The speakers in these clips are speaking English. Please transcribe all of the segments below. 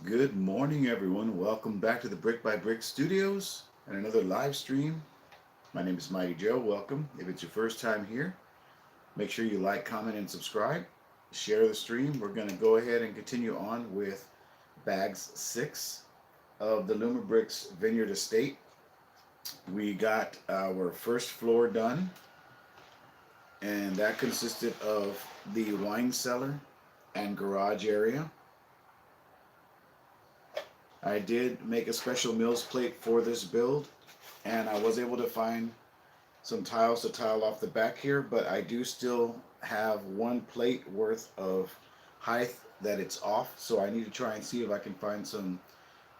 Good morning, everyone. Welcome back to the Brick by Brick Studios and another live stream. My name is Mighty Joe. Welcome. If it's your first time here, make sure you like, comment, and subscribe. Share the stream. We're going to go ahead and continue on with bags 6 of the Lumibricks Vineyard Estate. We got our first floor done, and that consisted of the wine cellar and garage area. I did make a special mills plate for this build, and I was able to find some tiles to tile off the back here, but I do still have one plate worth of height that it's off, so I need to try and see if I can find some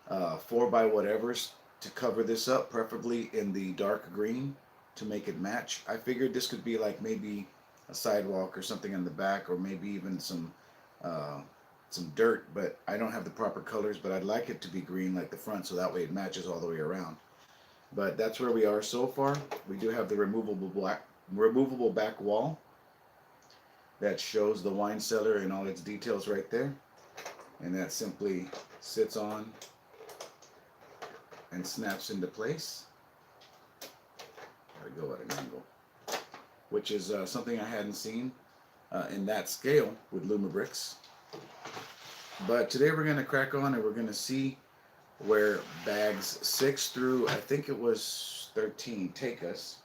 4 by whatevers to cover this up, preferably in the dark green to make it match. I figured this could be like maybe a sidewalk or something in the back, or maybe even some dirt, but I don't have the proper colors, but I'd like it to be green like the front, so that way it matches all the way around. But that's where we are so far. We do have the removable back wall that shows the wine cellar and all its details right there, and that simply sits on and snaps into place. Gotta go at an angle, which is something I hadn't seen in that scale with Lumibricks. But today we're going to crack on and we're going to see where bags 6 through, I think it was 13, take us.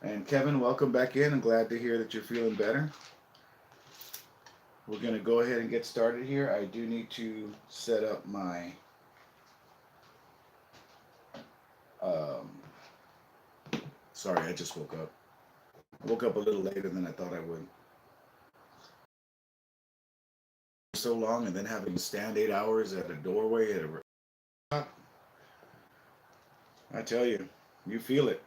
And Kevin, welcome back in. I'm glad to hear that you're feeling better. We're going to go ahead and get started here. I do need to set up my sorry, I just woke up. I woke up a little later than I thought I would. So long, and then having to stand 8 hours at a doorway at a, I tell you, you feel it.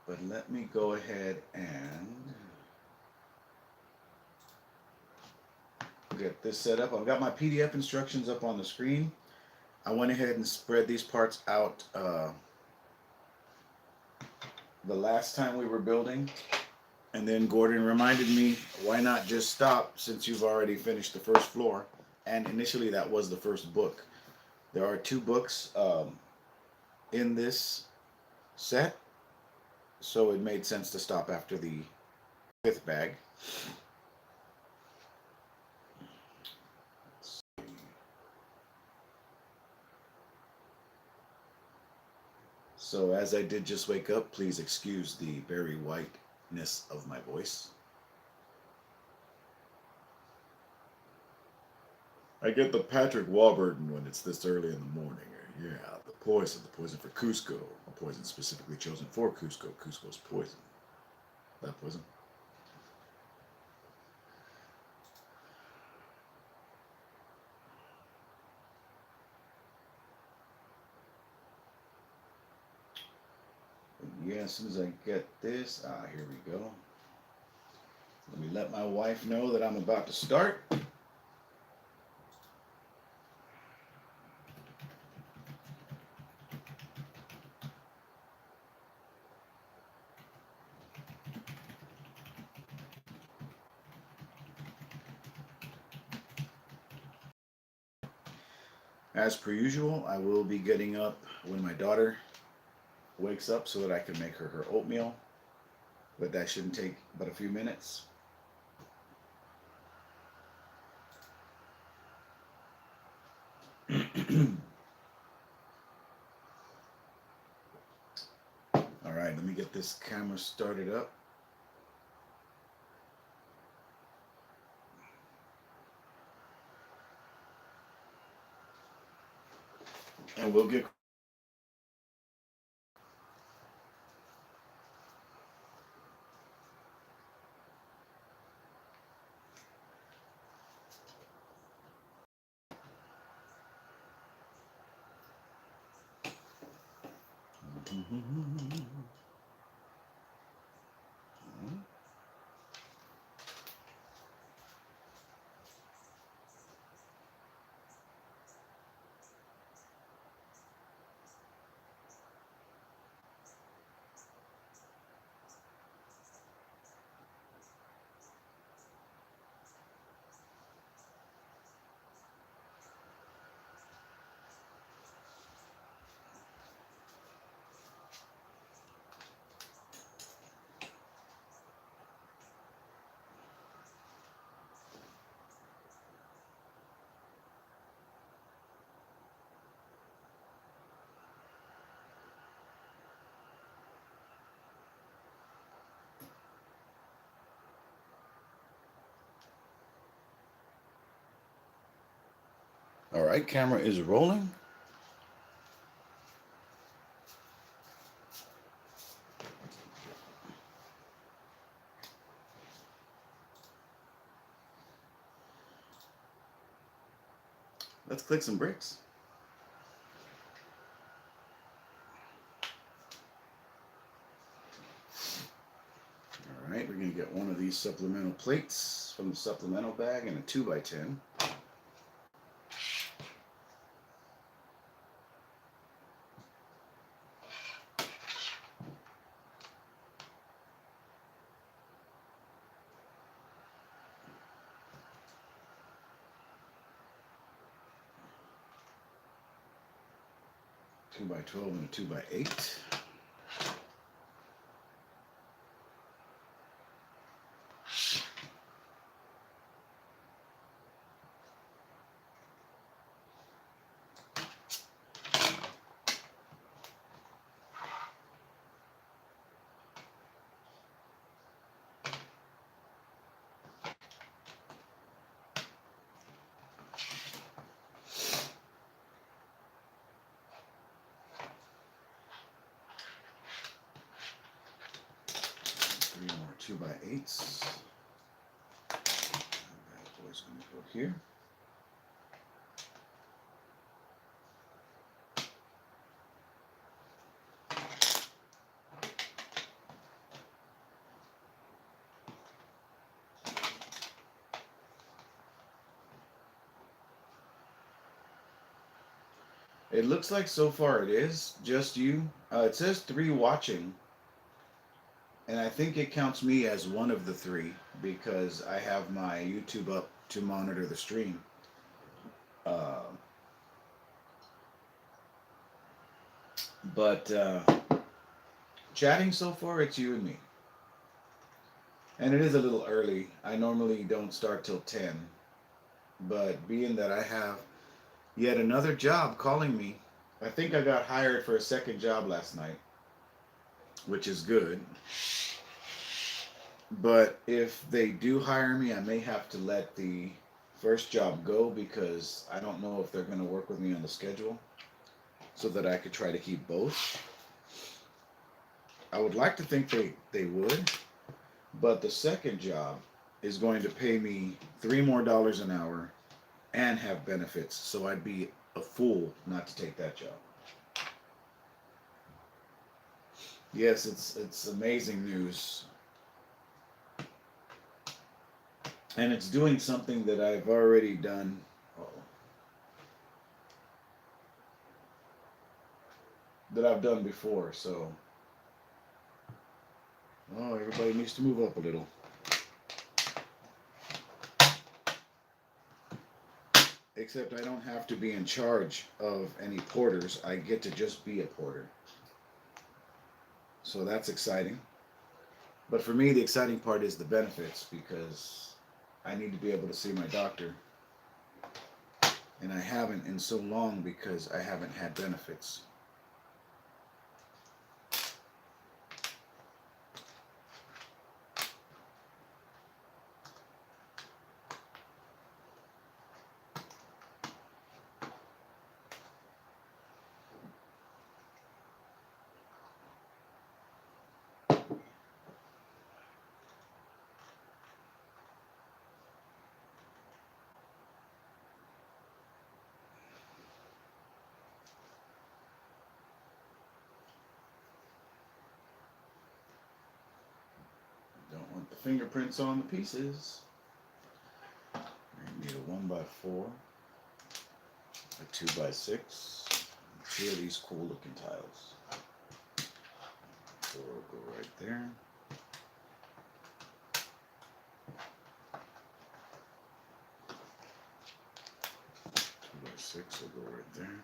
But let me go ahead and get this set up. I've got my PDF instructions up on the screen. I went ahead and spread these parts out the last time we were building. And then Gordon reminded me, why not just stop since you've already finished the first floor? And initially that was the first book. There are 2 books in this set, so it made sense to stop after the 5th bag. So as I did just wake up, please excuse the very whiteness of my voice. I get the Patrick Warburton when it's this early in the morning. Yeah, the poison for Cusco. A poison specifically chosen for Cusco. Cusco's poison. That poison. Yeah, as soon as I get this, here we go. Let me let my wife know that I'm about to start. As per usual, I will be getting up when my daughter wakes up so that I can make her oatmeal, but that shouldn't take but a few minutes. All right, let me get this camera started up. And we'll get All right, camera is rolling. Let's click some bricks. All right, we're going to get one of these supplemental plates from the supplemental bag and a 2x10. Two by 12 and a 2x8. Three more 2x8s. That boy's going to go here. It looks like so far it is just you. It says 3 watching, and I think it counts me as one of the 3 because I have my YouTube up to monitor the stream. But chatting so far, it's you and me. And it is a little early. I normally don't start till 10. But being that I have yet another job calling me, I think I got hired for a second job last night, which is good. But if they do hire me, I may have to let the first job go because I don't know if they're going to work with me on the schedule so that I could try to keep both. I would like to think they would, but the second job is going to pay me $3 more an hour and have benefits, so I'd be a fool not to take that job. Yes, it's amazing news. And it's doing something that I've already done. That I've done before, so. Oh, everybody needs to move up a little. Except I don't have to be in charge of any porters. I get to just be a porter. So that's exciting. But for me, the exciting part is the benefits because I need to be able to see my doctor. And I haven't in so long because I haven't had benefits. Don't want the fingerprints on the pieces. I need a 1x4, a 2x6, and 2 of these cool looking tiles. 4 will go right there. 2x6 will go right there.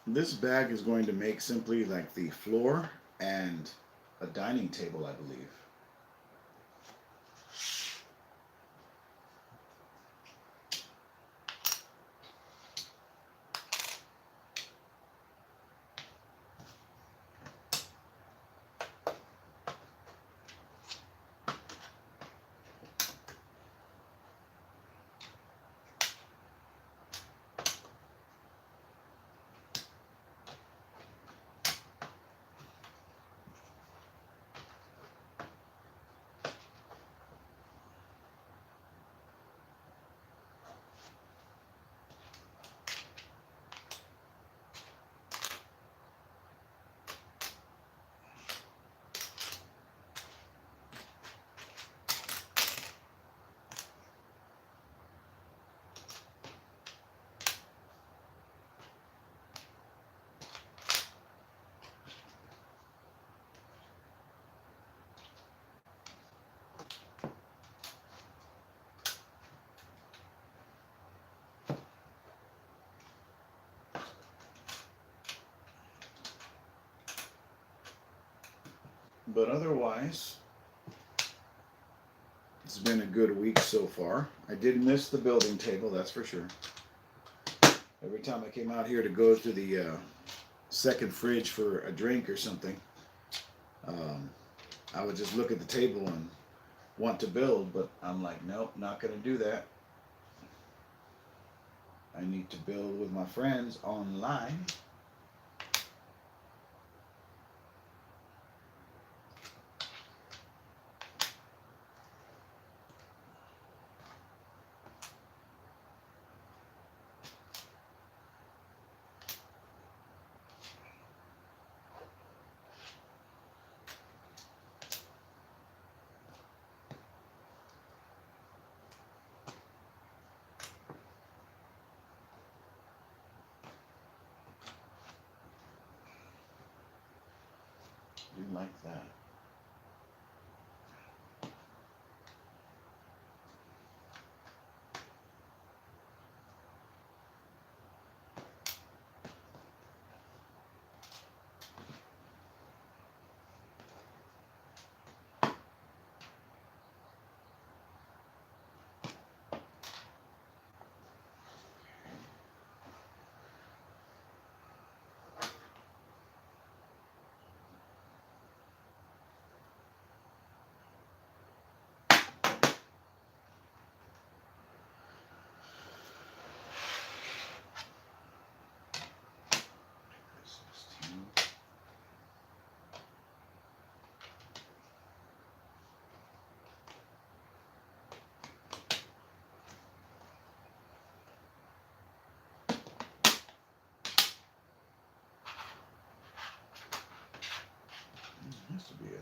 This bag is going to make simply like the floor and a dining table, I believe. But otherwise, it's been a good week so far. I did miss the building table, that's for sure. Every time I came out here to go to the second fridge for a drink or something, um, I would just look at the table and want to build, but I'm like, nope, not going to do that. I need to build with my friends online. You like that? Has to be it.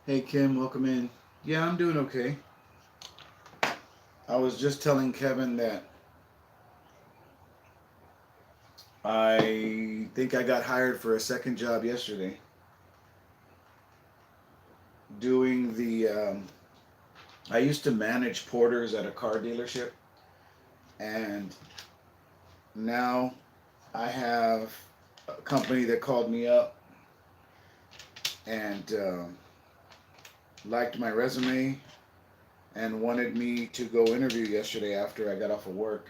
Hey Kim, welcome in. Yeah, I'm doing okay. I was just telling Kevin that I think I got hired for a second job yesterday. Doing the, I used to manage porters at a car dealership, and now I have a company that called me up and liked my resume and wanted me to go interview yesterday after I got off of work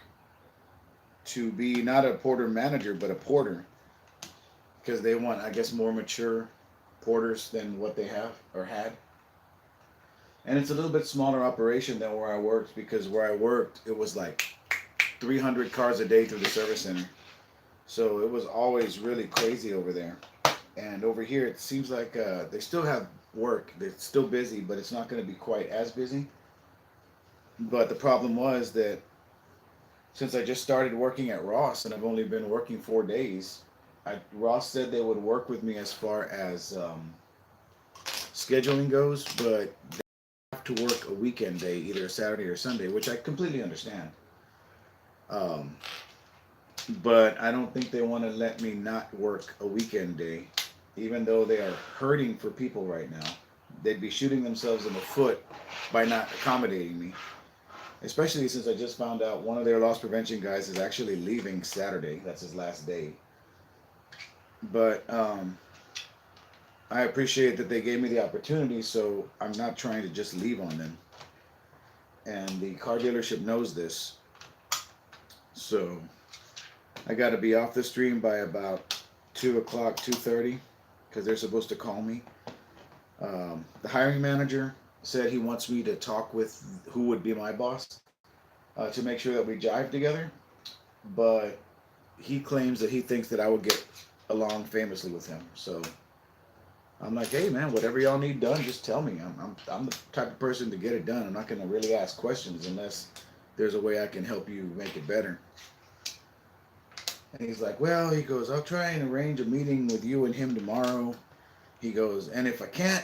to be not a porter manager but a porter, because they want, I guess, more mature porters than what they have or had. And it's a little bit smaller operation than where I worked, because where I worked it was like 300 cars a day through the service center. So it was always really crazy over there. And over here, it seems like they still have work. They're still busy, but it's not going to be quite as busy. But the problem was that since I just started working at Ross and I've only been working 4 days, Ross said they would work with me as far as scheduling goes, but they have to work a weekend day, either a Saturday or Sunday, which I completely understand. Um, but I don't think they want to let me not work a weekend day, even though they are hurting for people right now. They'd be shooting themselves in the foot by not accommodating me, especially since I just found out one of their loss prevention guys is actually leaving Saturday. That's his last day. But I appreciate that they gave me the opportunity, so I'm not trying to just leave on them. And the car dealership knows this. So I got to be off the stream by about 2 o'clock, 2:30, because they're supposed to call me. The hiring manager said he wants me to talk with who would be my boss to make sure that we jive together. But he claims that he thinks that I would get along famously with him. So I'm like, hey man, whatever y'all need done, just tell me. I'm the type of person to get it done. I'm not gonna really ask questions unless there's a way I can help you make it better. And he's like, well, he goes, I'll try and arrange a meeting with you and him tomorrow. He goes, and if I can't,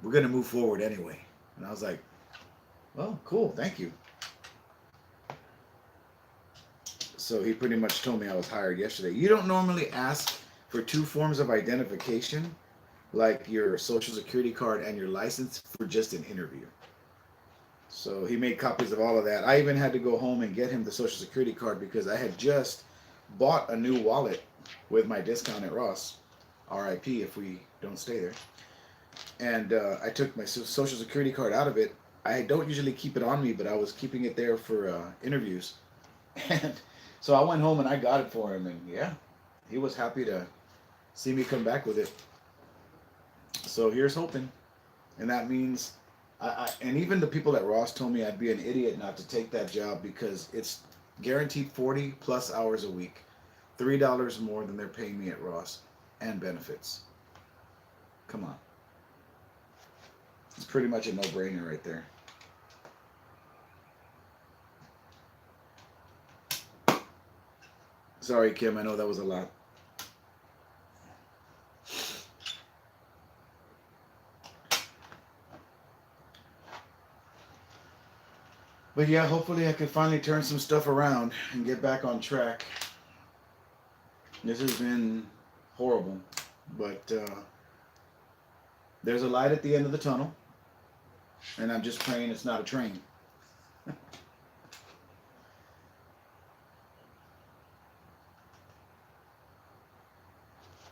we're gonna move forward anyway. And I was like, well, cool, thank you. So he pretty much told me I was hired yesterday. You don't normally ask for two forms of identification, like your social security card and your license, for just an interview. So he made copies of all of that. I even had to go home and get him the social security card because I had just bought a new wallet with my discount at Ross. RIP if we don't stay there. And I took my social security card out of it. I don't usually keep it on me, but I was keeping it there for interviews. And so I went home and I got it for him, and yeah, he was happy to see me come back with it. So here's hoping. And that means, and even the people at Ross told me I'd be an idiot not to take that job because it's guaranteed 40 plus hours a week, $3 more than they're paying me at Ross, and benefits. Come on. It's pretty much a no-brainer right there. Sorry, Kim, I know that was a lot. But yeah, hopefully I can finally turn some stuff around and get back on track. This has been horrible, but there's a light at the end of the tunnel, and I'm just praying it's not a train.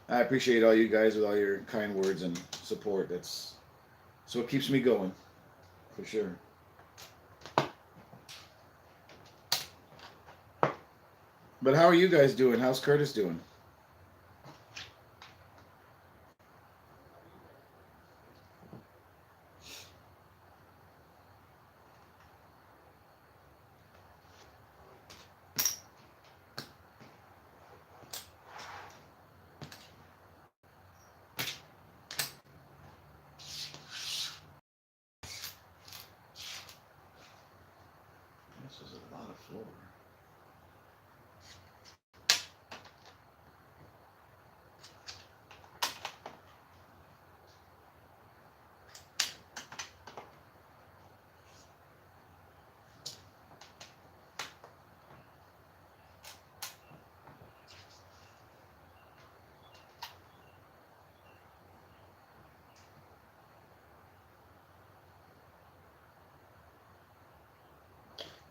I appreciate all you guys with all your kind words and support. That's so it keeps me going, for sure. But how are you guys doing? How's Curtis doing? This is a lot of floor.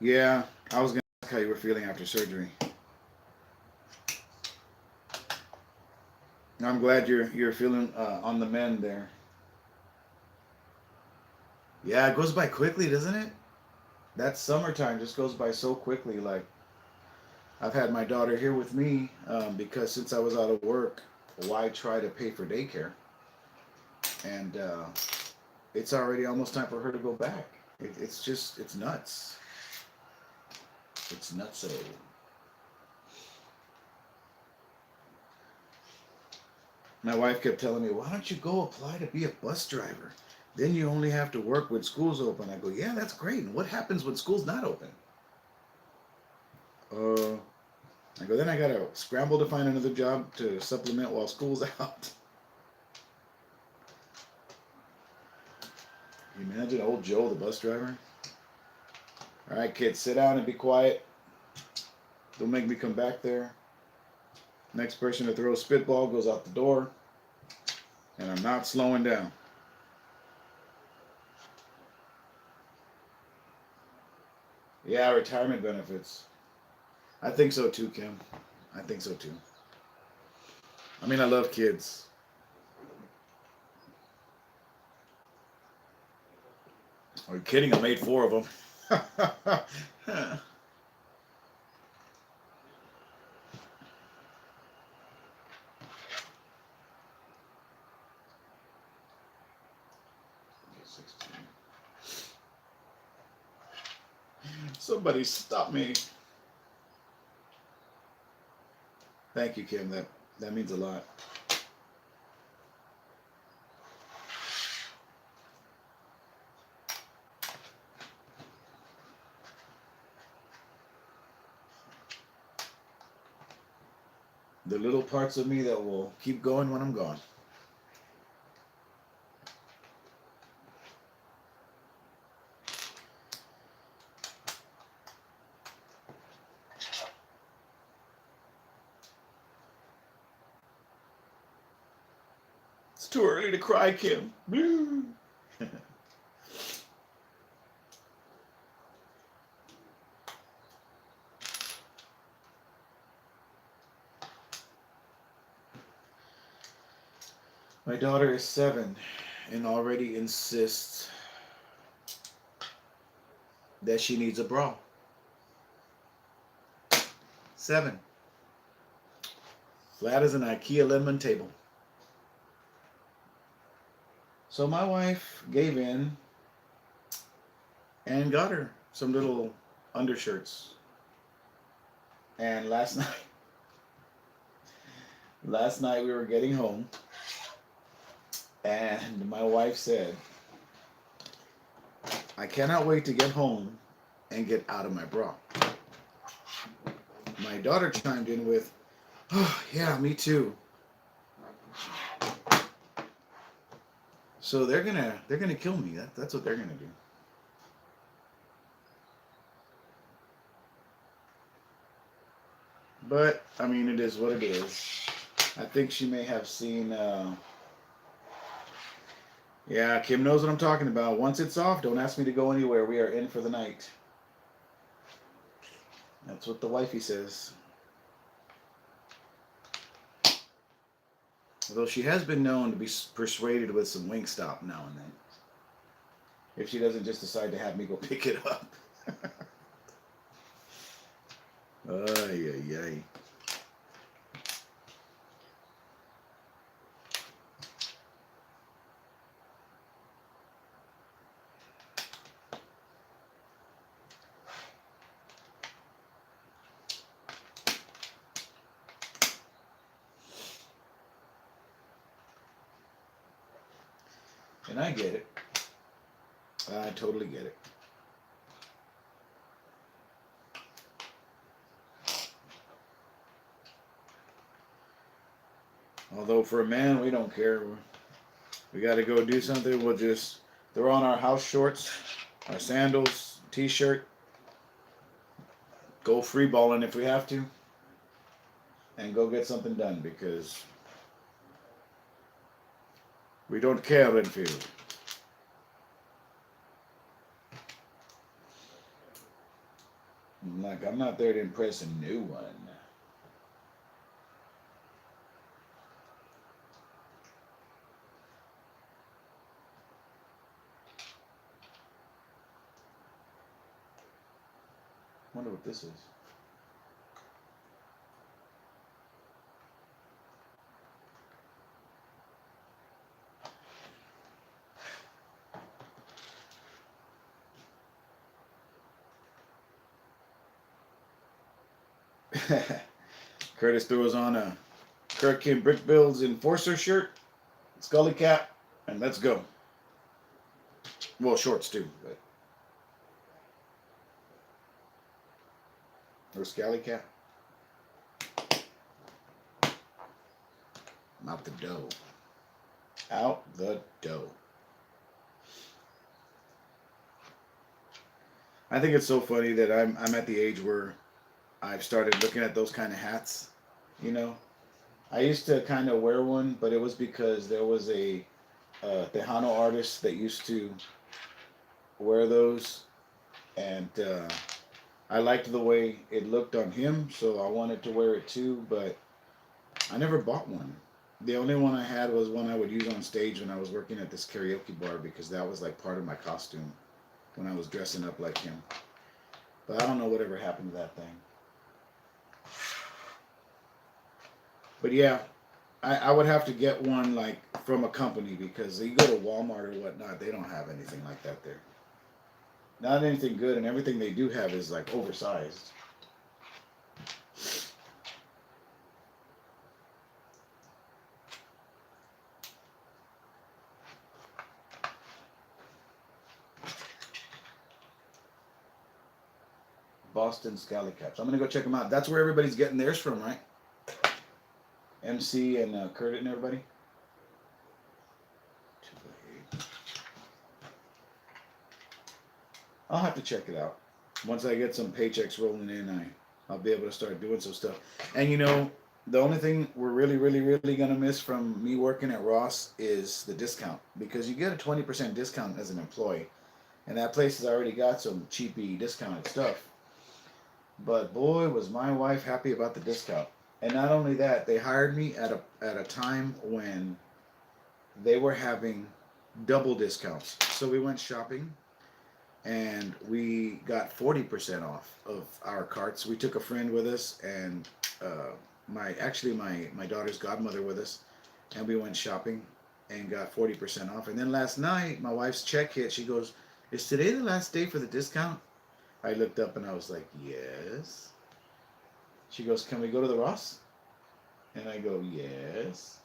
Yeah, I was gonna ask how you were feeling after surgery. I'm glad you're feeling on the mend there. Yeah, it goes by quickly, doesn't it? That summertime just goes by so quickly. Like I've had my daughter here with me because since I was out of work, why try to pay for daycare? And it's already almost time for her to go back. It's just it's nuts. It's nutso. My wife kept telling me, why don't you go apply to be a bus driver? Then you only have to work when school's open. I go, yeah, that's great. And what happens when school's not open? I go, then I got to scramble to find another job to supplement while school's out. Can you imagine old Joe, the bus driver? All right, kids, sit down and be quiet. Don't make me come back there. Next person to throw a spitball goes out the door. And I'm not slowing down. Yeah, retirement benefits. I think so too, Kim. I think so too. I mean, I love kids. Are you kidding? I made 4 of them. Somebody stop me. Thank you, Kim. That means a lot. The little parts of me that will keep going when I'm gone. It's too early to cry, Kim. My daughter is 7 and already insists that she needs a bra. 7. Flat as an IKEA lemon table. So my wife gave in and got her some little undershirts. And last night we were getting home and my wife said, I cannot wait to get home and get out of my bra. My daughter chimed in with, oh yeah, me too. So they're gonna kill me. That's what they're gonna do. But I mean, it is what it is. I think she may have seen. Yeah, Kim knows what I'm talking about. Once it's off, don't ask me to go anywhere. We are in for the night. That's what the wifey says. Although she has been known to be persuaded with some Wingstop now and then. If she doesn't just decide to have me go pick it up. Ay, ay, ay. And I get it. I totally get it. Although for a man, we don't care. We got to go do something. We'll just throw on our house shorts, our sandals, t-shirt, go free balling if we have to, and go get something done because we don't care, Renfield. I'm not there to impress a new one. Wonder what this is. Curtis threw us on a Kirk Kim Brick Builds Enforcer shirt, Scully cap, and let's go. Well, shorts too, but or Scally cap. Out the dough. Out the dough. I think it's so funny that I'm at the age where I've started looking at those kind of hats. You know, I used to kind of wear one, but it was because there was a Tejano artist that used to wear those, and I liked the way it looked on him, so I wanted to wear it too. But I never bought one. The only one I had was one I would use on stage when I was working at this karaoke bar, because that was like part of my costume when I was dressing up like him. But I don't know whatever happened to that thing. But yeah, I would have to get one like from a company, because you go to Walmart or whatnot, they don't have anything like that there. Not anything good, and everything they do have is like oversized. Boston Scally Caps. I'm gonna go check them out. That's where everybody's getting theirs from, right? MC and Curtis and everybody. 2x8. I'll have to check it out. Once I get some paychecks rolling in, I'll be able to start doing some stuff. And you know, the only thing we're really gonna miss from me working at Ross is the discount, because you get a 20% discount as an employee, and that place has already got some cheapy discounted stuff. But boy, was my wife happy about the discount. And not only that, they hired me at a time when they were having double discounts. So we went shopping, and we got 40% off of our carts. We took a friend with us, and my daughter's godmother with us, and we went shopping and got 40% off. And then last night, my wife's check hit. She goes, "Is today the last day for the discount?" I looked up and I was like, "Yes." She goes, "Can we go to the Ross?" And I go, "Yes."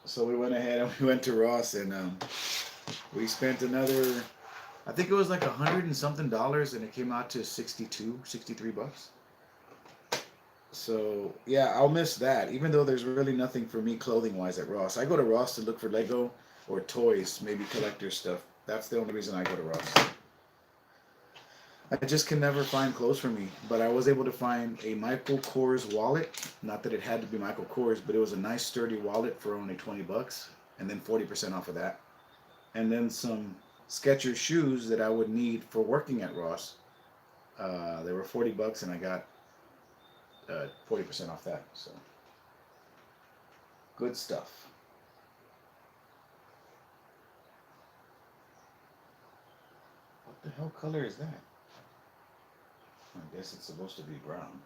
So we went ahead and we went to Ross, and we spent another, I think it was like $100 and something, and it came out to 63 bucks. So yeah, I'll miss that, even though there's really nothing for me clothing wise at Ross. I go to Ross to look for Lego or toys, maybe collector stuff. That's the only reason I go to Ross. I just can never find clothes for me, but I was able to find a Michael Kors wallet. Not that it had to be Michael Kors, but it was a nice sturdy wallet for only 20 bucks, and then 40% off of that. And then some Skechers shoes that I would need for working at Ross. They were 40 bucks, and I got 40% off that. So good stuff. What the hell color is that? I guess it's supposed to be brown.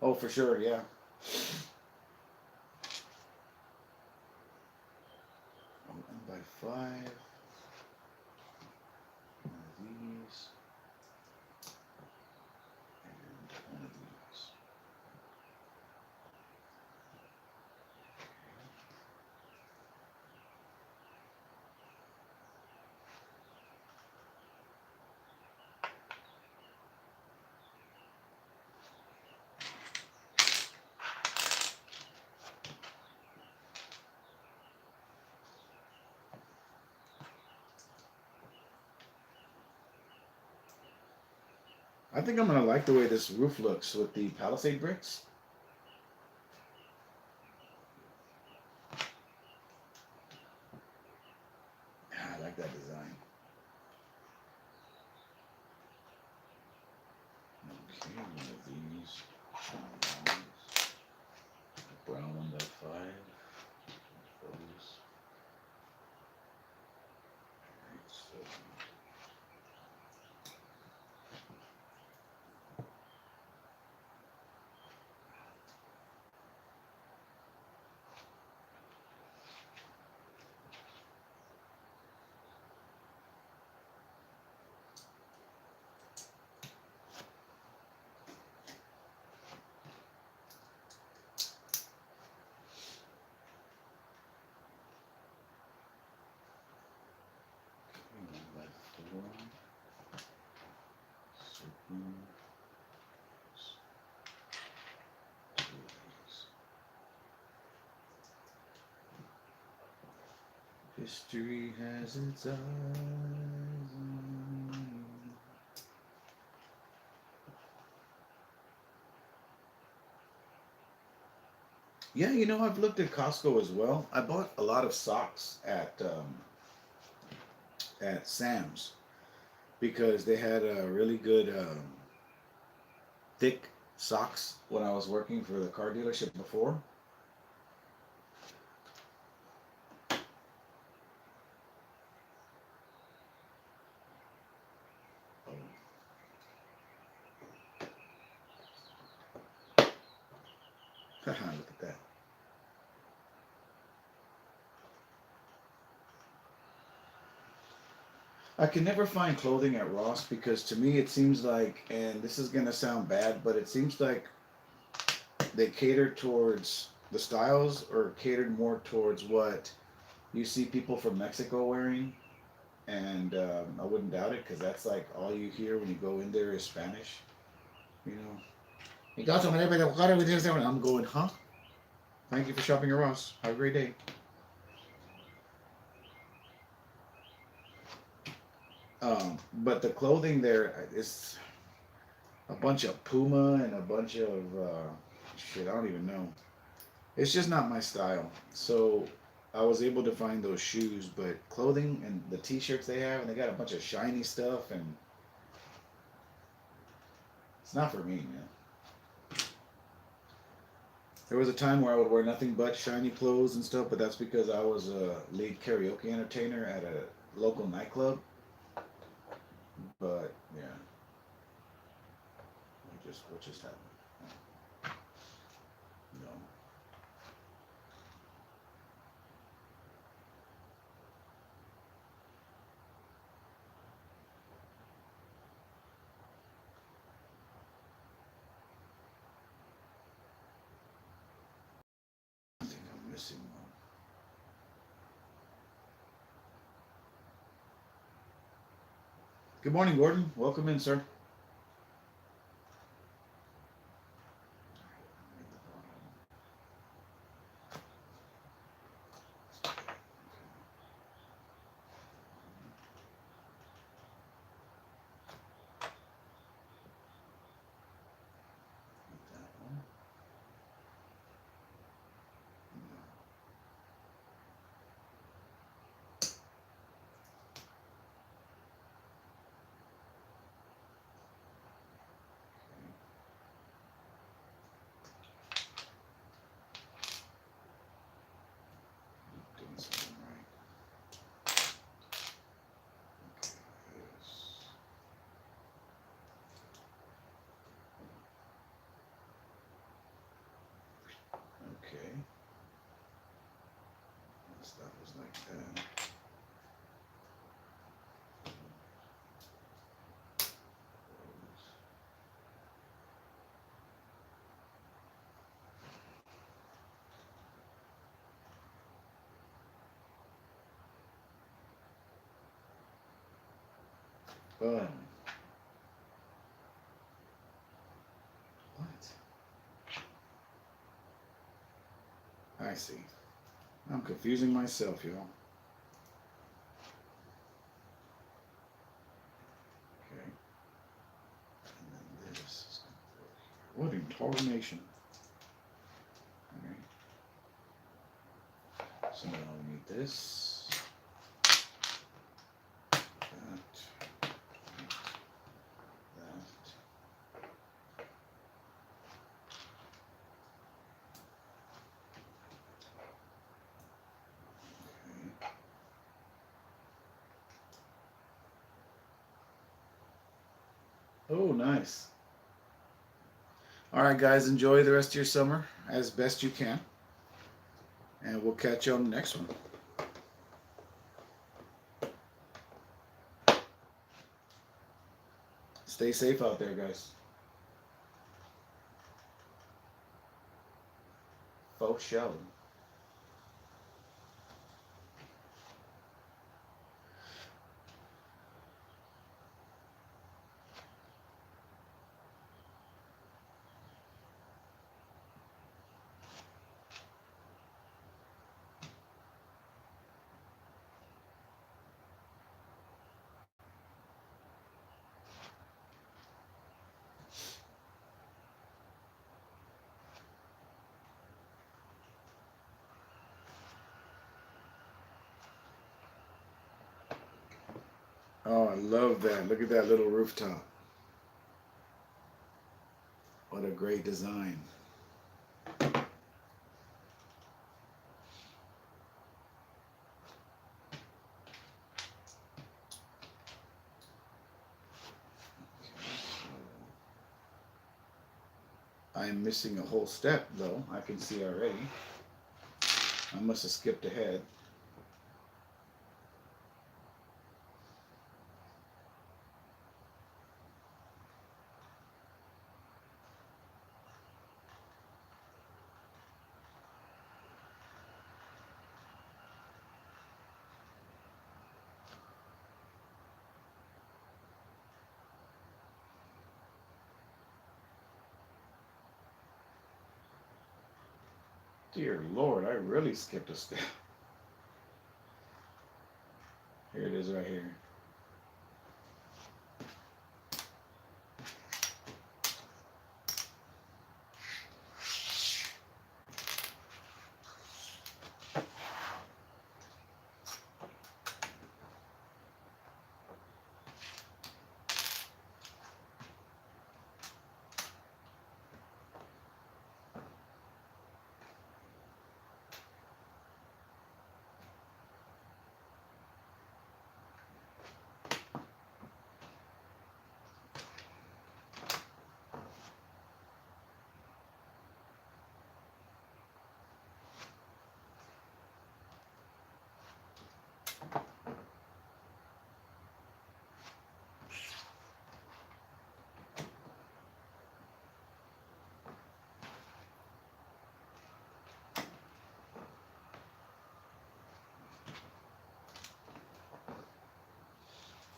Oh, for sure, yeah. 1x5. One of these. And one of these. I think I'm going to like the way this roof looks with the Palisade bricks. I like that design. Okay, one of these. Brown 1x5. Those. Alright, so. History has its eyes on you. Yeah, you know, I've looked at Costco as well. I bought a lot of socks at Sam's because they had a really good thick socks when I was working for the car dealership before. Look at that. I can never find clothing at Ross because to me it seems like, and this is gonna sound bad, but it seems like they cater towards the styles or catered more towards what you see people from Mexico wearing. And I wouldn't doubt it because that's like all you hear when you go in there is Spanish. You know, you got some avocado with this one. I'm going, huh? Thank you for shopping at Ross. Have a great day. But the clothing there is a bunch of Puma and a bunch of shit. I don't even know. It's just not my style. So I was able to find those shoes, but clothing and the T-shirts they have, and they got a bunch of shiny stuff, and it's not for me, man. There was a time where I would wear nothing but shiny clothes and stuff, but that's because I was a lead karaoke entertainer at a local nightclub. But yeah, what just happened? No. I think I'm missing one. Good morning, Gordon. Welcome in, sir. Doing something right. Yes. Okay. That was like that. What? I see. I'm confusing myself, y'all. Okay. And then this is going to go here. What in tarnation? Alright. So now we need this. That. That. Okay. Oh, nice. All right, guys, enjoy the rest of your summer as best you can. And we'll catch you on the next one. Stay safe out there, guys. Faux show. Oh, I love that. Look at that little rooftop. What a great design. I'm missing a whole step though, I can see already. I must have skipped ahead. Dear Lord, I really skipped a step. Here it is right here.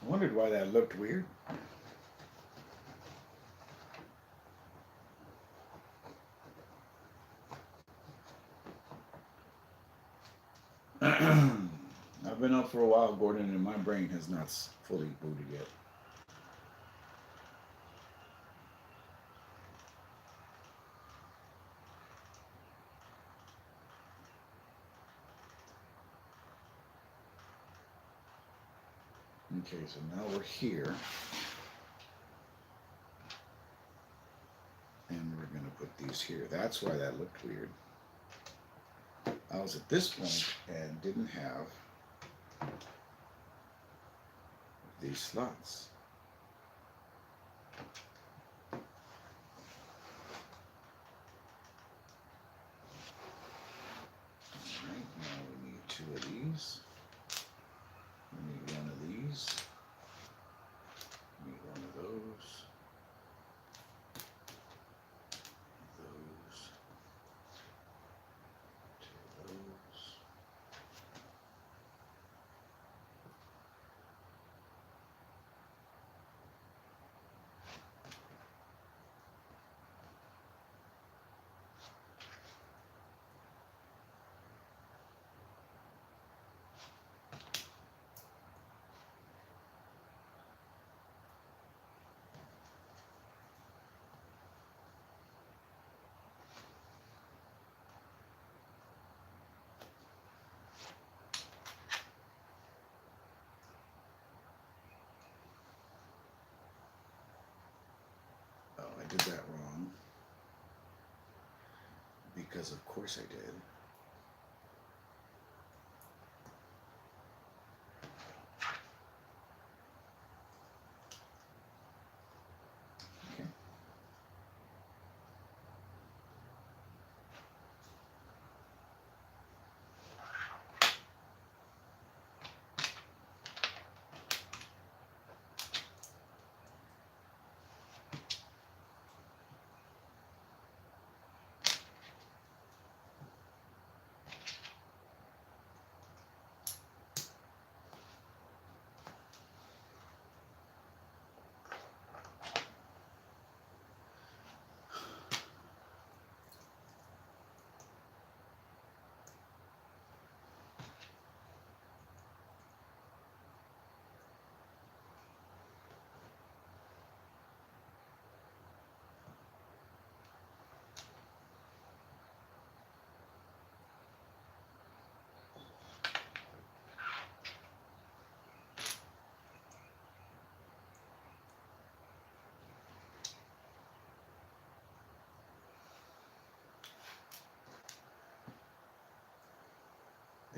I wondered why that looked weird. I've been up for a while, Gordon, and my brain has not fully booted yet. Okay, so now we're here. And we're going to put these here. That's why that looked weird. I was at this point and didn't have these slots. Alright, now we need 2 of these. We need 1 of these. We need 1 of those. Those. 2 of those. Oh, I did that wrong. Because of course I did. Okay.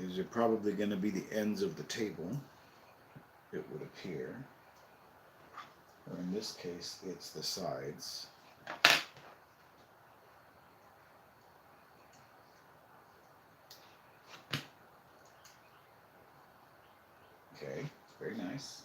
These are probably going to be the ends of the table, it would appear. Or in this case, it's the sides. Okay, very nice.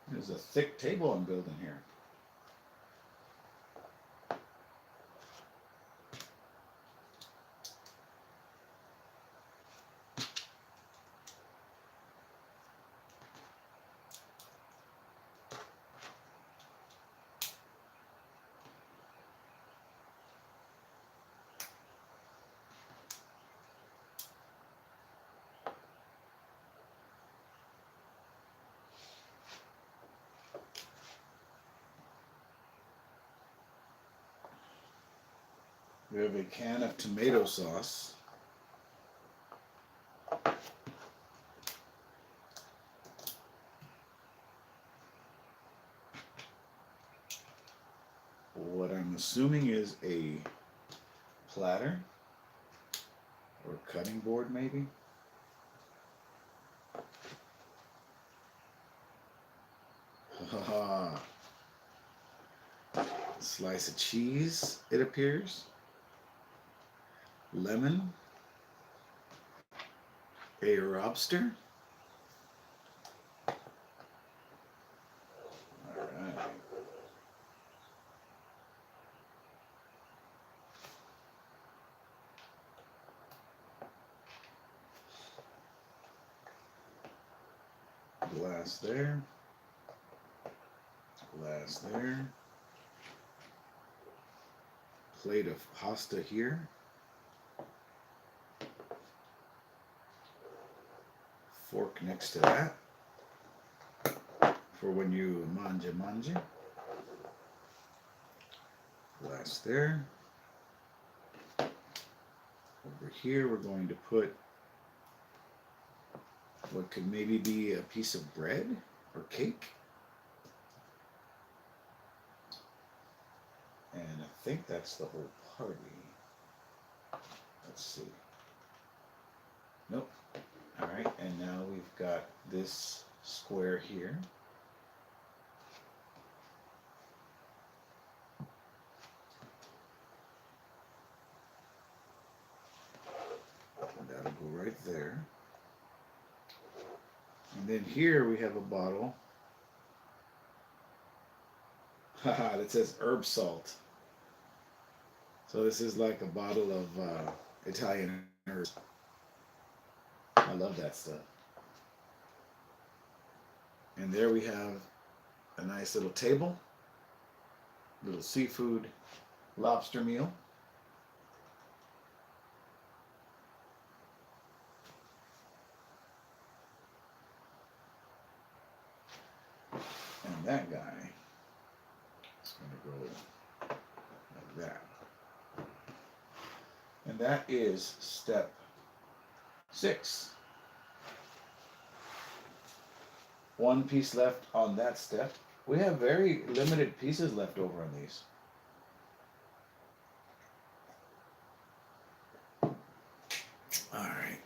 There's a thick table I'm building here. We have a can of tomato sauce. What I'm assuming is a platter or cutting board, maybe. Haha. Slice of cheese, it appears. Lemon. A lobster. Alright. Glass there. Glass there. Plate of pasta here. Fork next to that for when you manje. Glass there. Over here we're going to put what could maybe be a piece of bread or cake. And I think that's the whole party. Let's see. Nope. All right, and now we've got this square here. And that'll go right there. And then here we have a bottle. Haha, that says herb salt. So this is like a bottle of Italian herbs. I love that stuff. And there we have a nice little table, little seafood lobster meal. And that guy is going to go like that. And that is step 6. One piece left on that step. We have very limited pieces left over on these. All right.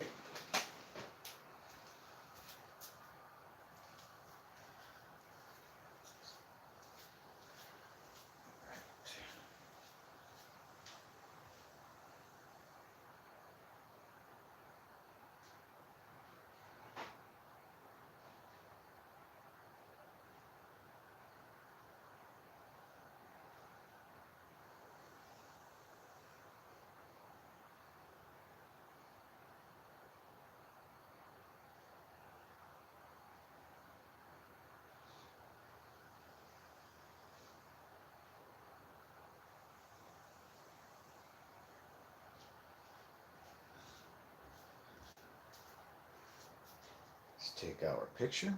Let's take our picture.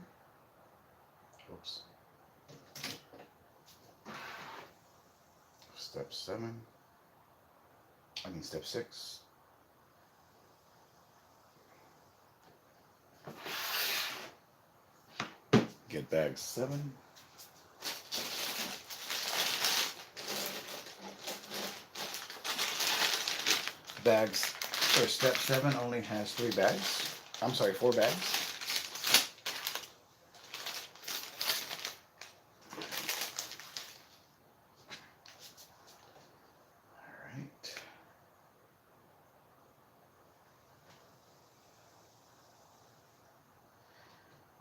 Oops. Step 7. I mean step 6. Get bag 7. Bags, or step 7 only has 3 bags. I'm sorry, 4 bags.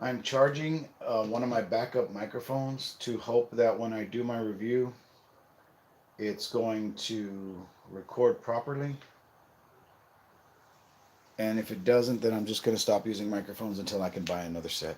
I'm charging one of my backup microphones to hope that when I do my review, it's going to record properly. And if it doesn't, then I'm just going to stop using microphones until I can buy another set.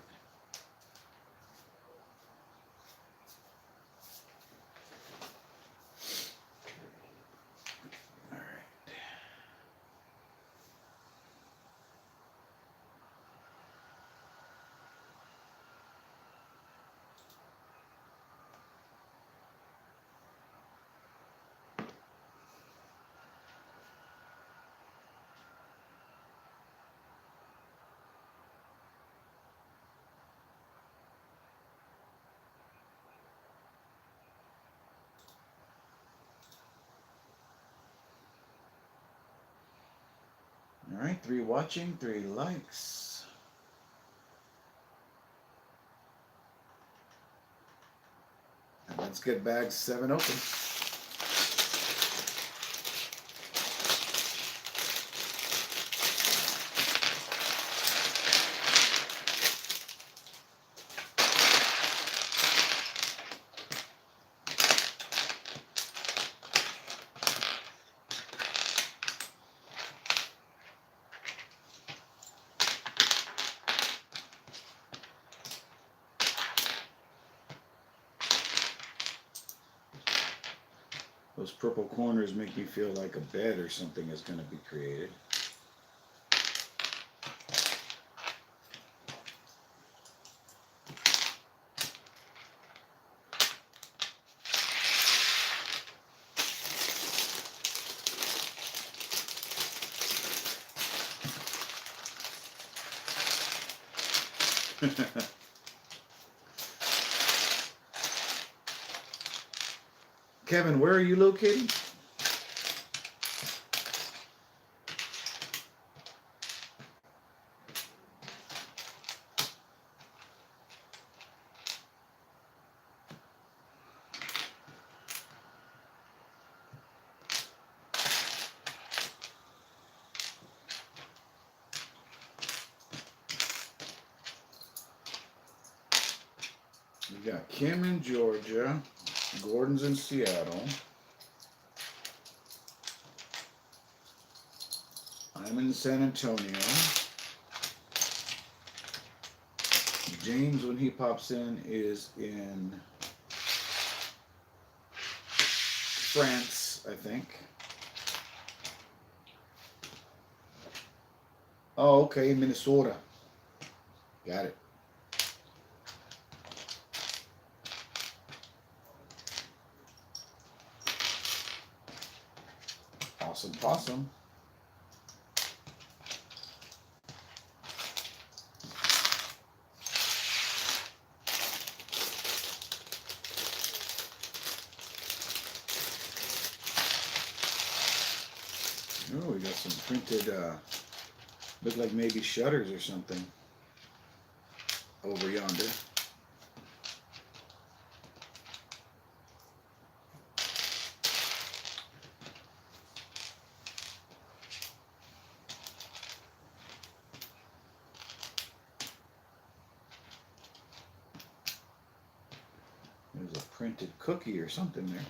All right, 3 watching, 3 likes. And let's get bag 7 open. Those purple corners make me feel like a bed or something is going to be created. Kevin, where are you located? We got Kim in Georgia, Gordon's in Seattle. I'm in San Antonio. James, when he pops in, is in France, I think. Oh, okay, Minnesota. Got it. Awesome, awesome. Oh, we got some printed, look like maybe shutters or something over yonder. There's a printed cookie or something there.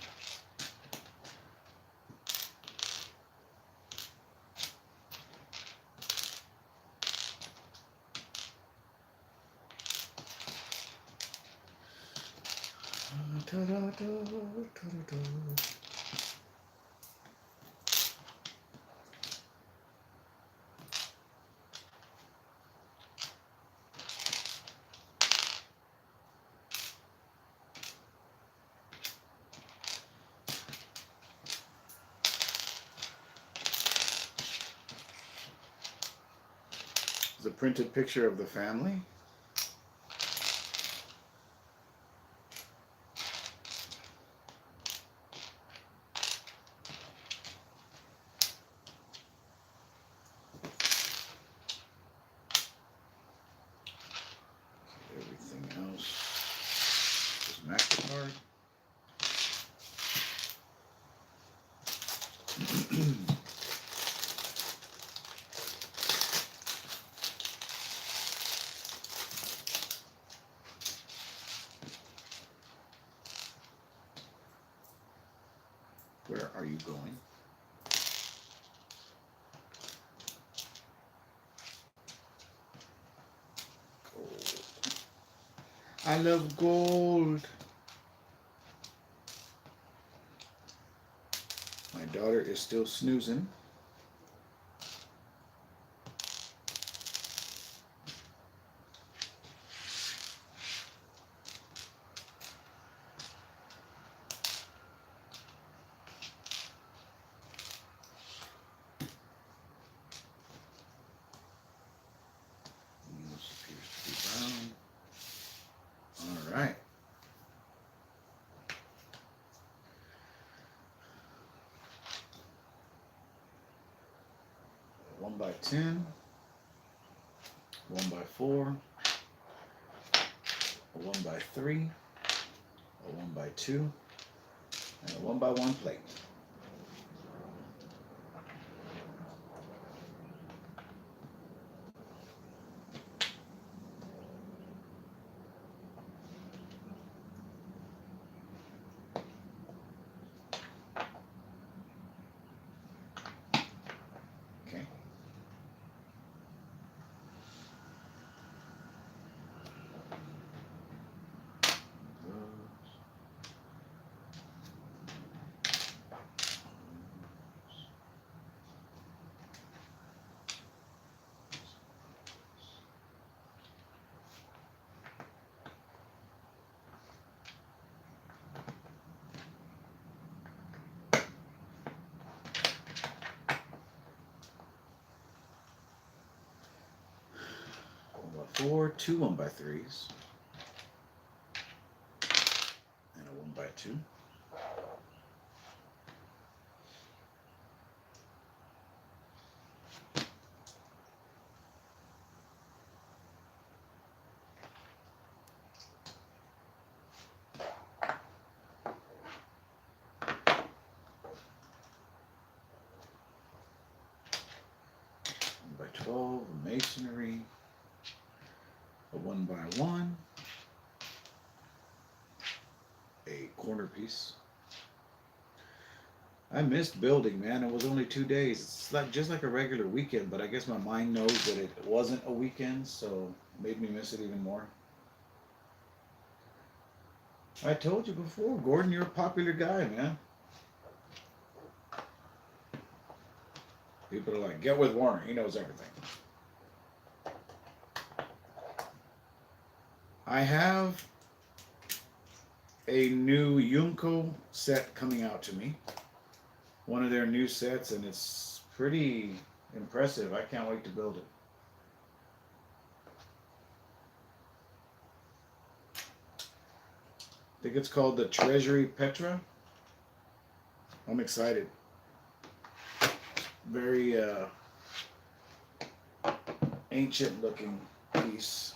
The printed picture of the family. Everything else is MasterCard. Where are you going? Gold. I love gold. My daughter is still snoozing. Alright. One by 10, 1 by 4, a 1 by 3, a 1 by 2, and a 1 by 1 plate. Okay. Four, 2 1 by 3s, and a 1 by 2. By 12, masonry, a 1 by 1, a corner piece. I missed building, man. It was only 2 days. It's like just like a regular weekend, but I guess my mind knows that it wasn't a weekend, so it made me miss it even more. I told you before, Gordon, you're a popular guy, man. People are like, get with Warner. He knows everything. I have a new YOUMKO set coming out to me. One of their new sets, and it's pretty impressive. I can't wait to build it. I think it's called the Treasury Petra. I'm excited. very ancient looking piece.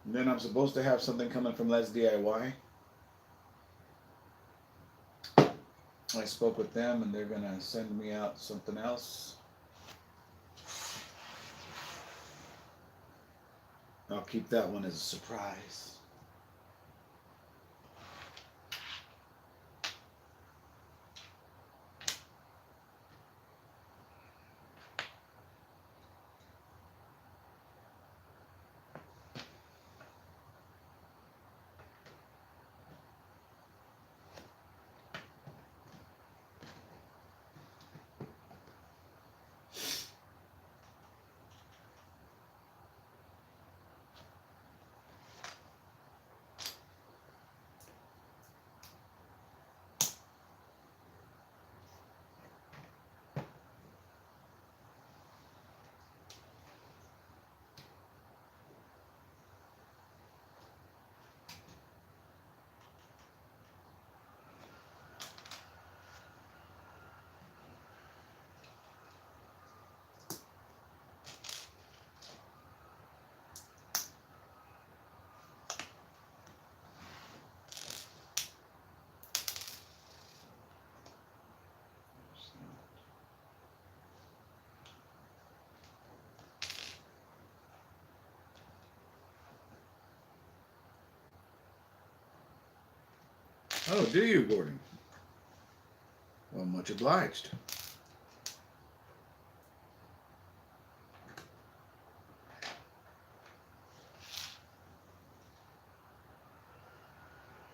And then I'm supposed to have something coming from Let's DIY. I spoke with them and they're gonna send me out something else. I'll keep that one as a surprise. Oh, do you, Gordon? Well, much obliged.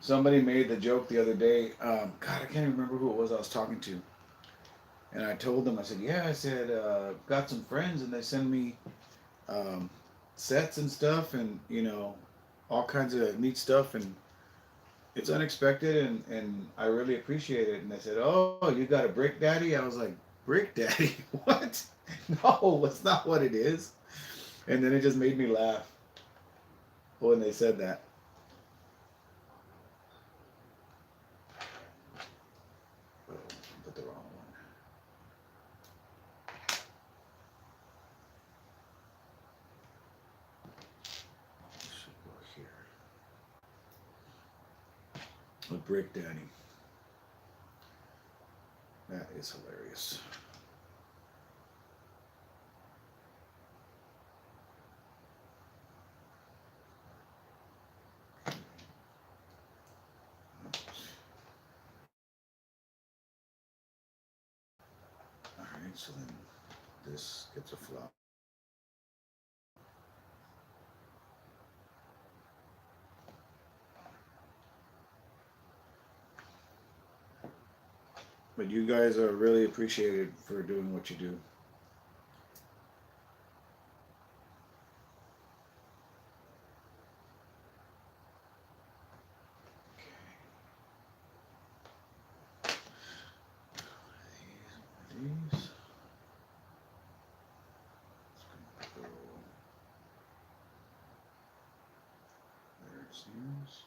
Somebody made the joke the other day. God, I can't even remember who it was I was talking to. And I told them, I said, yeah, I said, got some friends and they send me sets and stuff and, you know, all kinds of neat stuff. And it's unexpected and I really appreciate it. And they said, oh, you got a brick daddy? I was like, brick daddy? What? No, that's not what it is. And then it just made me laugh when they said that. Oh, put the wrong one. Should go here. A brick daddy. That is hilarious. Alright, so then this gets a flop. But you guys are really appreciated for doing what you do. These. There it seems.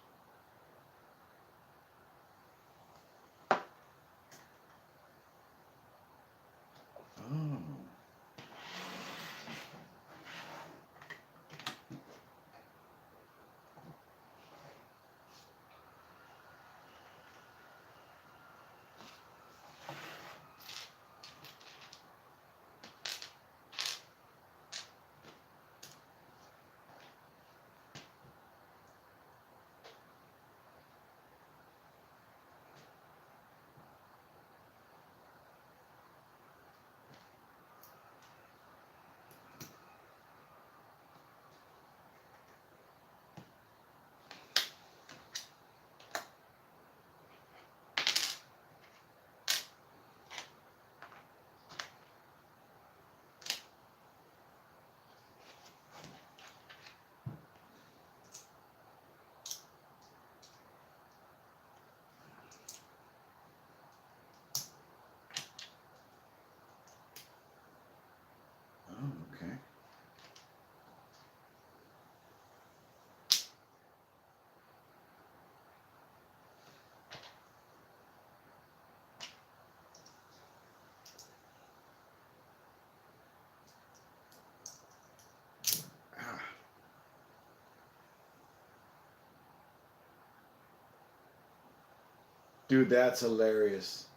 Oh. Dude, that's hilarious.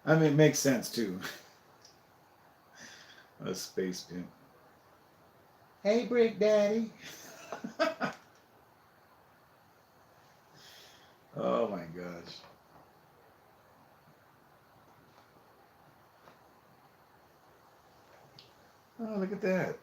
I mean, it makes sense too. A space pimp. Hey, Brick Daddy. Oh my gosh. Oh, look at that.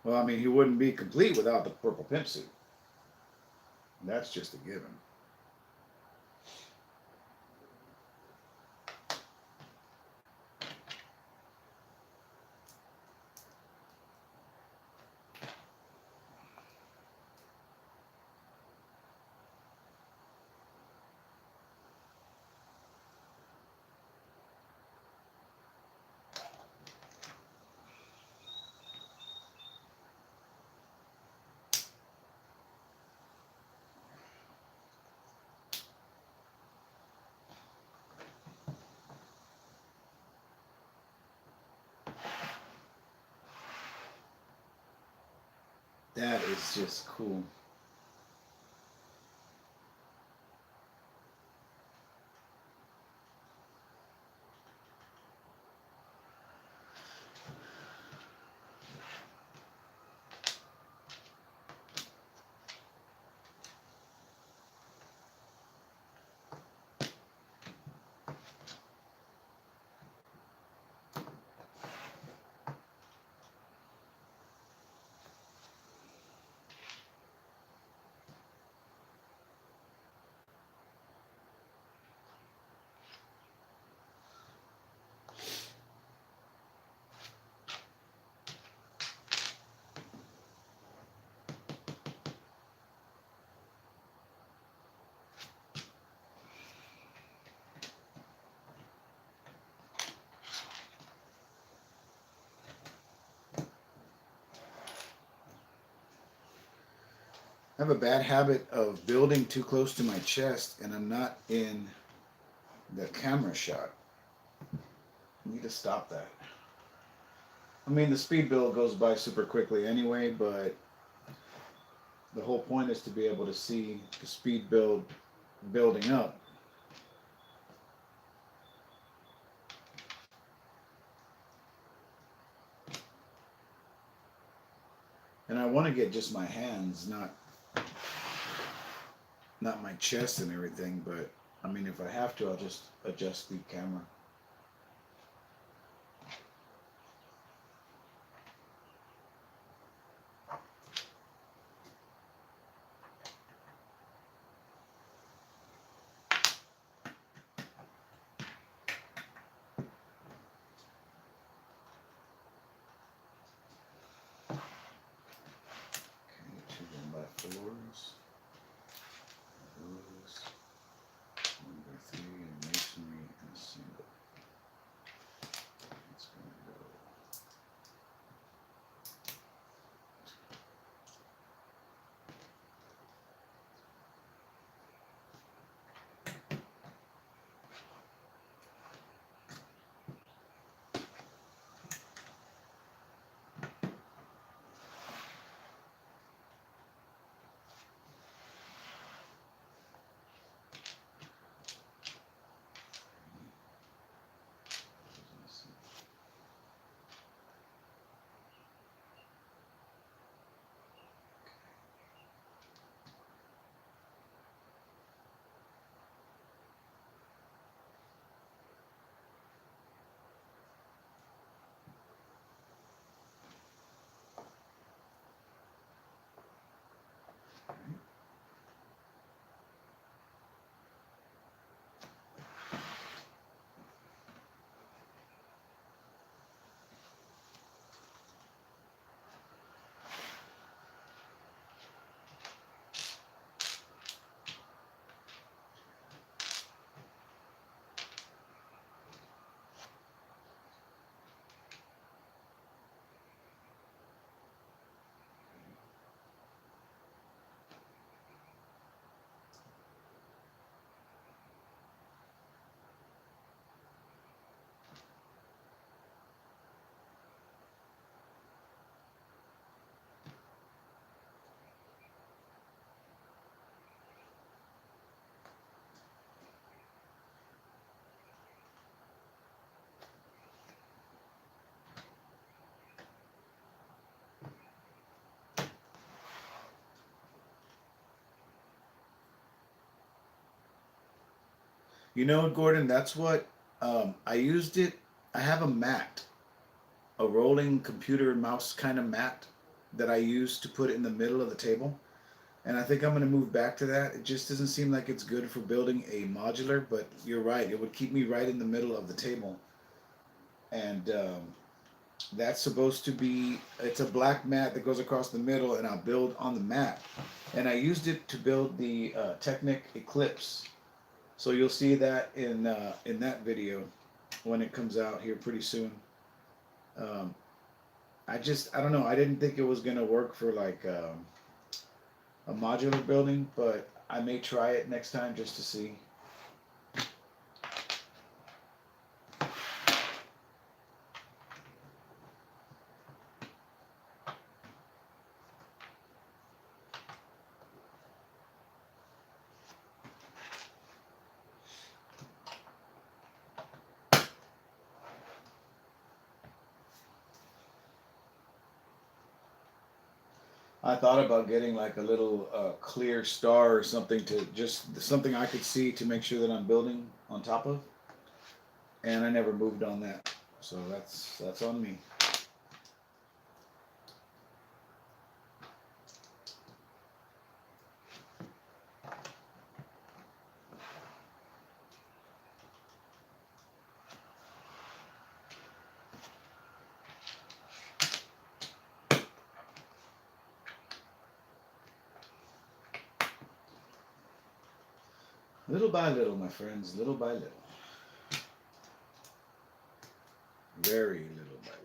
Well, I mean, he wouldn't be complete without the purple pimp suit. That's just a given. That is just cool. I have a bad habit of building too close to my chest, and I'm not in the camera shot. I need to stop that. I mean, the speed build goes by super quickly anyway, but the whole point is to be able to see the speed build building up. And I want to get just my hands, not my chest and everything, but I mean, if I have to, I'll just adjust the camera. Okay, 2 1x4s. Those 1x3 and masonry and a single. You know, Gordon, that's what I used it. I have a mat, a rolling computer mouse kind of mat that I use to put in the middle of the table. And I think I'm going to move back to that. It just doesn't seem like it's good for building a modular, but you're right. It would keep me right in the middle of the table. And that's supposed to be, it's a black mat that goes across the middle, and I'll build on the mat. And I used it to build the Technic Eclipse. So you'll see that in that video when it comes out here pretty soon. Um, I don't know. I didn't think it was gonna work for like a modular building, but I may try it next time just to see. I thought about getting like a little clear star or something to just something I could see to make sure that I'm building on top of, and I never moved on that. So that's on me. Little by little, my friends, little by little. Very little by little.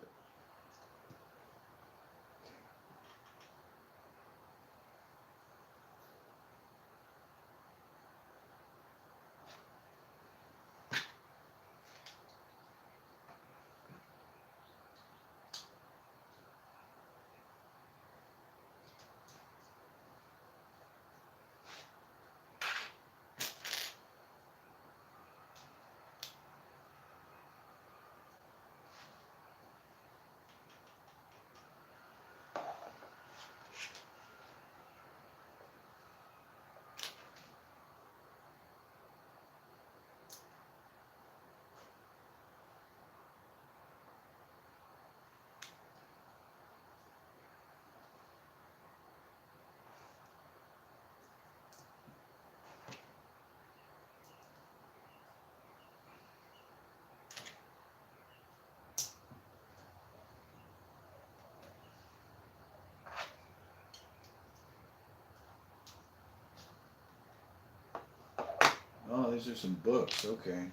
Oh, these are some books. Okay,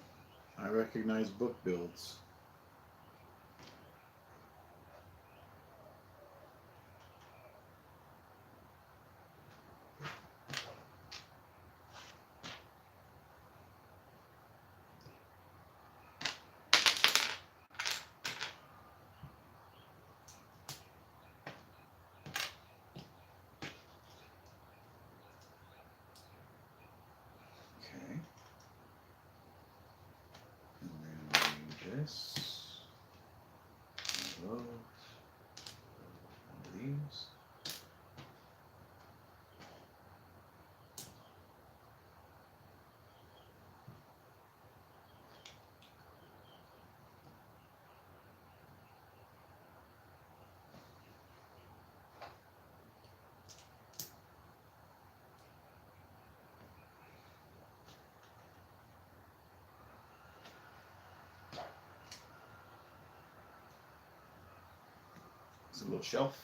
I recognize book builds. Okay, and then we do this. Those. These. It's a little shelf.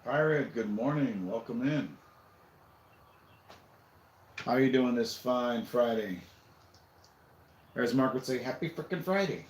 Pirate, good morning. Welcome in. How are you doing this fine Friday? Or as Mark would say, happy frickin' Friday.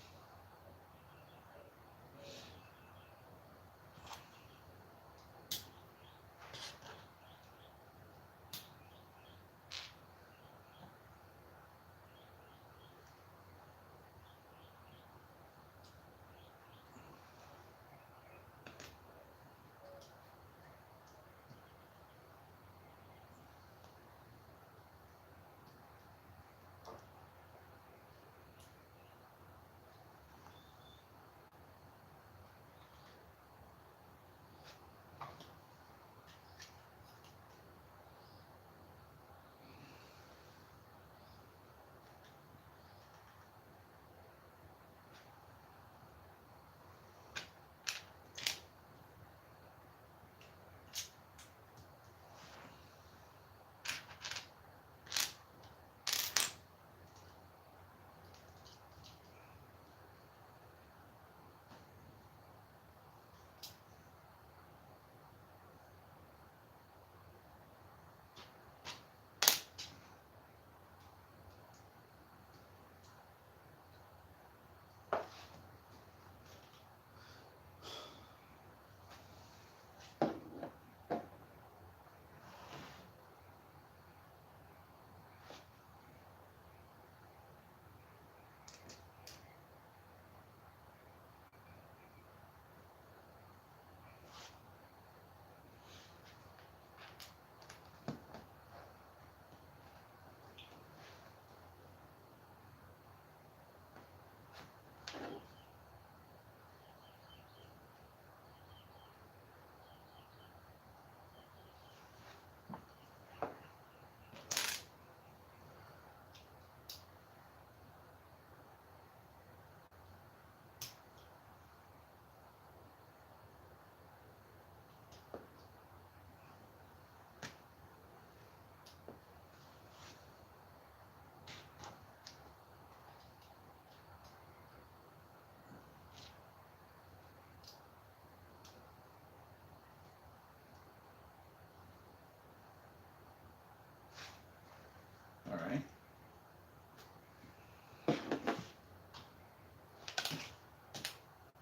All right.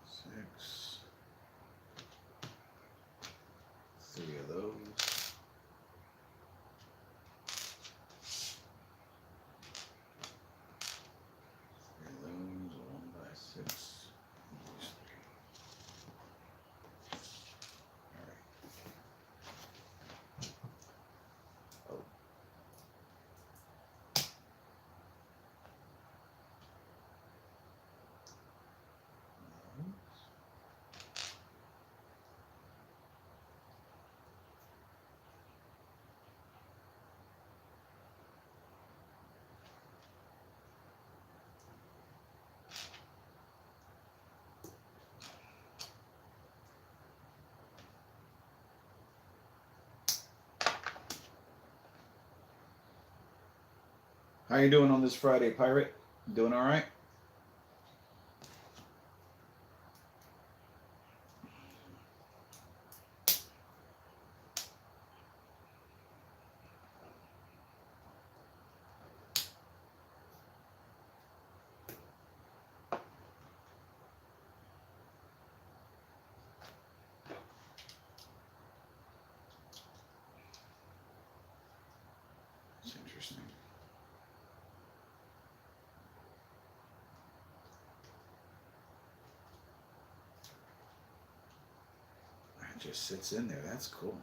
Six. Three of those. Three of those. 1 by 6. How you doing on this Friday, Pirate? Doing all right? It's interesting. It just sits in there. That's cool.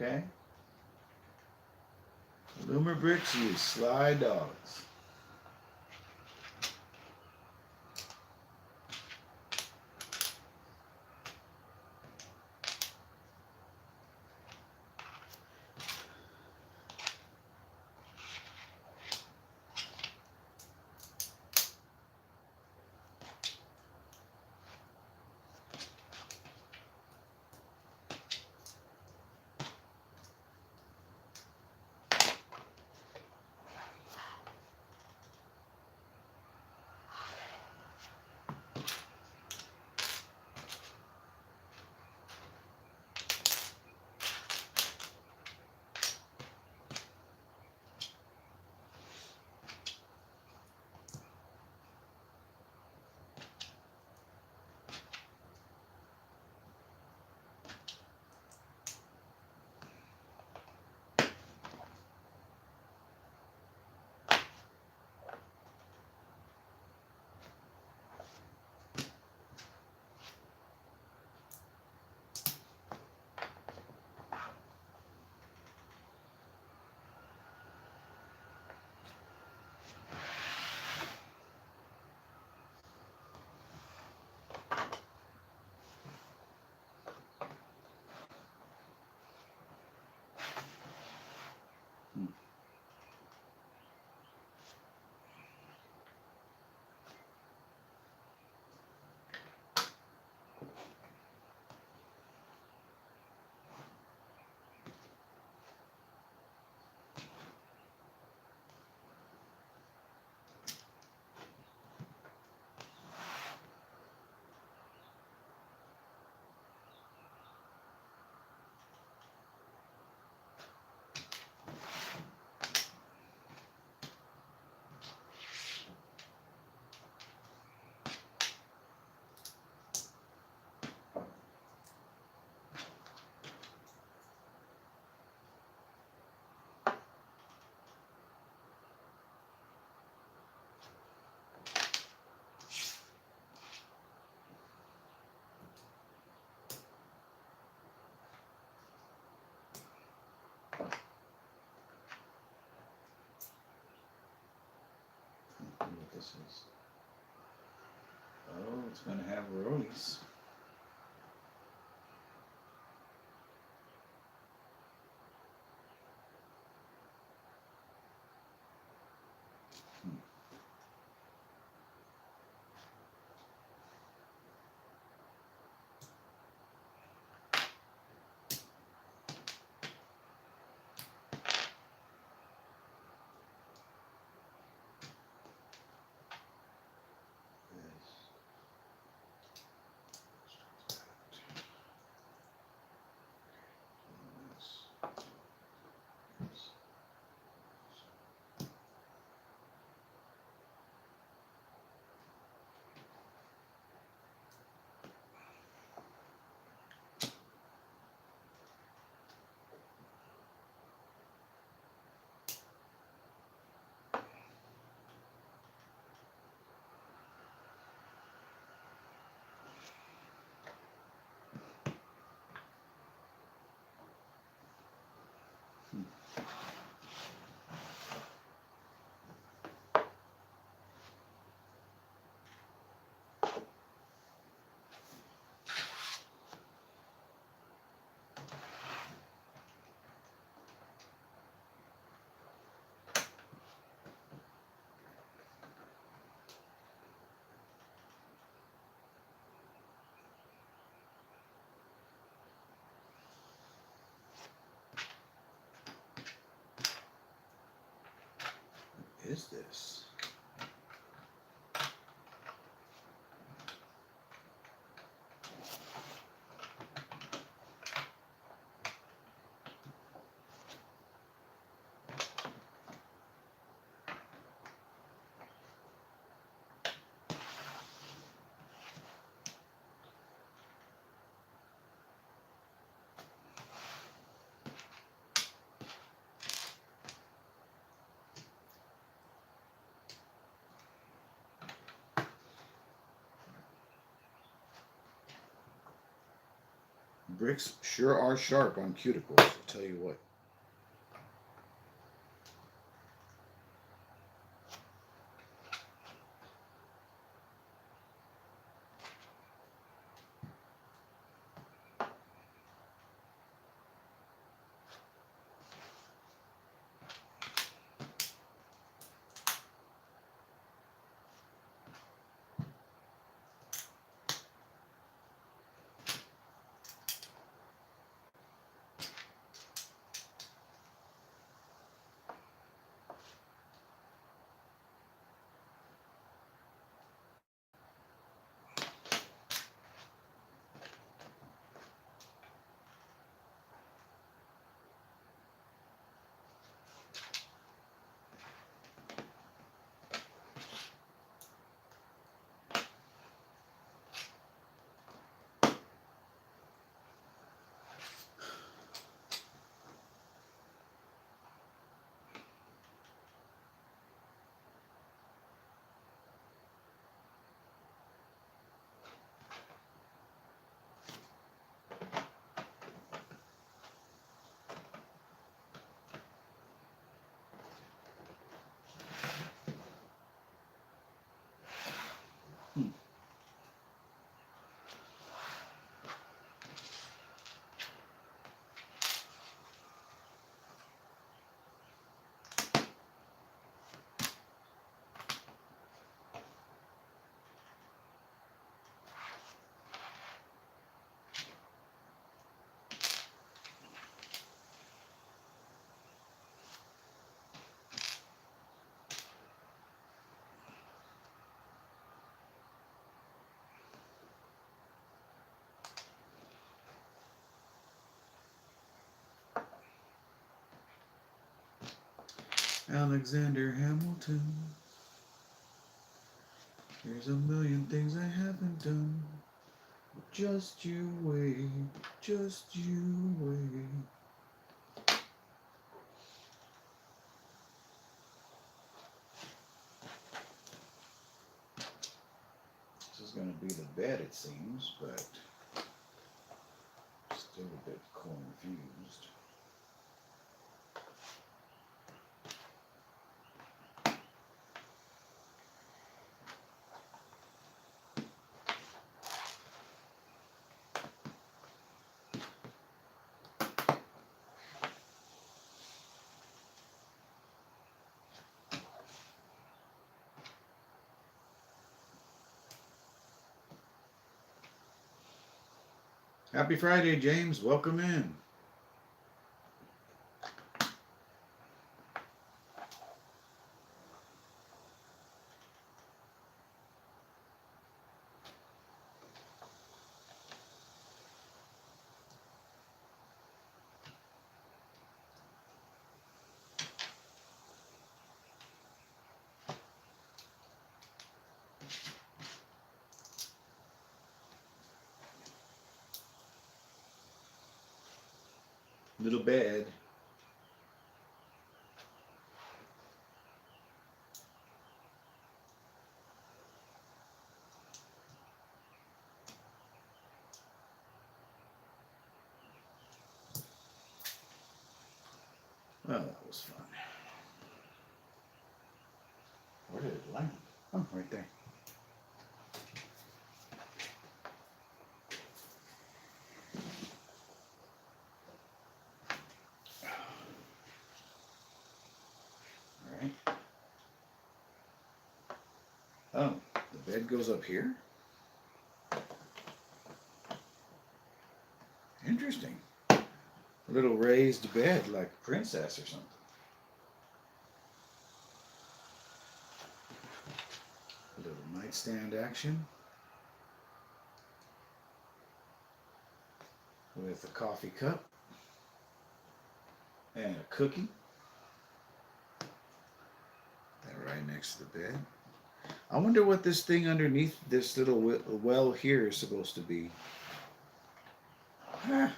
Okay. Lumibricks, you sly dogs. What this is. Oh, it's going to have rollies. What is this? bricks sure are sharp on cuticles, I'll tell you what. Alexander Hamilton. There's a million things I haven't done. Just you wait, just you wait. This is going to be the bed, it seems, but still a bit confused. Happy Friday, James. Welcome in. Little bed. Well, that was fun. Where did it land? Oh, right there. All right. Oh, the bed goes up here? Interesting. A little raised bed like a princess or something. A little nightstand action. With a coffee cup. And a cookie. And right next to the bed. I wonder what this thing underneath this little well here is supposed to be. Ah.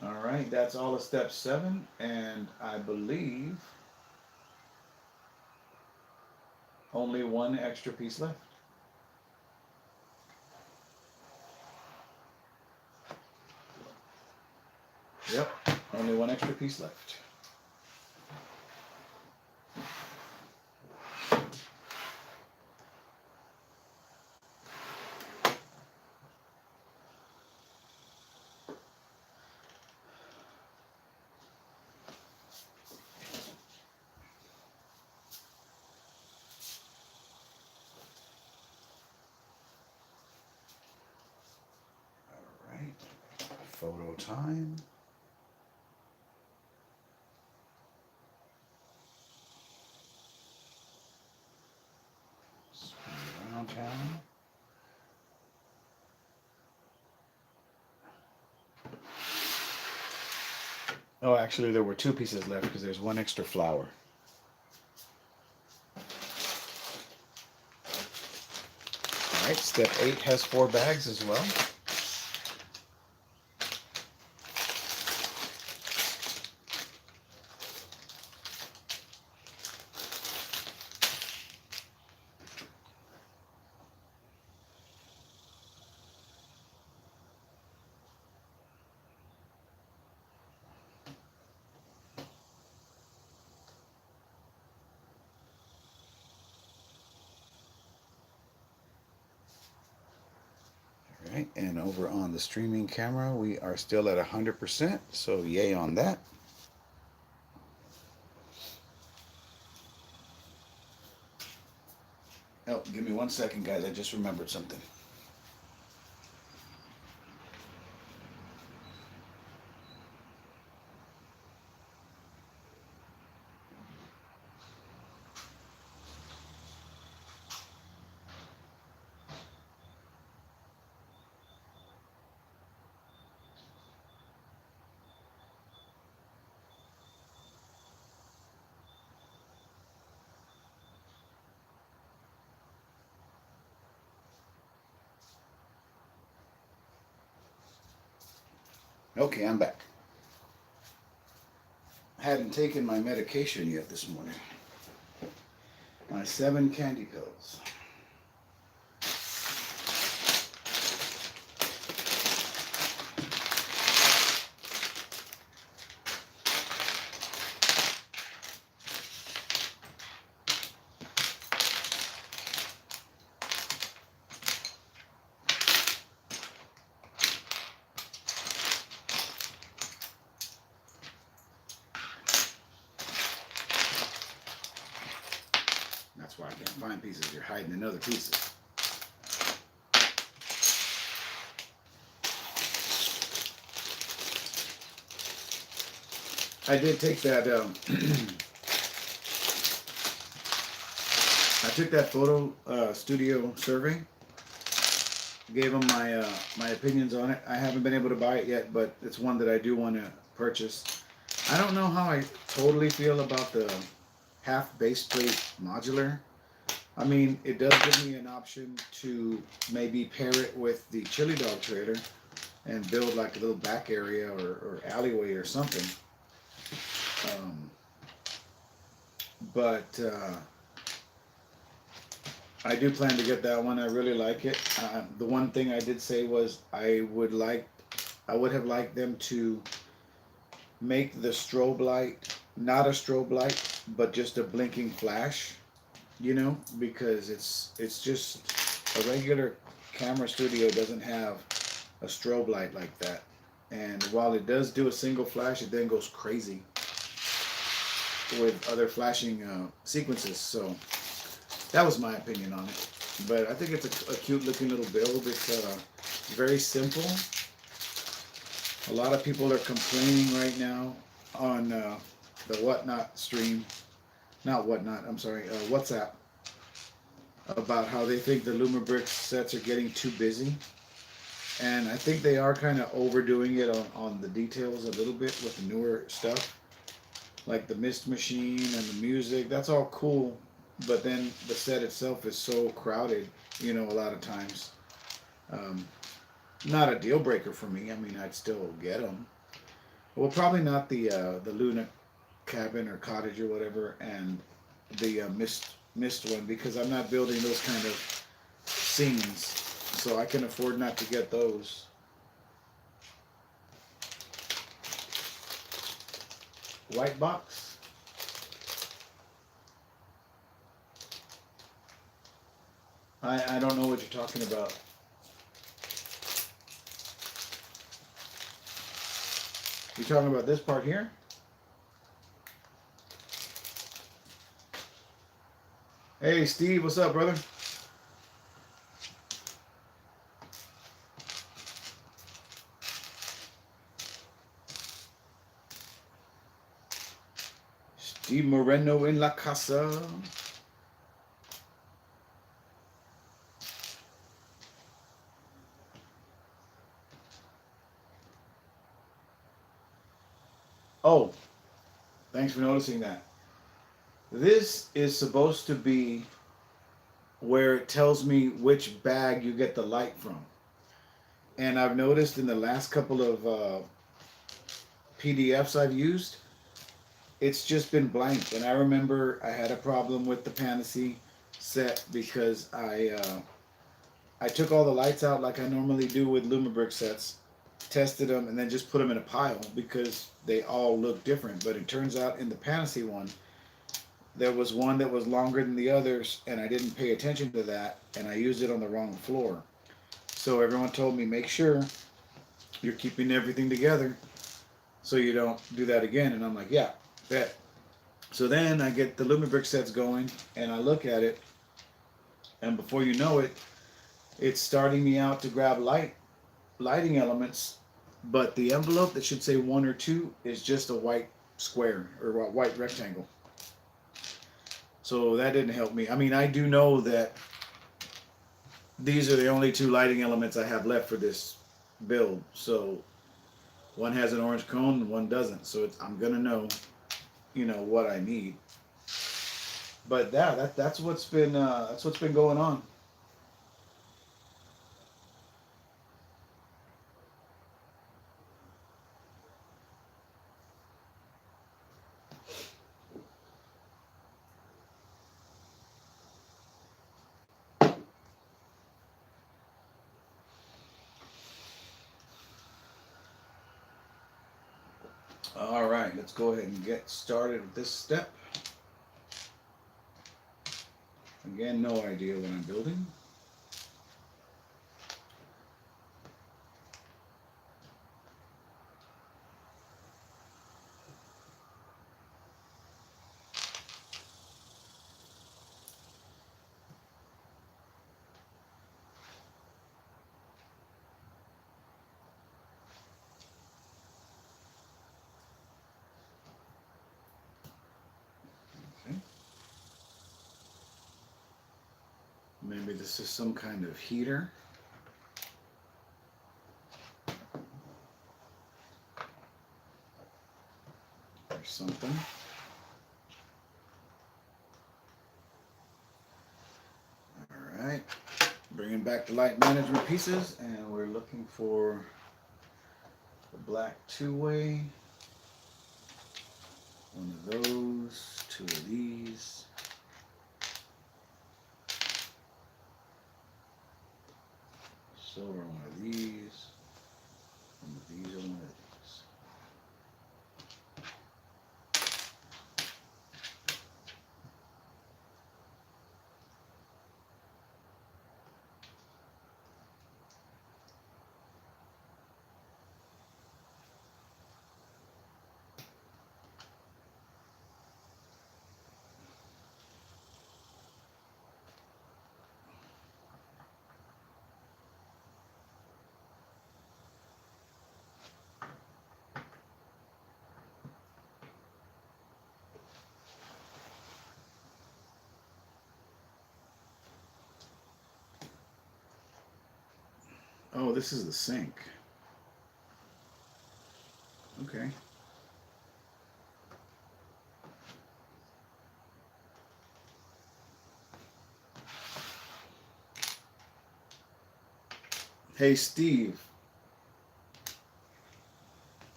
All right, that's all of step 7, and I believe Only one extra piece left. Yep, only one extra piece left. All right, photo time. Around town. Oh, actually, there were two pieces left because there's one extra flower. All right, step 8 has 4 bags as well. Right, and over on the streaming camera, we are still at 100%, so yay on that. Oh, give me 1 second, guys. I just remembered something. Okay, I'm back. I hadn't taken my medication yet this morning. My 7 candy pills. That's why I can't find pieces. You're hiding in other pieces. I did take that. I took that photo studio survey. Gave them my opinions on it. I haven't been able to buy it yet, but it's one that I do want to purchase. I don't know how I totally feel about the half base plate modular. I mean, it does give me an option to maybe pair it with the chili dog trailer and build like a little back area or alleyway or something. But I do plan to get that one. I really like it. The one thing I did say was I would have liked them to make the strobe light not a strobe light, but just a blinking flash, you know, because it's just a regular camera studio doesn't have a strobe light like that. And while it does do a single flash, it then goes crazy with other flashing sequences. So that was my opinion on it. But I think it's a cute looking little build. It's very simple. A lot of people are complaining right now on the Whatnot stream, not Whatnot, I'm sorry, WhatsApp, about how they think the Lumibricks sets are getting too busy. And I think they are kind of overdoing it on the details a little bit with the newer stuff. Like the mist machine and the music, that's all cool. But then the set itself is so crowded, you know, a lot of times. Not a deal breaker for me. I mean, I'd still get them. Well, probably not the Luna cabin or cottage or whatever, and the mist missed one because I'm not building those kind of scenes, so I can afford not to get those. White box. I don't know what you're talking about. You talking about this part here? Hey Steve, what's up, brother? Steve Moreno in La Casa. Oh, thanks for noticing that. This is supposed to be where it tells me which bag you get the light from. And I've noticed in the last couple of PDFs I've used, it's just been blank. And I remember I had a problem with the Pantasy set because I took all the lights out like I normally do with Lumibricks sets, tested them, and then just put them in a pile because they all look different. But it turns out in the Pantasy one, there was one that was longer than the others, and I didn't pay attention to that, and I used it on the wrong floor. So everyone told me, make sure you're keeping everything together so you don't do that again. And I'm like, yeah, bet. So then I get the Lumibricks sets going, and I look at it, and before you know it, it's starting me out to grab lighting elements, but the envelope that should say 1 or 2 is just a white square or a white rectangle. So that didn't help me. I mean, I do know that these are the only 2 lighting elements I have left for this build. So one has an orange cone and one doesn't. So I'm gonna know, what I need. But yeah, that's what's been going on. All right, let's go ahead and get started with this step. Again, no idea what I'm building. Okay. Maybe this is some kind of heater. Or something. All right. Bringing back the light management pieces, and we're looking for the black 2-way. One of those, 2 of these. Silver, one of these. One of these, and one of these. Oh, this is the sink. Okay. Hey, Steve.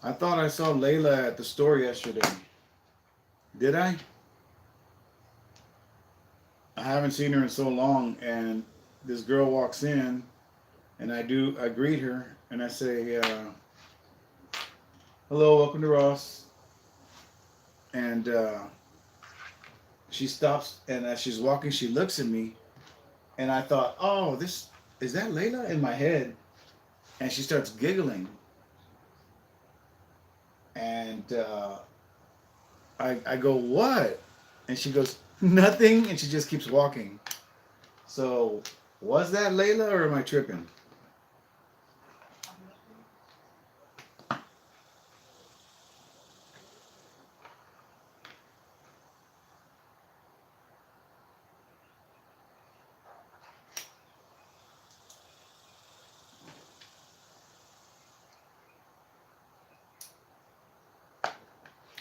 I thought I saw Layla at the store yesterday. Did I? I haven't seen her in so long, and this girl walks in, and I greet her, and I say, "Hello, welcome to Ross." And she stops, and as she's walking, she looks at me, and I thought, "Oh, this is that Layla?" in my head, and she starts giggling, and I go, "What?" And she goes, "Nothing," and she just keeps walking. So, was that Layla, or am I tripping?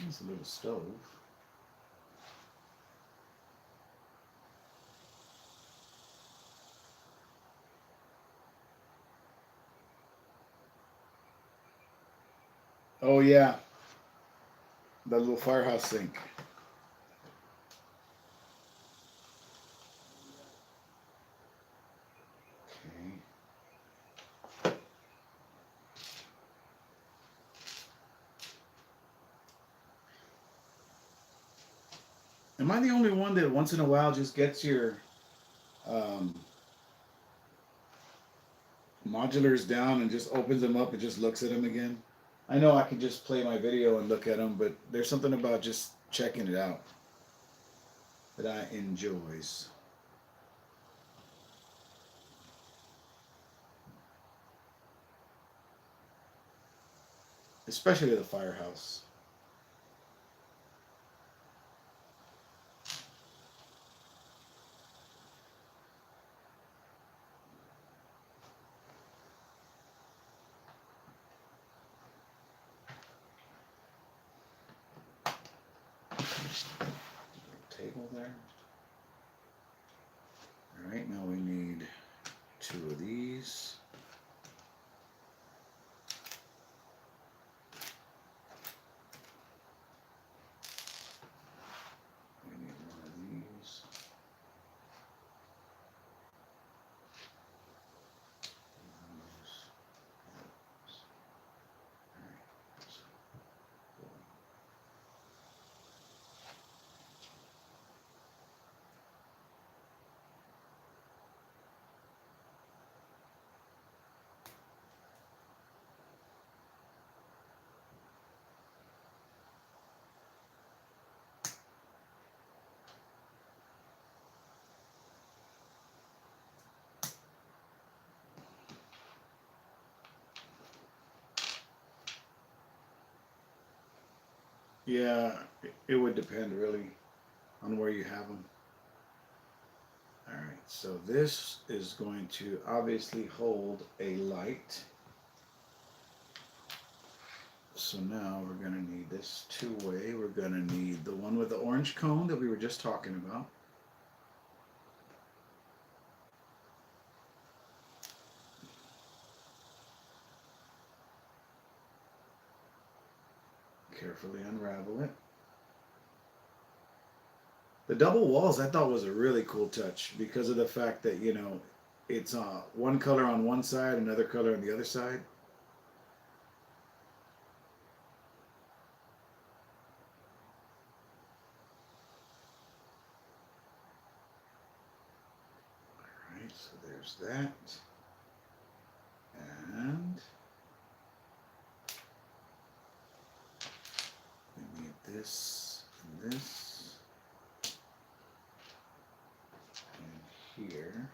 It's a little stove. Oh yeah, that little firehouse sink. Okay. Am I the only one that once in a while just gets your um, modulars down and just opens them up and just looks at them again? I know I can just play my video and look at them, but there's something about just checking it out that I enjoys. Especially the firehouse. Table there. All right, now we need 2 of these. We need 1 of these. Yeah, it would depend really on where you have them. All right, so this is going to obviously hold a light. So now we're going to need this two-way. We're going to need the one with the orange cone that we were just talking about. Carefully unravel it. The double walls I thought was a really cool touch because of the fact that, you know, it's one color on one side, another color on the other side. All right, so there's that. And we need this and this and here.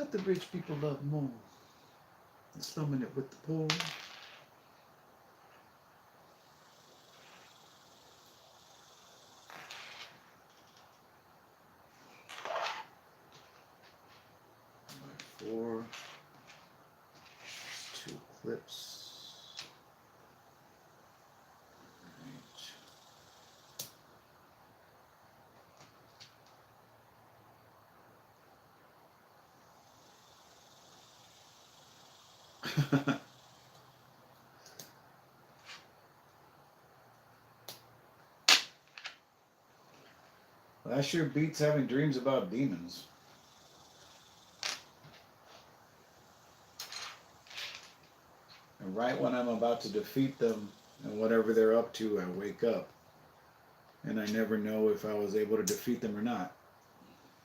let the rich people love more. Slumming it with the poor. Four, 2 clips. Right. That sure beats having dreams about demons. And right when I'm about to defeat them and whatever they're up to, I wake up. And I never know if I was able to defeat them or not.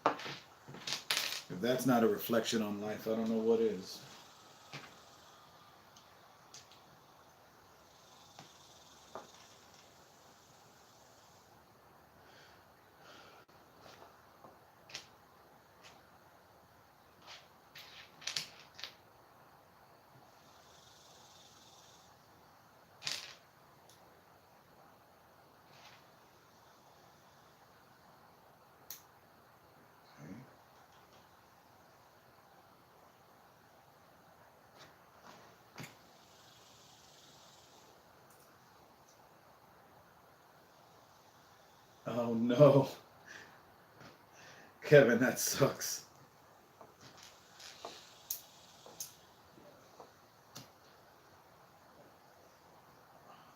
If that's not a reflection on life, I don't know what is. Oh no. Kevin, that sucks.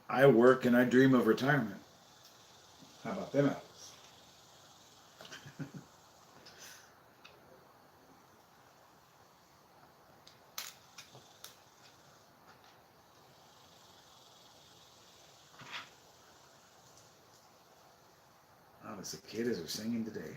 I work and I dream of retirement. How about them apples? Oh, the cicadas are singing today.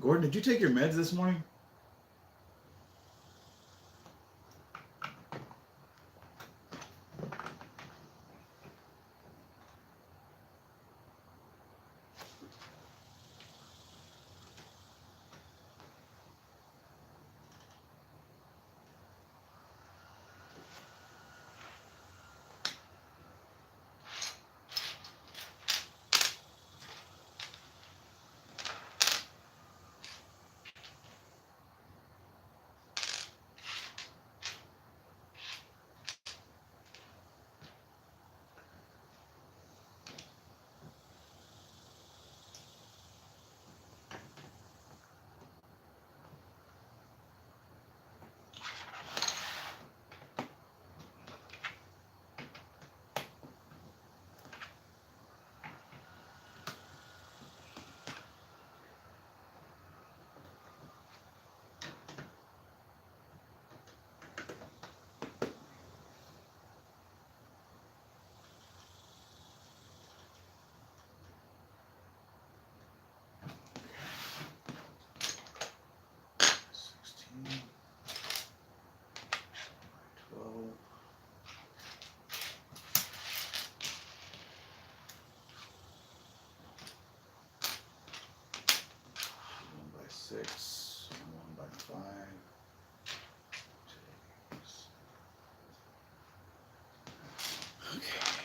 Gordon, did you take your meds this morning? 6, 1 by 5. Okay.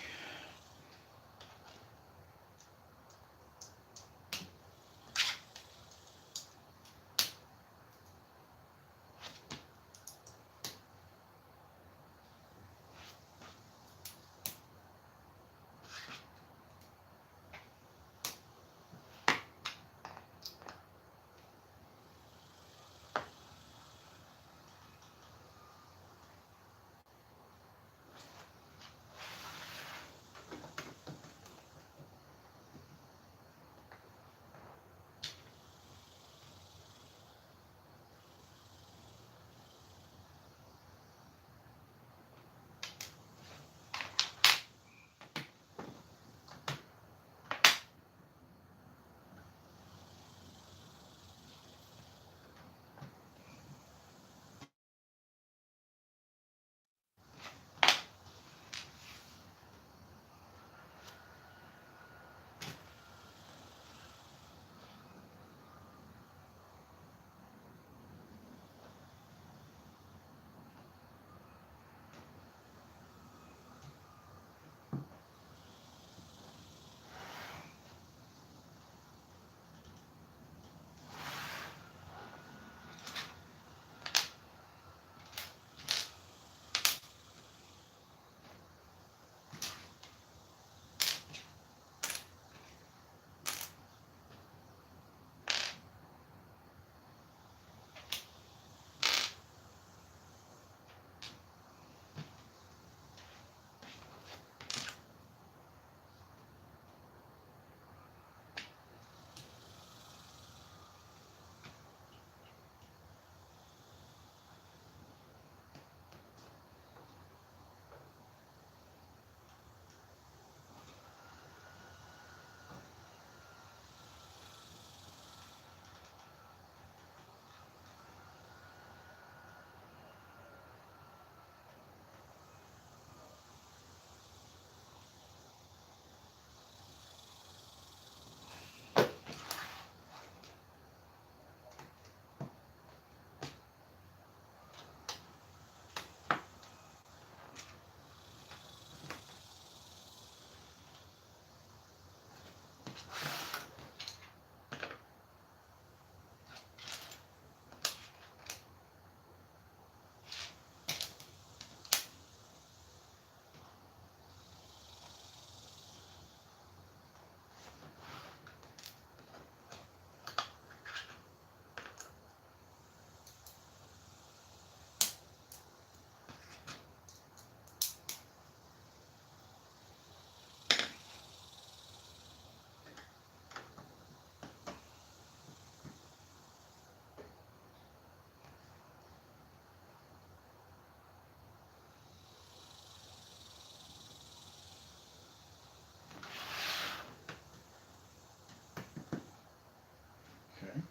Okay.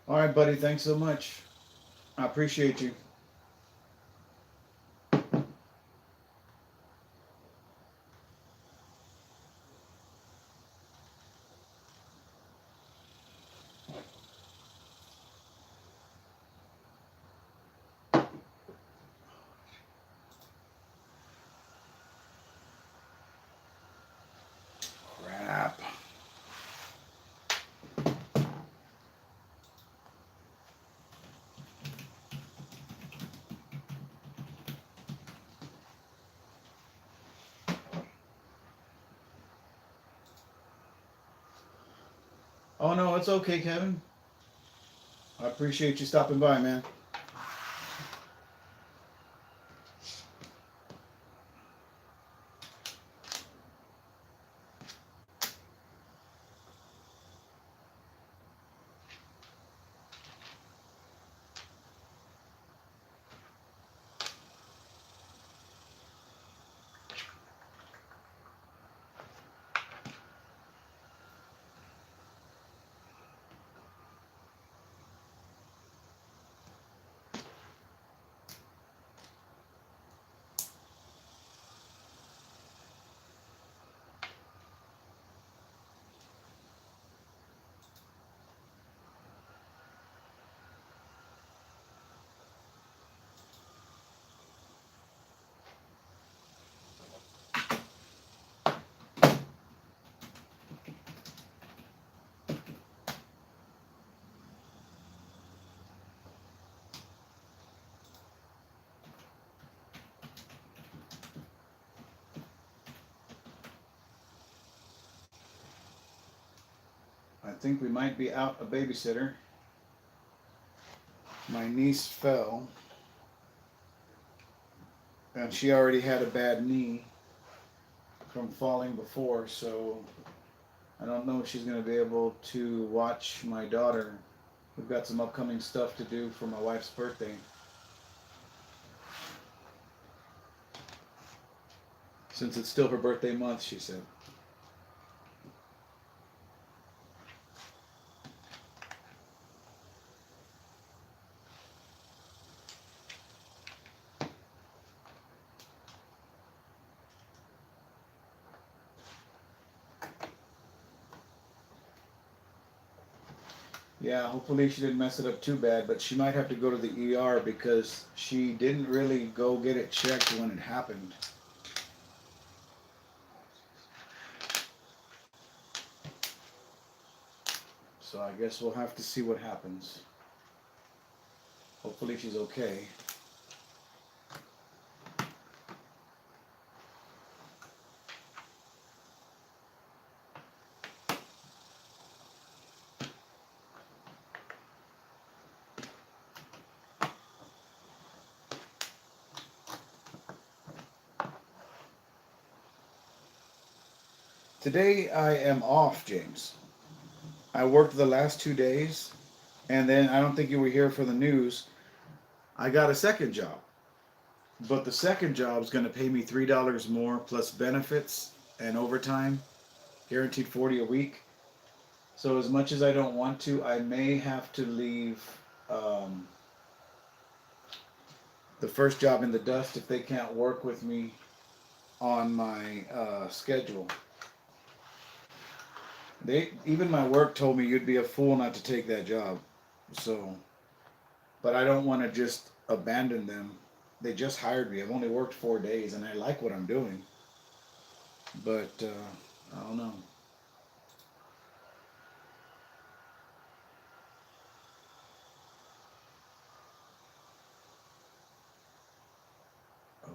All right, buddy. Thanks so much. I appreciate you. Oh no, it's okay, Kevin. I appreciate you stopping by, man. I think we might be out a babysitter. My niece fell, and she already had a bad knee from falling before, so I don't know if she's going to be able to watch my daughter. We've got some upcoming stuff to do for my wife's birthday. Since it's still her birthday month, she said. Yeah, hopefully she didn't mess it up too bad, but she might have to go to the ER because she didn't really go get it checked when it happened. So I guess we'll have to see what happens. Hopefully she's okay. Today I am off, James. I worked the last 2 days, and then I don't think you were here for the news. I got a second job, but the second job is going to pay me $3 more plus benefits and overtime, guaranteed 40 a week. So as much as I don't want to, I may have to leave the first job in the dust if they can't work with me on my schedule. Even my work told me you'd be a fool not to take that job. So, but I don't want to just abandon them. They just hired me. I've only worked 4 days, and I like what I'm doing. But I don't know. Oh.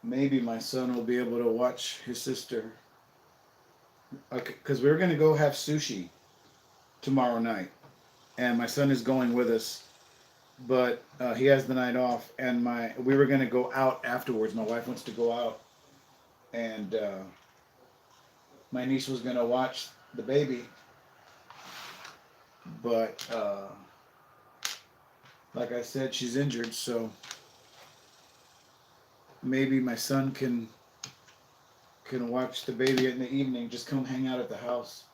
Maybe my son will be able to watch his sister. Because we're going to go have sushi tomorrow night. And my son is going with us. But he has the night off. And we were going to go out afterwards. My wife wants to go out. And my niece was going to watch the baby. But like I said, she's injured. So maybe my son can watch the baby in the evening. Just come hang out at the house.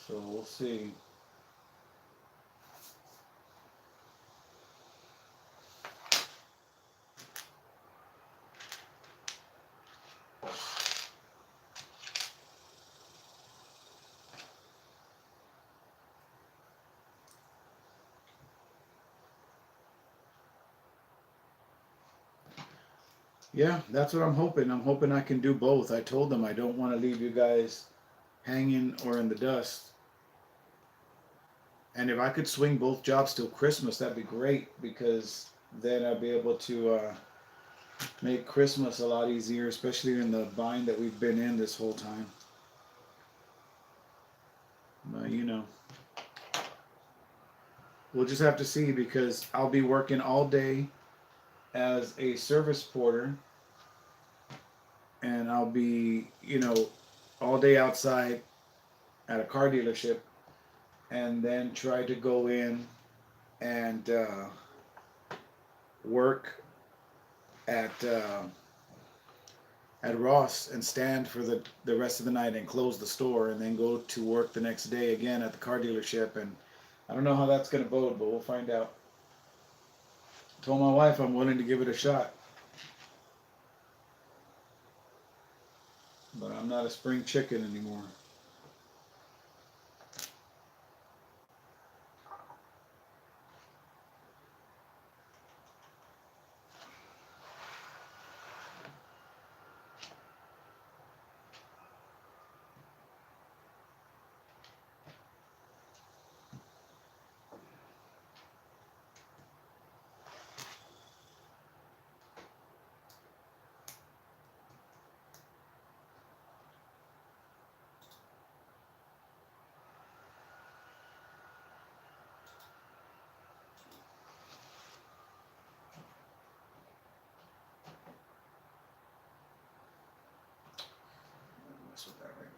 So we'll see. Yeah, that's what I'm hoping. I'm hoping I can do both. I told them I don't want to leave you guys hanging or in the dust. And if I could swing both jobs till Christmas, that'd be great because then I'll be able to make Christmas a lot easier, especially in the bind that we've been in this whole time. But you know, we'll just have to see because I'll be working all day as a service porter, and I'll be, you know, all day outside at a car dealership, and then try to go in and work at Ross and stand for the rest of the night and close the store and then go to work the next day again at the car dealership. And I don't know how that's going to bode, but we'll find out. I told my wife I'm willing to give it a shot, but I'm not a spring chicken anymore. Mess with that right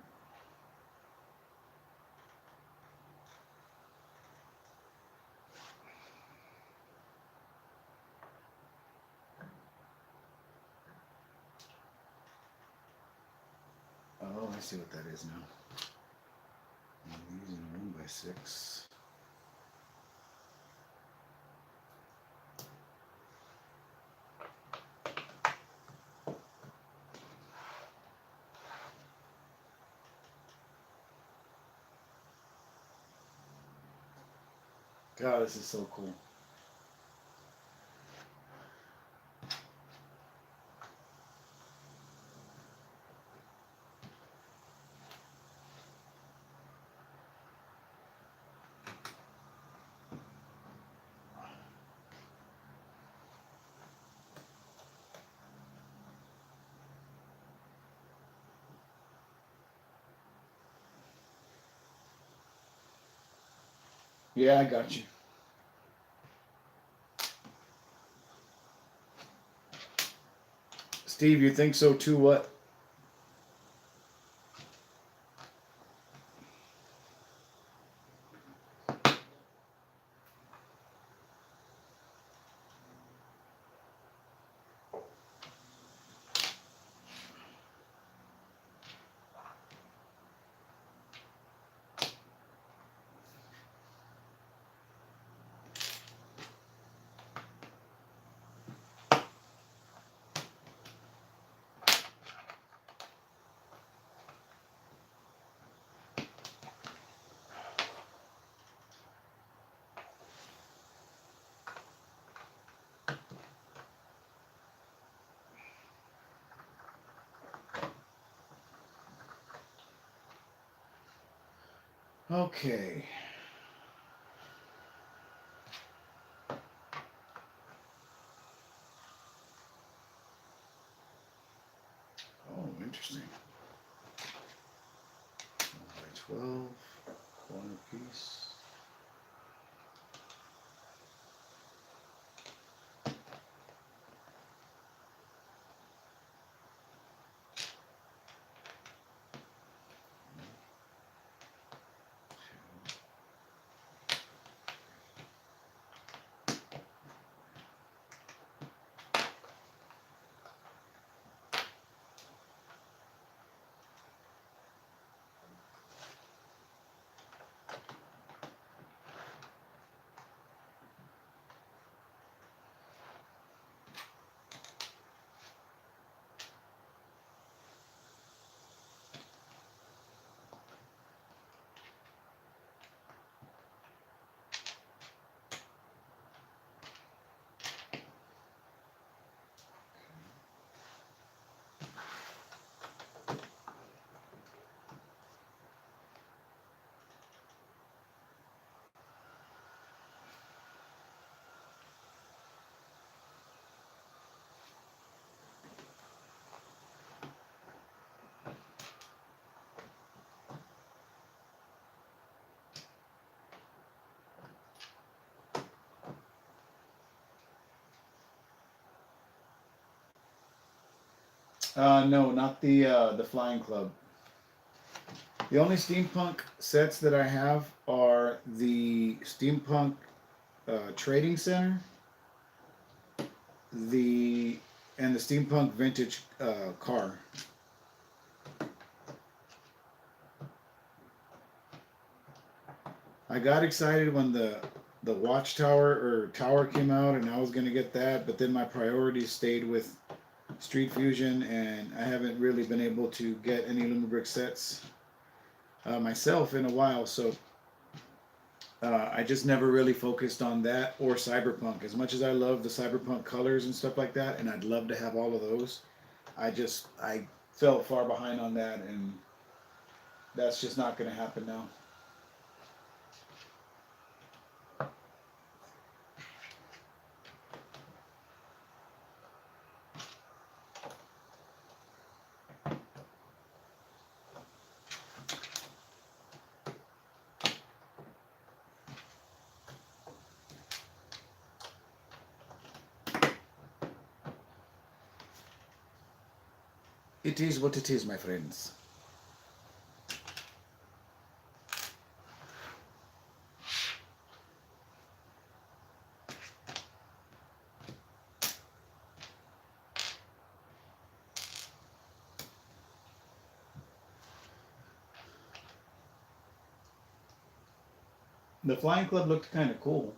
now. Oh, I see what that is now. I'm using a 1x6. God, this is so cool. Yeah, I got you. Steve, you think so too? What? Okay. Oh, interesting. 1x12, corner piece. No, not the Flying Club. The only steampunk sets that I have are the steampunk trading center, the and the steampunk vintage car. I got excited when the watchtower or tower came out, and I was gonna get that, but then my priorities stayed with Street Fusion, and I haven't really been able to get any Lumibricks sets myself in a while. So I just never really focused on that or Cyberpunk. As much as I love the Cyberpunk colors and stuff like that, and I'd love to have all of those, I fell far behind on that, and that's just not going to happen now. It is what it is, my friends. The Flying Club looked kind of cool.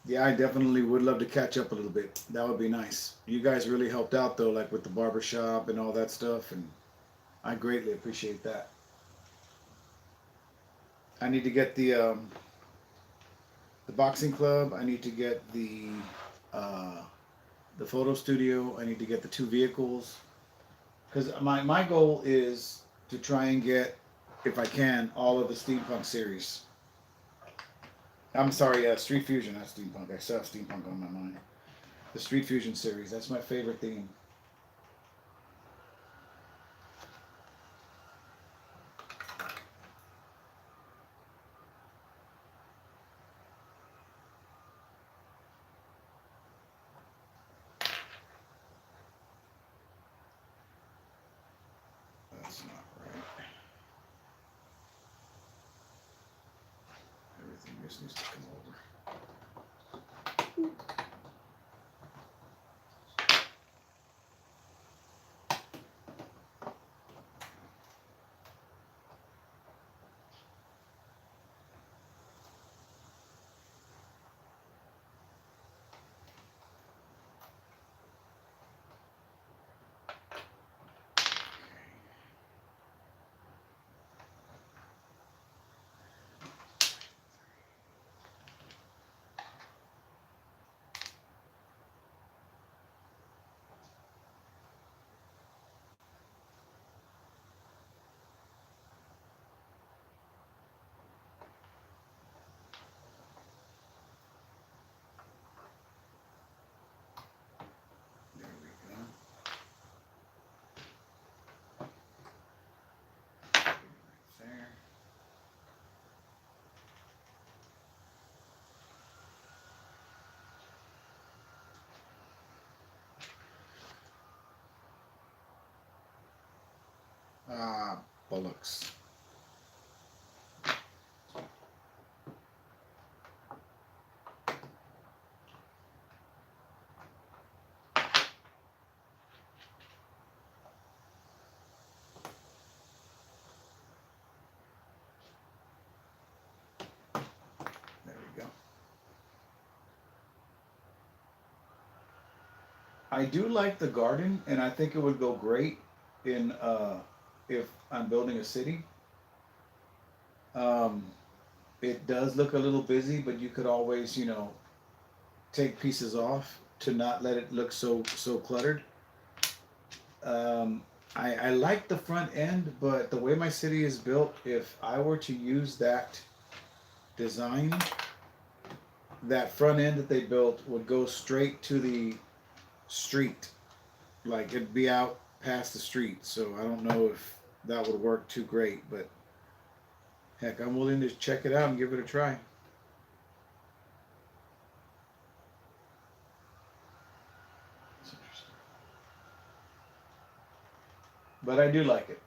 Yeah, I definitely would love to catch up a little bit. That would be nice. You guys really helped out though, like with the barbershop and all that stuff, and I greatly appreciate that. I need to get the boxing club. I need to get uh, the photo studio. I need to get the two vehicles because my goal is to try and get, if I can, all of the steampunk series. I'm sorry, Street Fusion, not steampunk. I still have steampunk on my mind. The Street Fusion series. That's my favorite theme. That's not right. Everything just needs to come over. There we go. Right there. Ah, bollocks. There we go. I do like the garden, and I think it would go great in if I'm building a city. Um, it does look a little busy, but you could always, take pieces off to not let it look so cluttered. Um, I like the front end, but the way my city is built, if I were to use that design, that front end that they built would go straight to the street. Like it'd be out past the street. So I don't know if that would work too great, but heck, I'm willing to check it out and give it a try. It's interesting. But I do like it.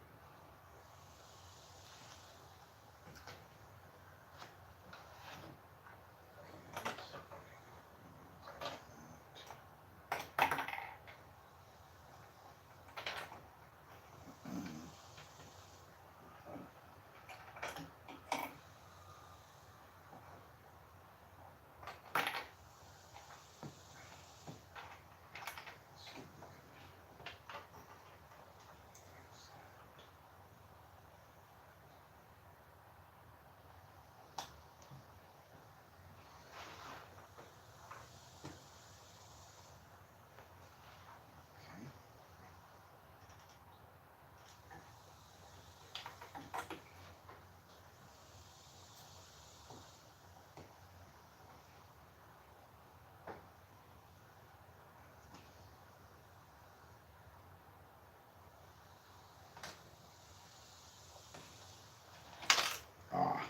Ah.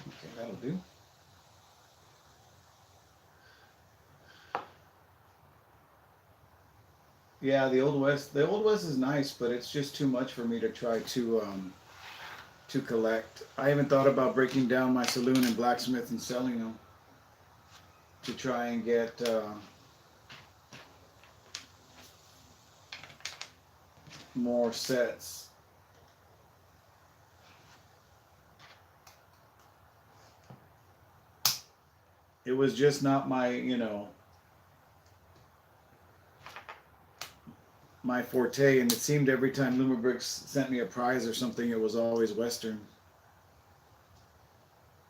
Okay, that'll do. Yeah, the Old West. The Old West is nice, but it's just too much for me to try to collect. I haven't thought about breaking down my saloon and blacksmith and selling them to try and get more sets. It was just not my, my forte, and it seemed every time Lumibricks sent me a prize or something, it was always Western.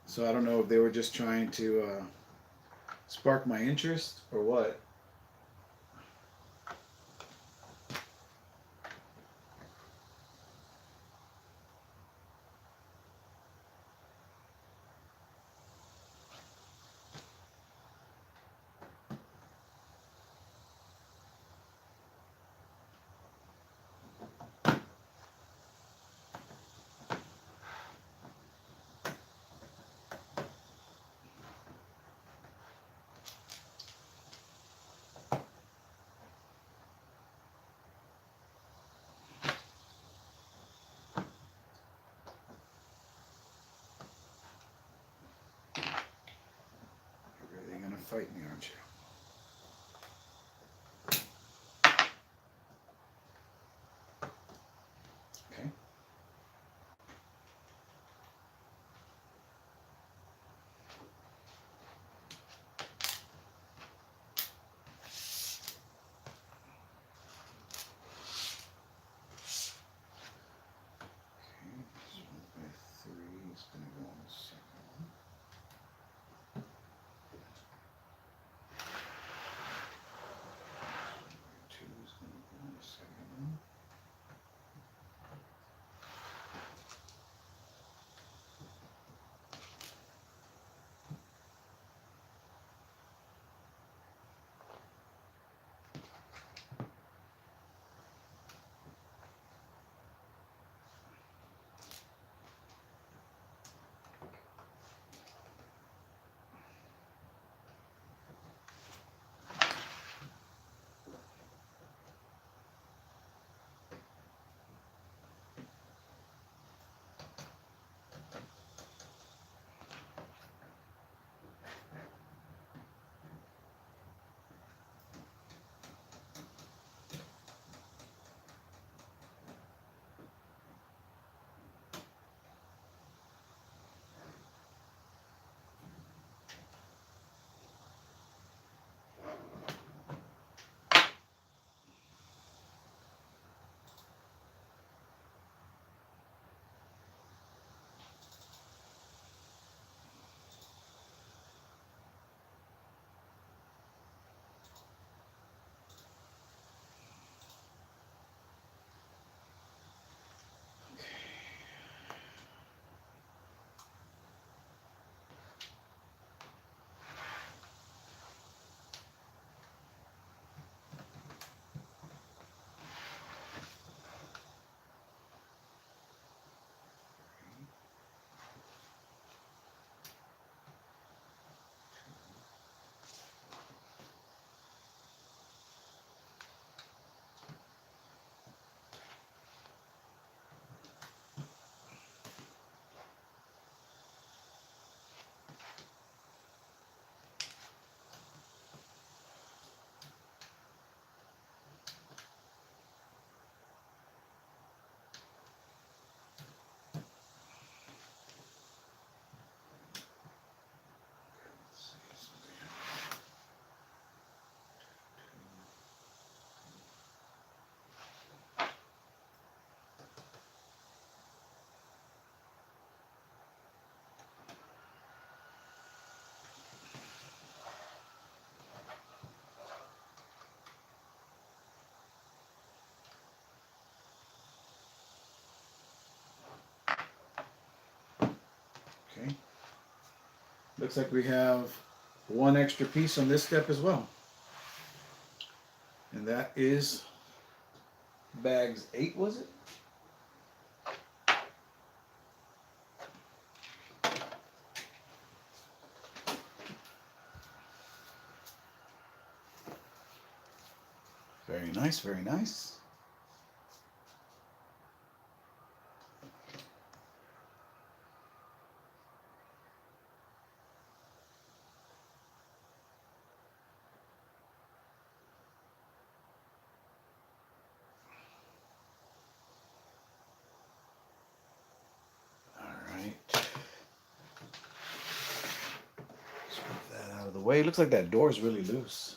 So I don't know if they were just trying to spark my interest or what. You're really gonna fight me, aren't you? Okay. Looks like we have one extra piece on this step as well. And that is bags 8, was it? Very nice, very nice. The way it looks like that door is really loose.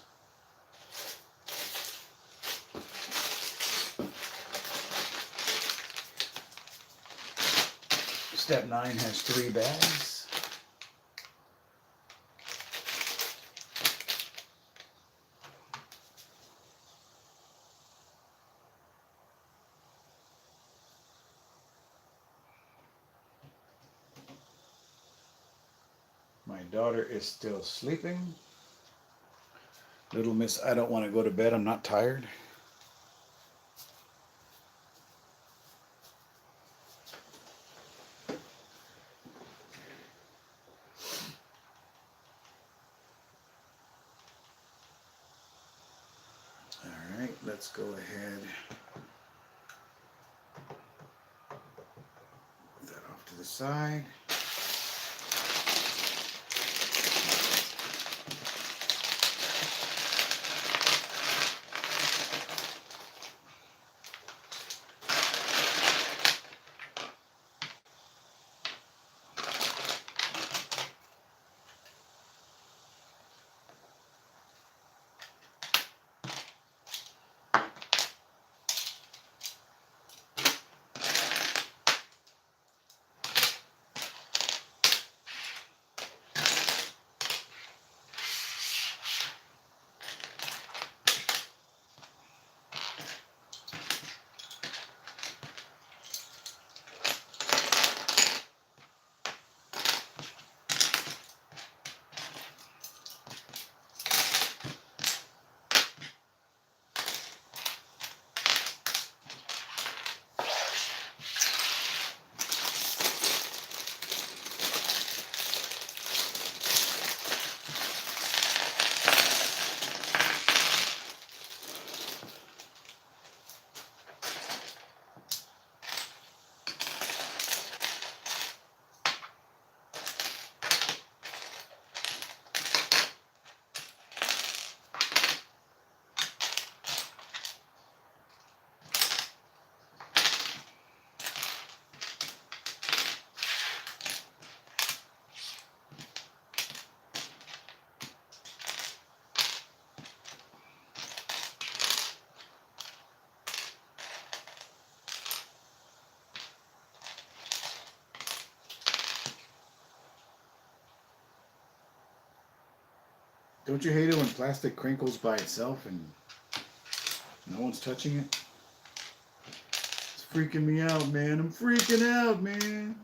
Step 9 has 3 bags. My daughter is still sleeping. Little Miss, I don't want to go to bed. I'm not tired. All right, let's go ahead. Put that off to the side. Don't you hate it when plastic crinkles by itself and no one's touching it? It's freaking me out, man. I'm freaking out, man.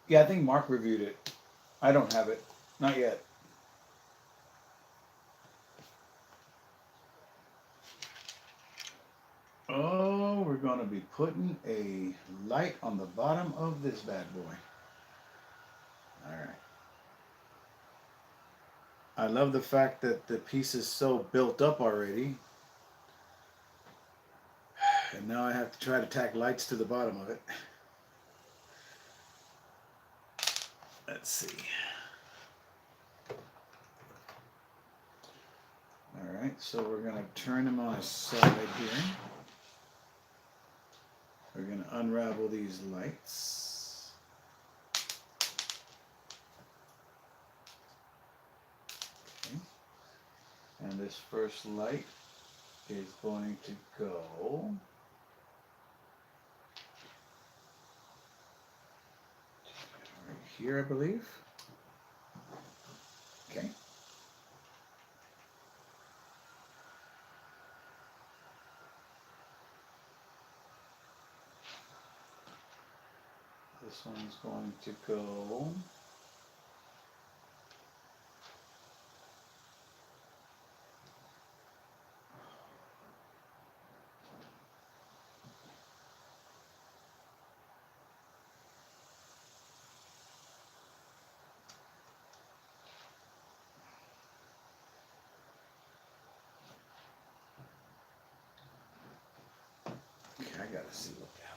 Yeah, I think Mark reviewed it. I don't have it. Not yet. Oh, we're going to be putting a light on the bottom of this bad boy. All right. I love the fact that the piece is so built up already. And now I have to try to tack lights to the bottom of it. Let's see. All right, so we're going to turn them on a side here. We're going to unravel these lights. Okay. And this first light is going to go right here, I believe. Okay. This one's going to go okay, I gotta see what the hell.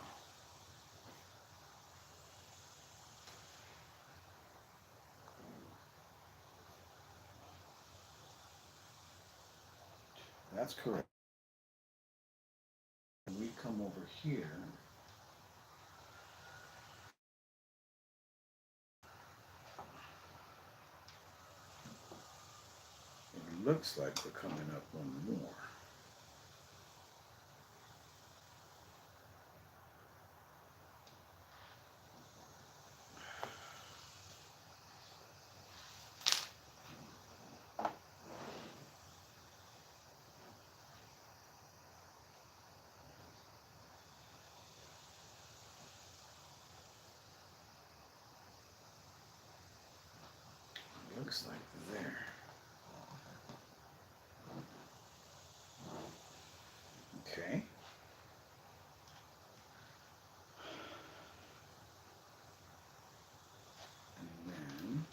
That's correct. When we come over here, it looks like we're coming up one more. Looks like there. Okay. And then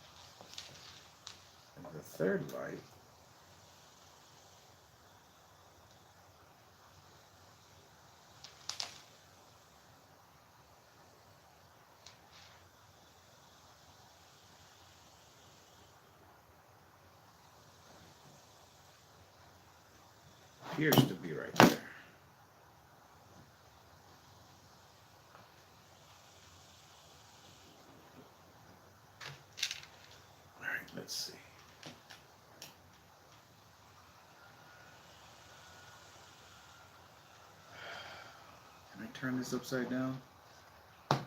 the third light. Appears to be right there. All right, let's see. Can I turn this upside down? All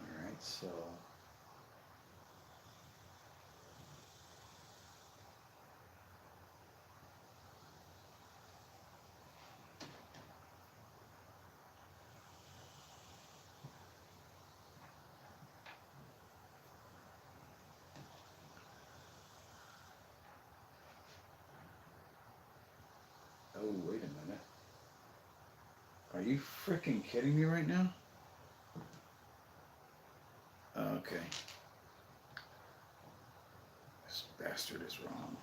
right, so oh, wait a minute. Are you freaking kidding me right now? Okay. This bastard is wrong.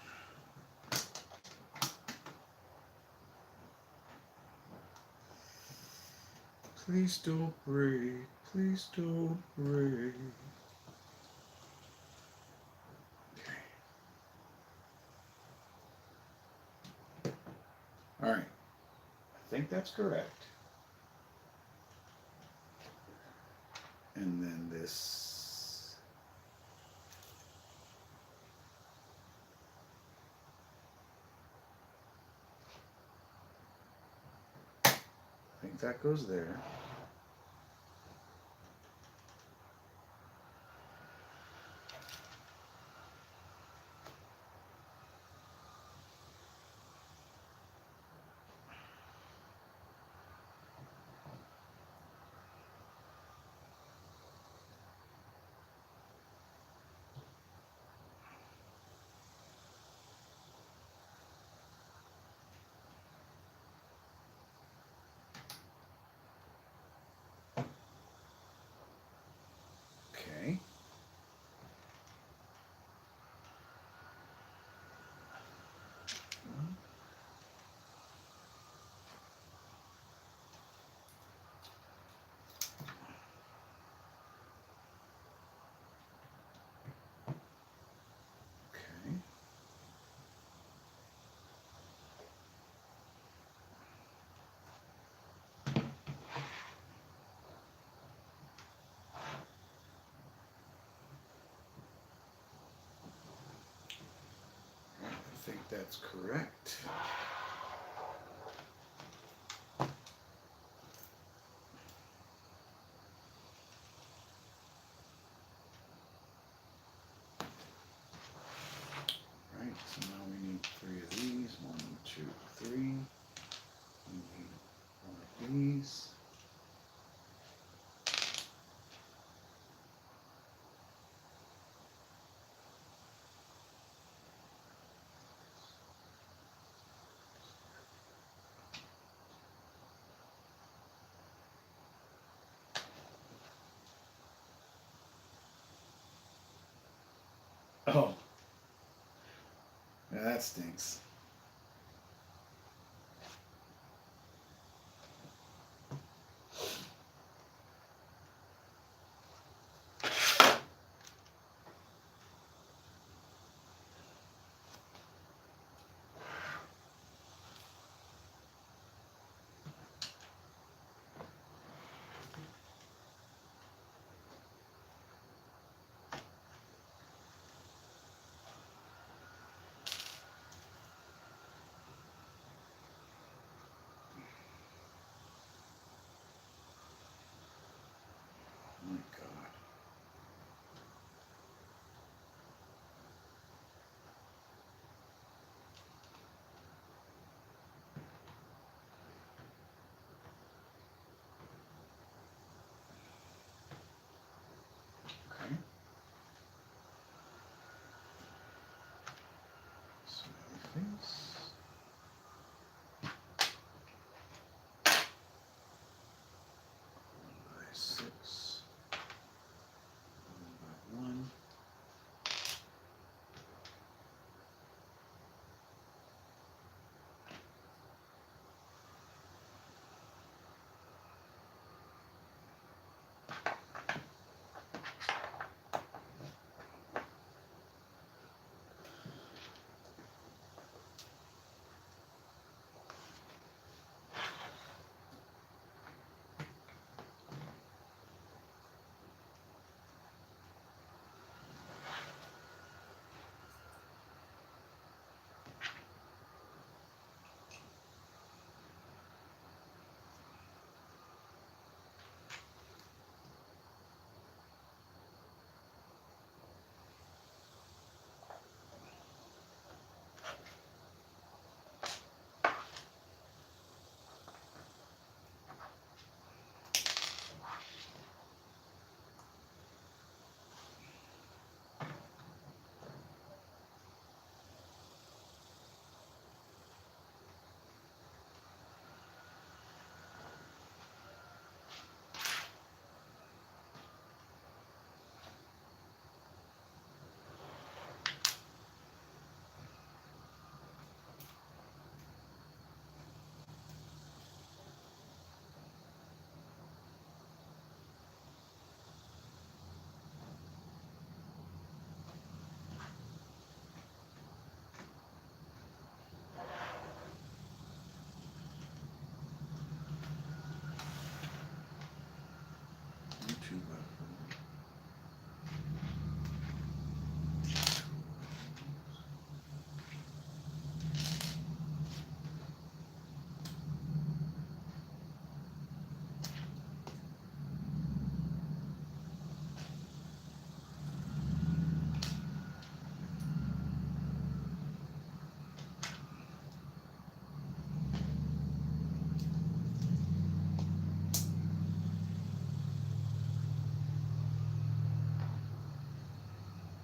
Please don't break. Please don't break. Okay. All right. I think that's correct. And then this. I think that goes there. That's correct. Right, so now we need 3 of these. 1, 2, 3. We need 1 of these. Oh, yeah, that stinks. Oh my God. Okay. Smiley face. 1 by 6. 1 by 1.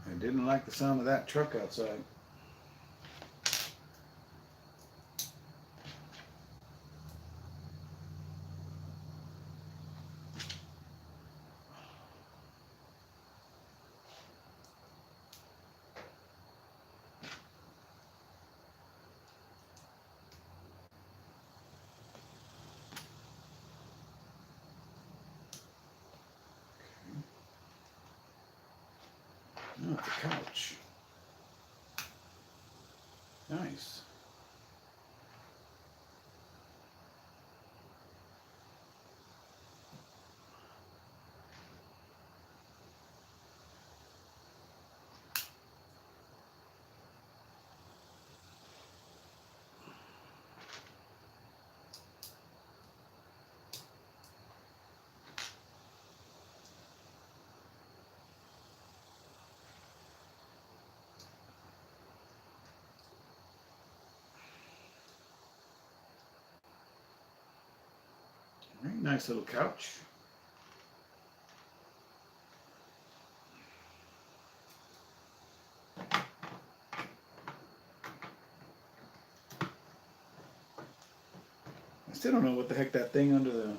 I didn't like the sound of that truck outside. Oh, the couch. Nice. Very nice little couch. I still don't know what the heck that thing under the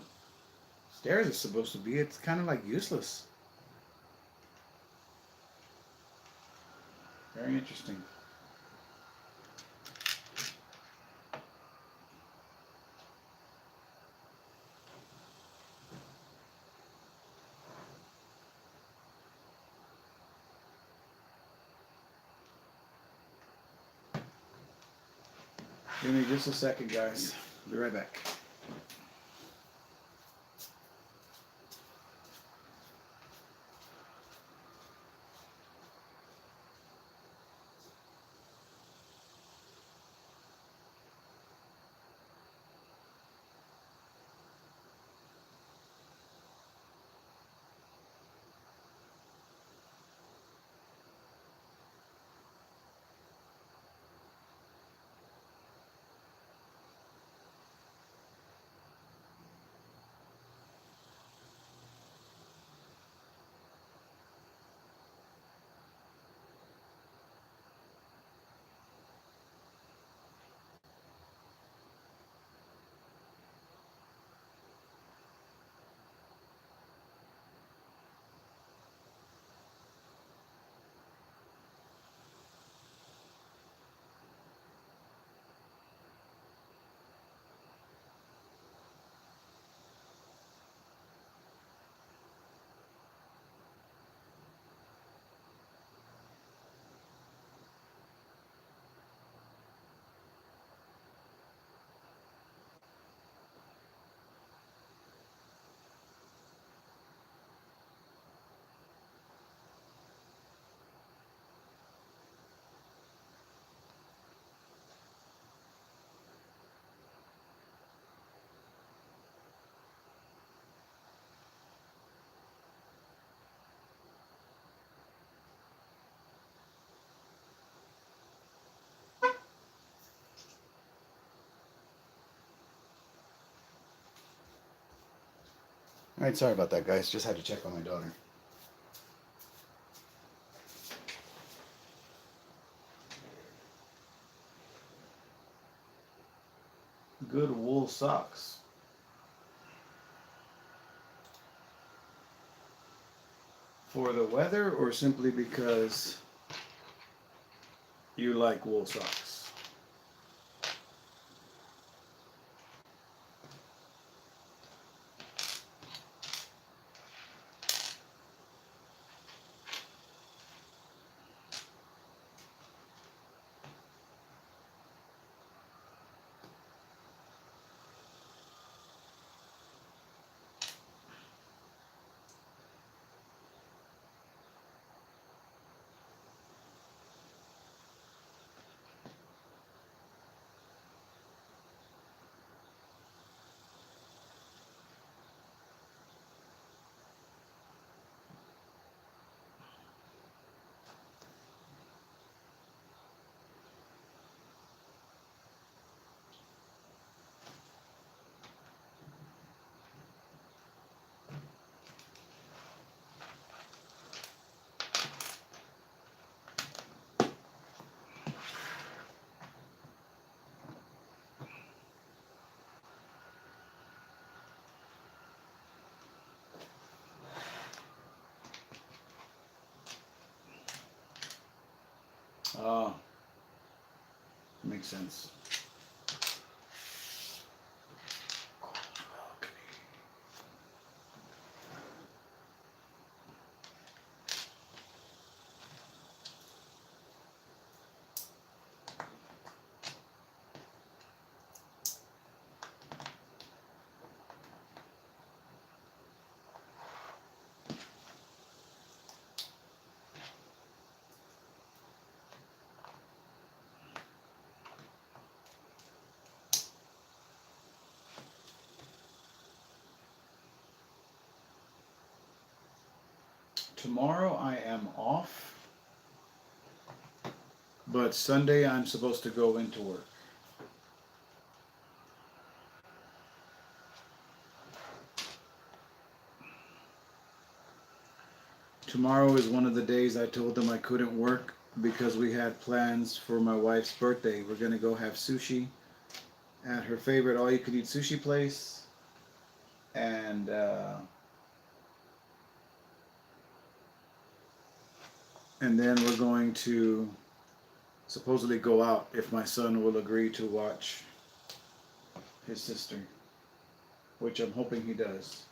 stairs is supposed to be. It's kind of like useless. Very interesting. Give me just a second, guys. I'll be right back. All right, sorry about that, guys. Just had to check on my daughter. Good wool socks. For the weather or simply because you like wool socks? Oh, makes sense. Tomorrow I am off, but Sunday I'm supposed to go into work. tomorrow is one of the days I told them I couldn't work because we had plans for my wife's birthday. We're gonna go have sushi at her favorite all-you-can-eat sushi place, and then we're going to supposedly go out if my son will agree to watch his sister, which I'm hoping he does.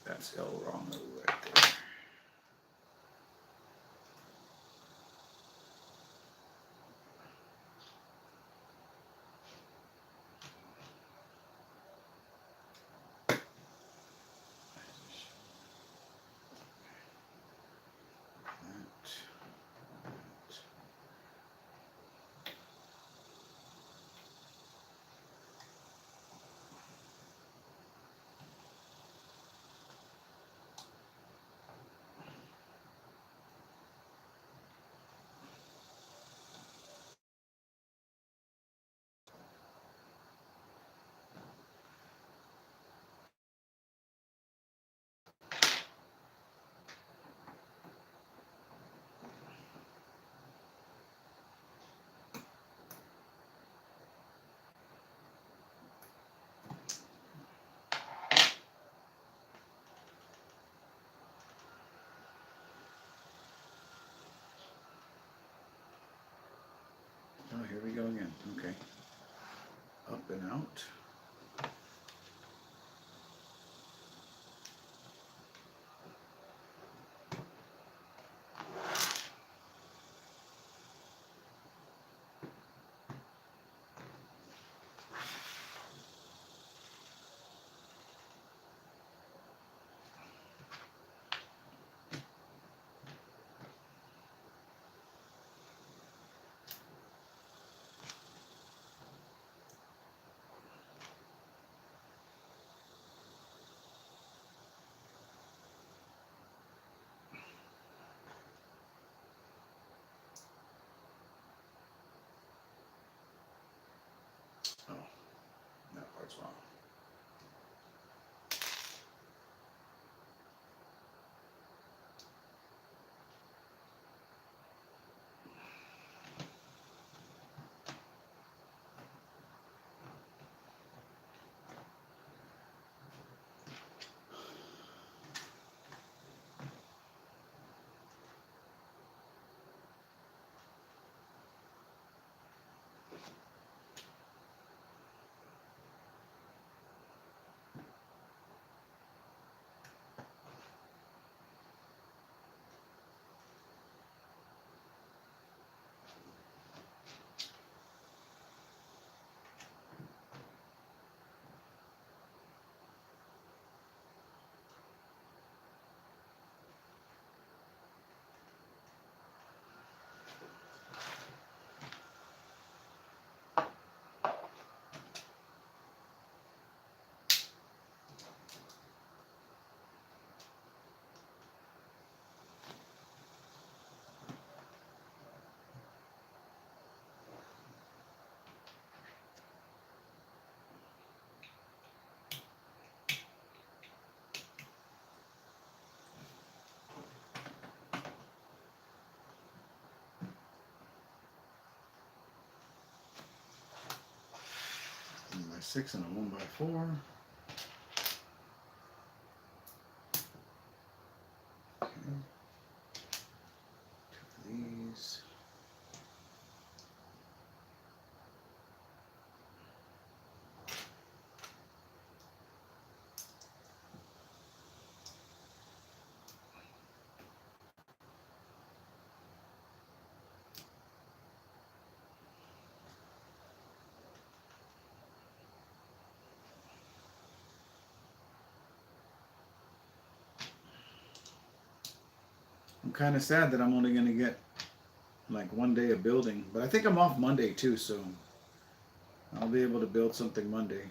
That's L wrong right there. Oh, here we go again. Okay. Up and out. Oh, that part's wrong. By 6 and a 1x4. Okay. Two of these. kind of sad that I'm only going to get like one day of building. But I think I'm off Monday too, so I'll be able to build something Monday.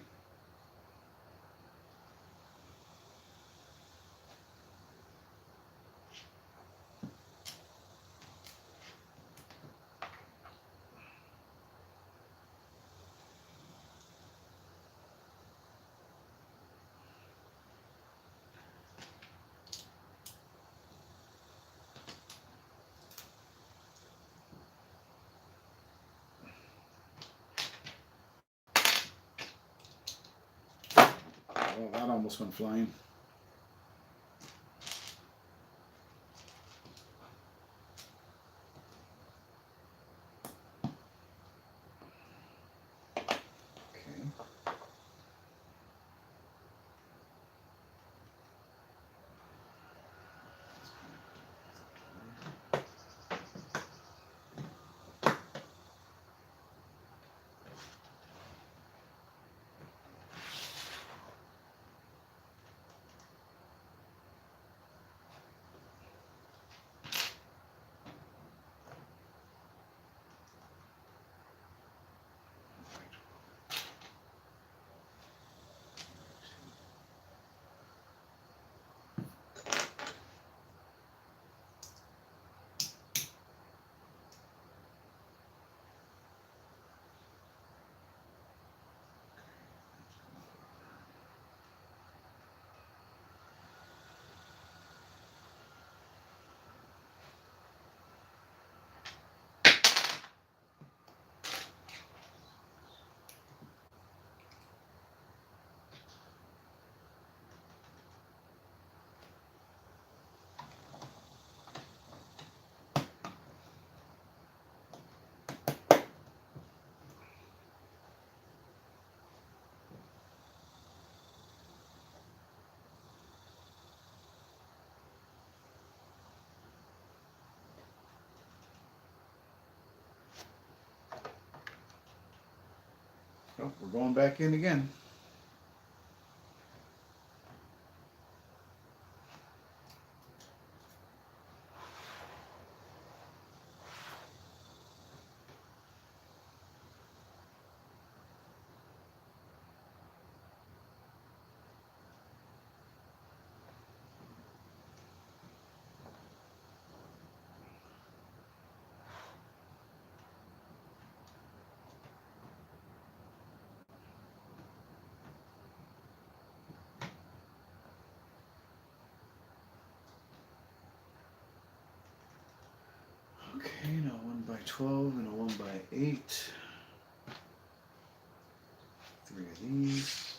Oh, that almost went flying. Oh, we're going back in again. Okay, now 1x12 and a 1x8. 3 of these.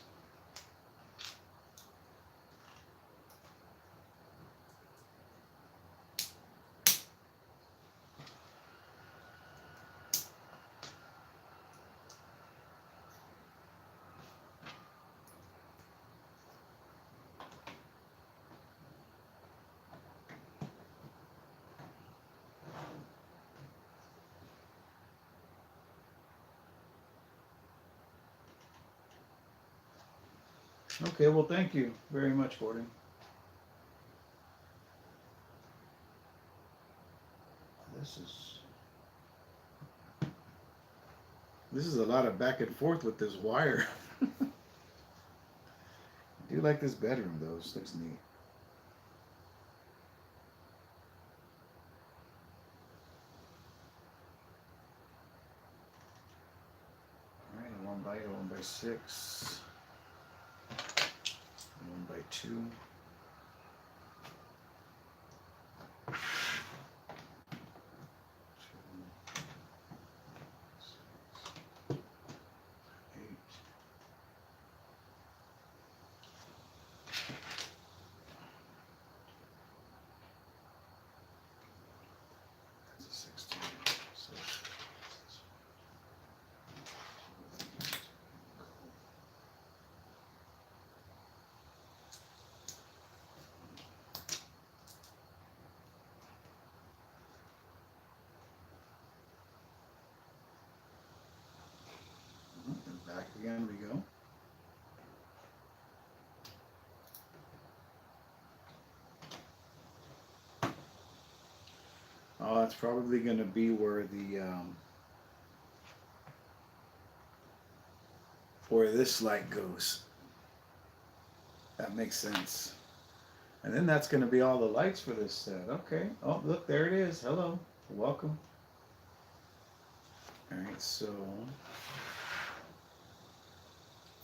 Okay, well, thank you very much, Gordon. This is a lot of back and forth with this wire. I do like this bedroom though. This looks neat. All right, a 1x8, a 1x6, a 1x2. Back again we go. Oh, that's probably going to be where this light goes. That makes sense. And then that's going to be all the lights for this set. Okay. Oh, look, there it is. Hello. Welcome. Alright, so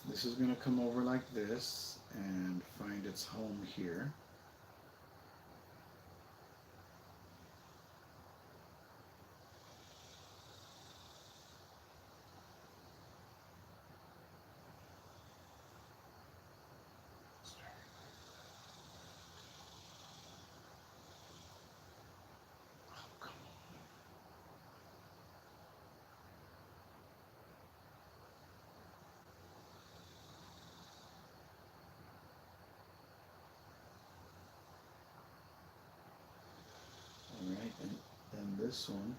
this is going to come over like this and find its home here. Alright, and then this one.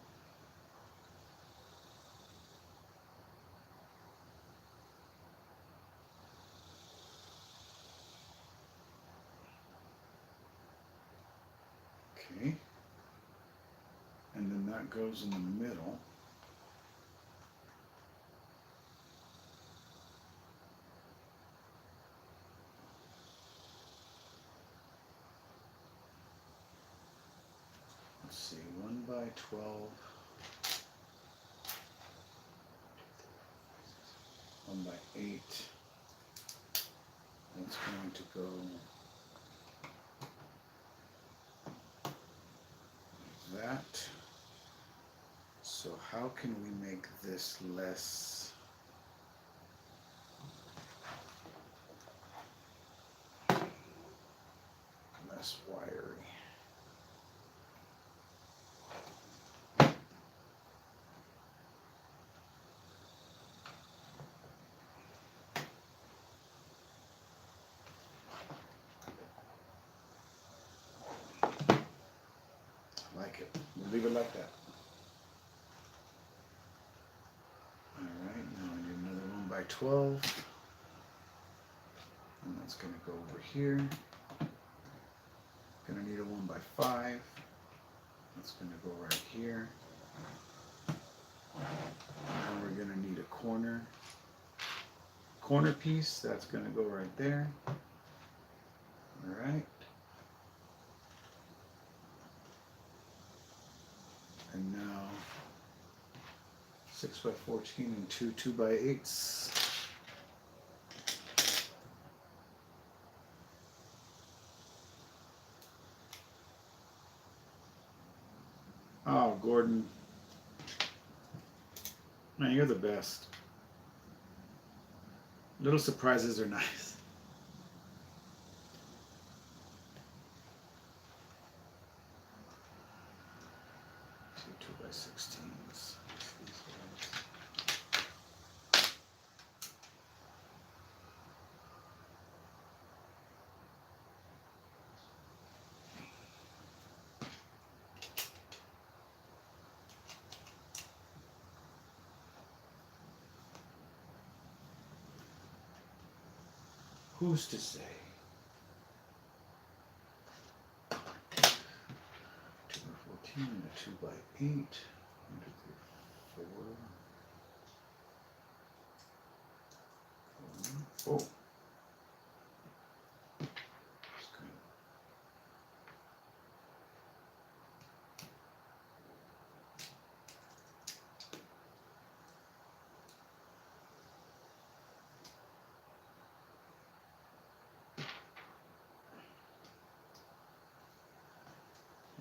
Okay. And then that goes in the middle. Let's see, 1 by 12. 1 by 8. That's going to go like that. So how can we make this less wiry? Like it. We'll leave it like that. Alright, now I need another 1 by 12. And that's going to go over here. Going to need a 1 by 5. That's going to go right here. And we're going to need a corner piece. That's going to go right there. Alright. And now 6 by 14 and 2 by 8s. Oh, Gordon. Man, you're the best. Little surprises are nice. Two by 16s. Who's to say? 2 by 14 and a 2 by 8. 1, 2, 3, 4. Oh.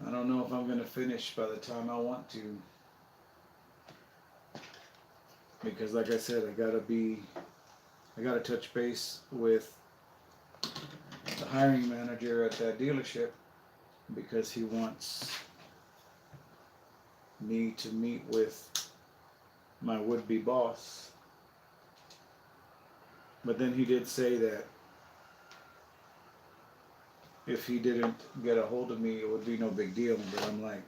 I don't know if I'm going to finish by the time I want to, because like I said, I gotta touch base with the hiring manager at that dealership, because he wants me to meet with my would-be boss. But then he did say that if he didn't get a hold of me, it would be no big deal. But I'm like,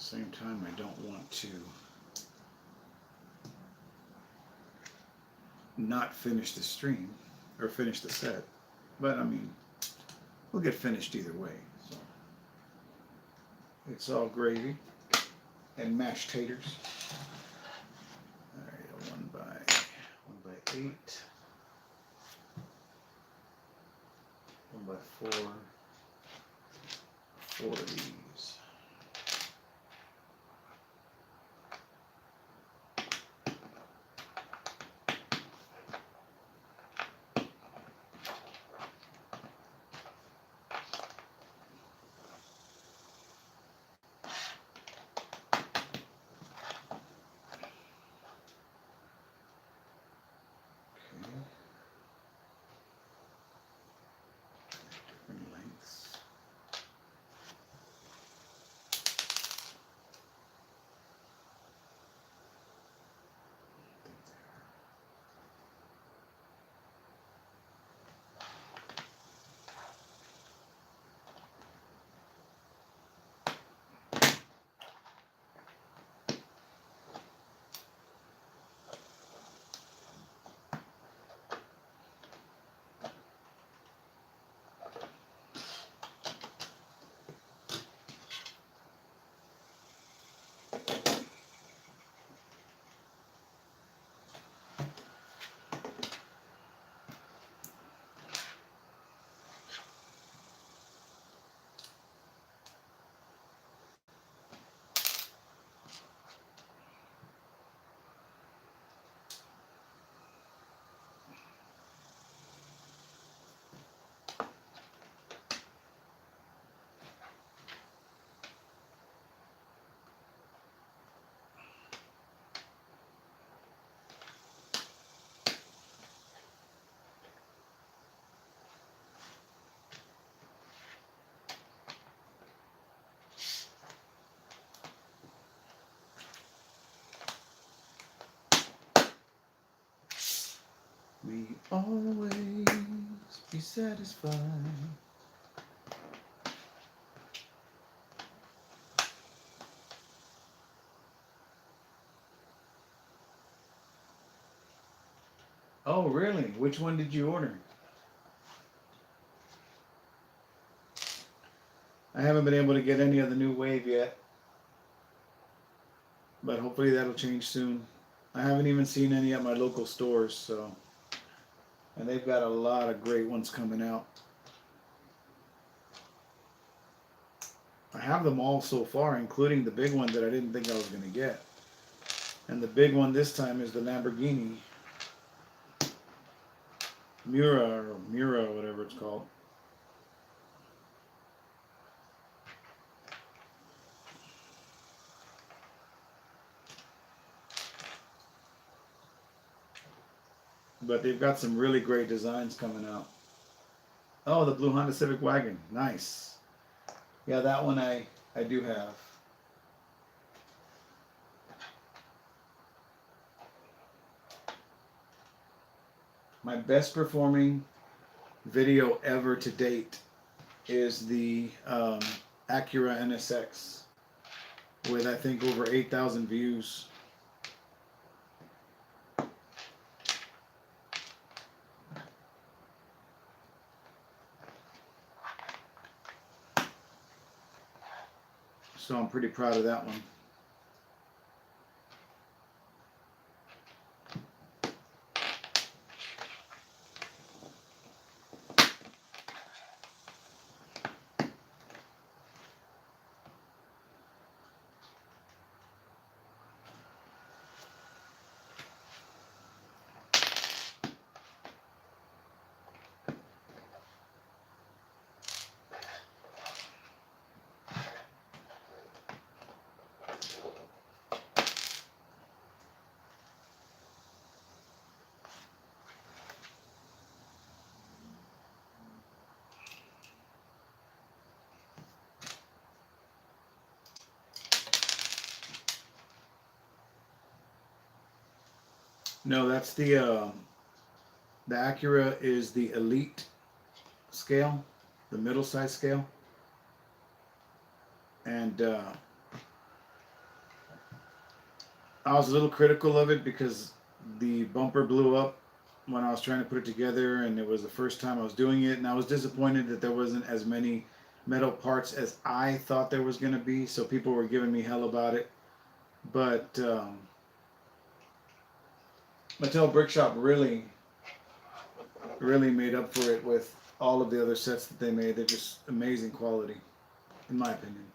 same time, I don't want to not finish the stream or finish the set, but I mean, we'll get finished either way. So it's all gravy and mashed taters. All right, a 1x8, 1x4, 4 of these. We always be satisfied. Oh, really? Which one did you order? I haven't been able to get any of the new wave yet, but hopefully that'll change soon. I haven't even seen any at my local stores, so, and they've got a lot of great ones coming out. I have them all so far, including the big one that I didn't think I was going to get. And the big one this time is the Lamborghini Mura, or whatever it's called. But they've got some really great designs coming out. Oh, the blue Honda Civic wagon. Nice. Yeah, that one I do have. My best performing video ever to date is the Acura NSX with I think over 8,000 views. So I'm pretty proud of that one. No, that's the Acura is the Elite scale, the middle size scale, and I was a little critical of it because the bumper blew up when I was trying to put it together, and it was the first time I was doing it, and I was disappointed that there wasn't as many metal parts as I thought there was going to be, so people were giving me hell about it. But Mattel Brick Shop really made up for it with all of the other sets that they made. They're just amazing quality, in my opinion.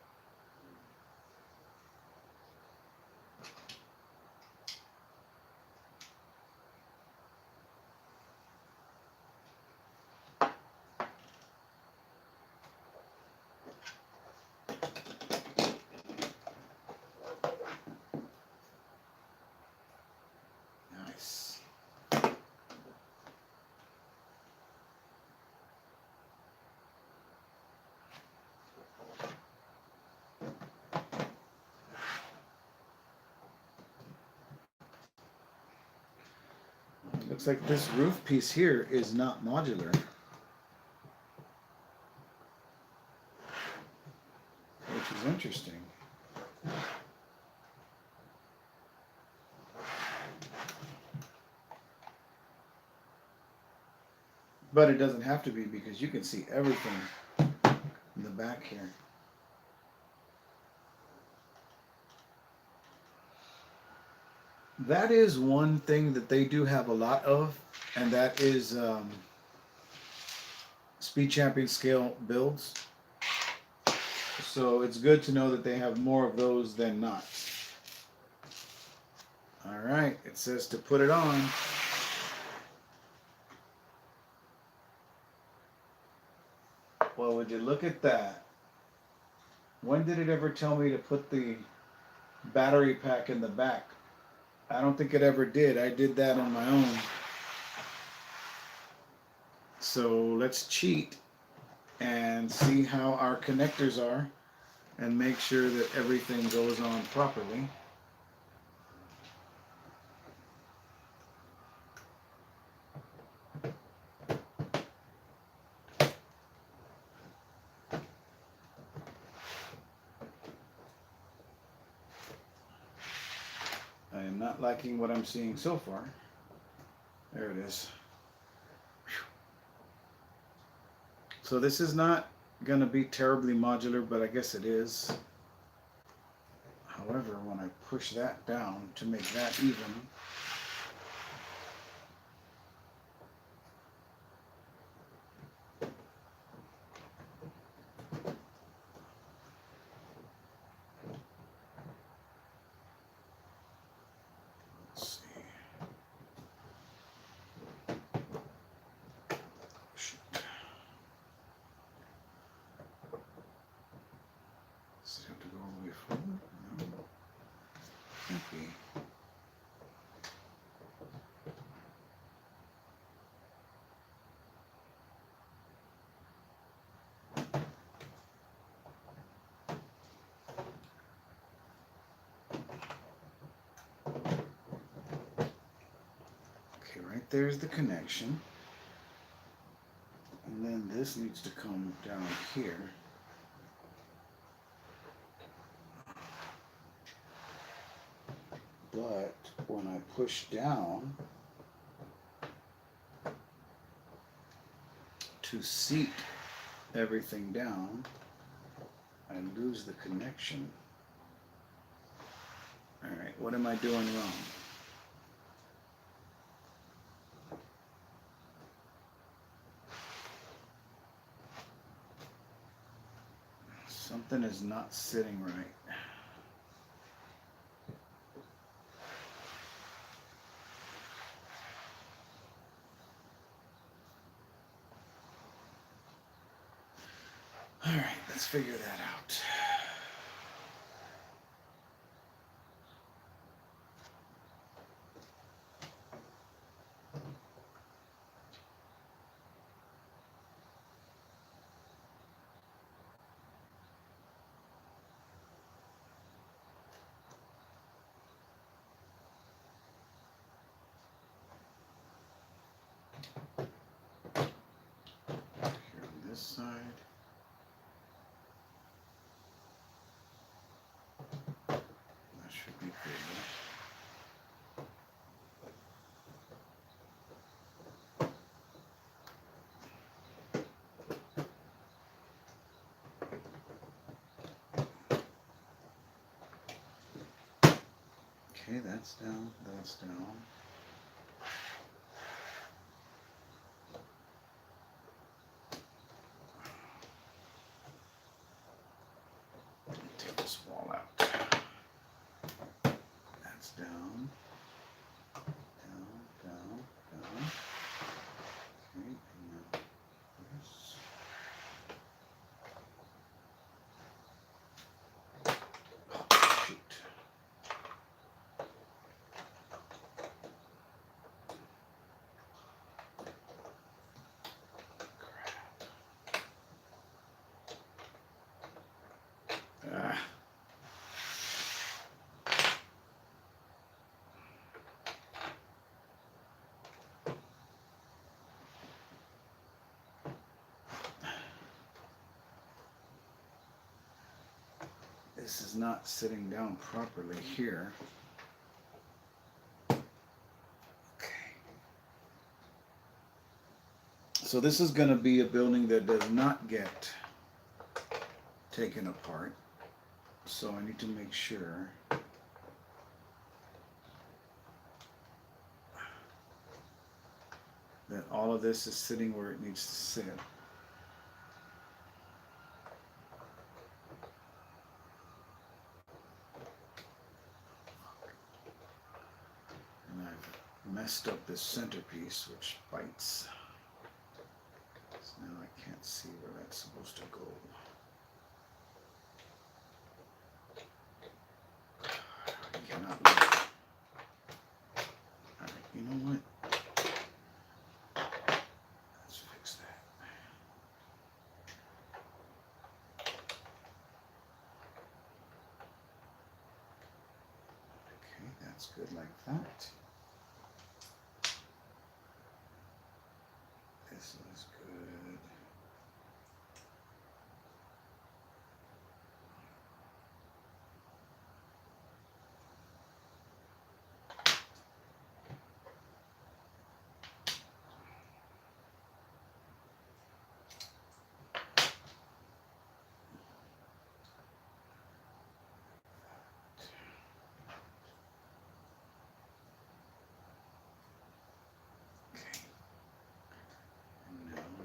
Nice. Looks like this roof piece here is not modular, which is interesting. But it doesn't have to be because you can see everything in the back here. That is one thing that they do have a lot of, and that is Speed Champion scale builds. So it's good to know that they have more of those than not. All right, it says to put it on. Well, would you look at that? When did it ever tell me to put the battery pack in the back? I don't think it ever did. I did that on my own. So let's cheat and see how our connectors are and make sure that everything goes on properly. I am not liking what I'm seeing so far. There it is. So this is not going to be terribly modular, but I guess it is. However, when I push that down to make that even, let's see. Shoot. Does it have to go all the way forward? No. Can't be. Okay, right there's the connection. And then this needs to come down here. But when I push down to seat everything down, I lose the connection. All right, what am I doing wrong? Something is not sitting right. All right, let's figure that out. Here on this side. That should be good. Okay, that's down, that's down. Take this wall out. That's down. Down, down, down. Okay, and now this. Oh, shoot. Ah. This is not sitting down properly here. Okay. So this is going to be a building that does not get taken apart. So I need to make sure that all of this is sitting where it needs to sit. And I've messed up this centerpiece, which bites. So now I can't see where that's supposed to go. I cannot move. Alright, you know what? Let's fix that. Okay, that's good like that. This is good.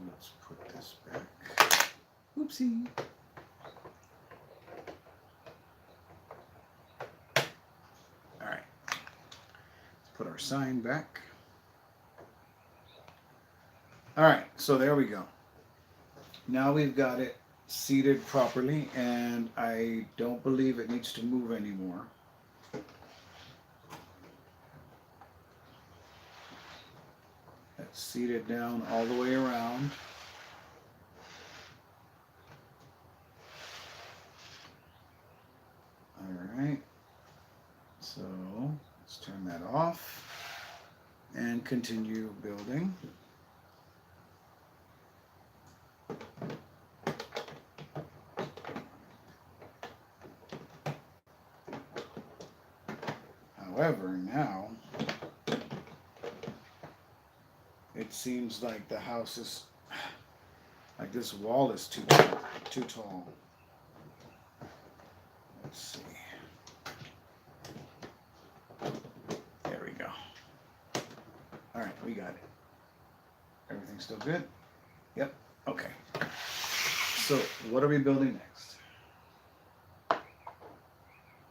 Let's put this back. Oopsie. All right. Let's put our sign back. All right, so there we go. Now we've got it seated properly, and I don't believe it needs to move anymore. That's seated down all the way around. Alright, so let's turn that off and continue building. However, now it seems like the house is, like this wall is too tall. Let's see. There we go. All right, we got it. Everything's still good? Yep. Okay. So what are we building next?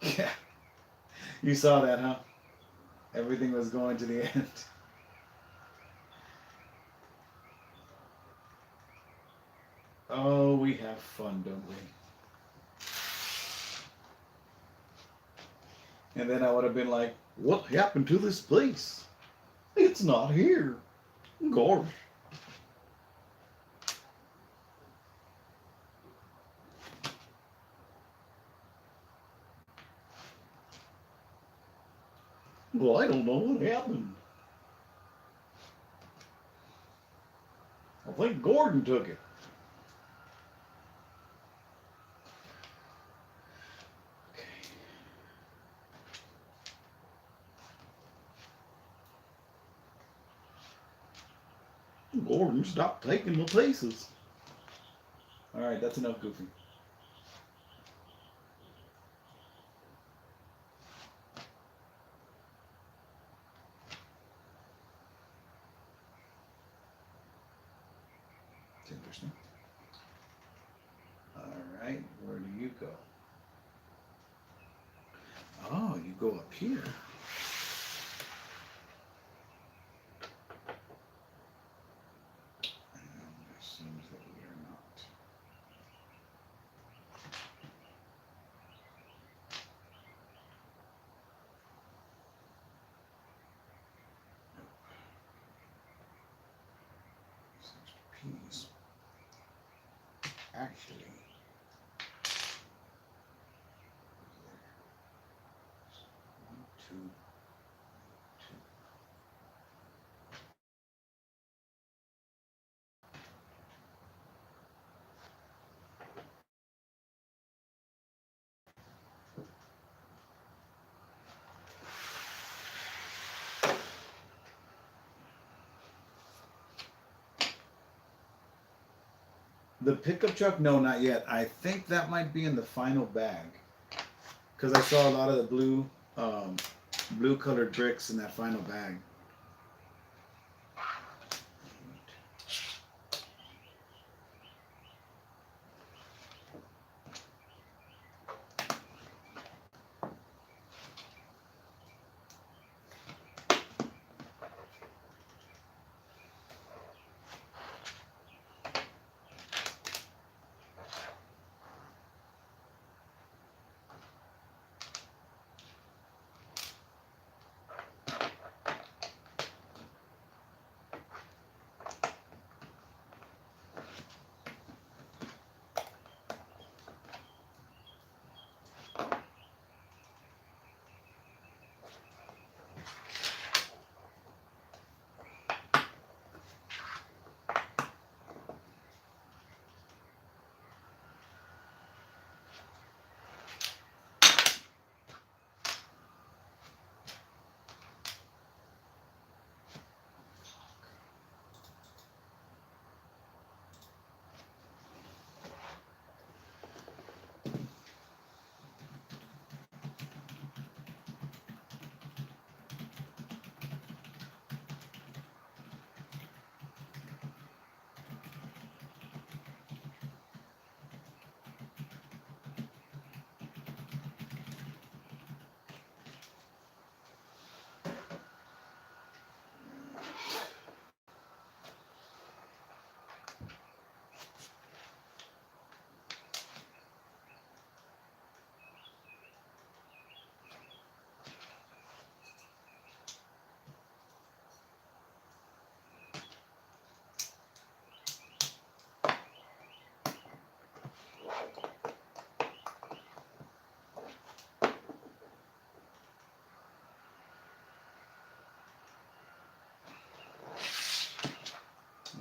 Yeah. You saw that, huh? Everything was going to the end. Oh, we have fun, don't we? And then I would have been like, what happened to this place? It's not here. Gosh. Well, I don't know what happened. I think Gordon took it. Gordon, stop taking my places. All right, that's enough goofy. interesting. All right, where do you go? Oh, you go up here. And it seems that we are not. Peas. Actually, one, two, two. The pickup truck, no, not yet. I think that might be in the final bag because I saw a lot of the blue colored bricks in that final bag.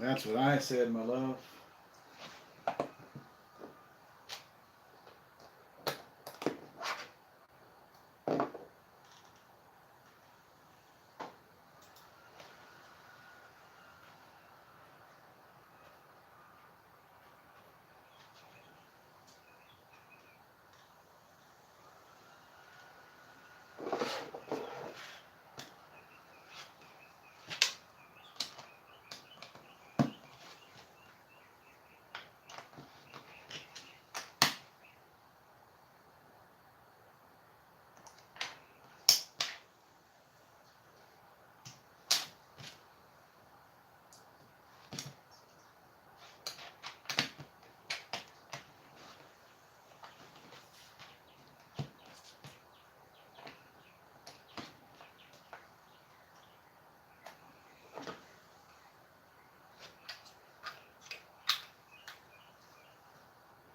That's what I said, my love.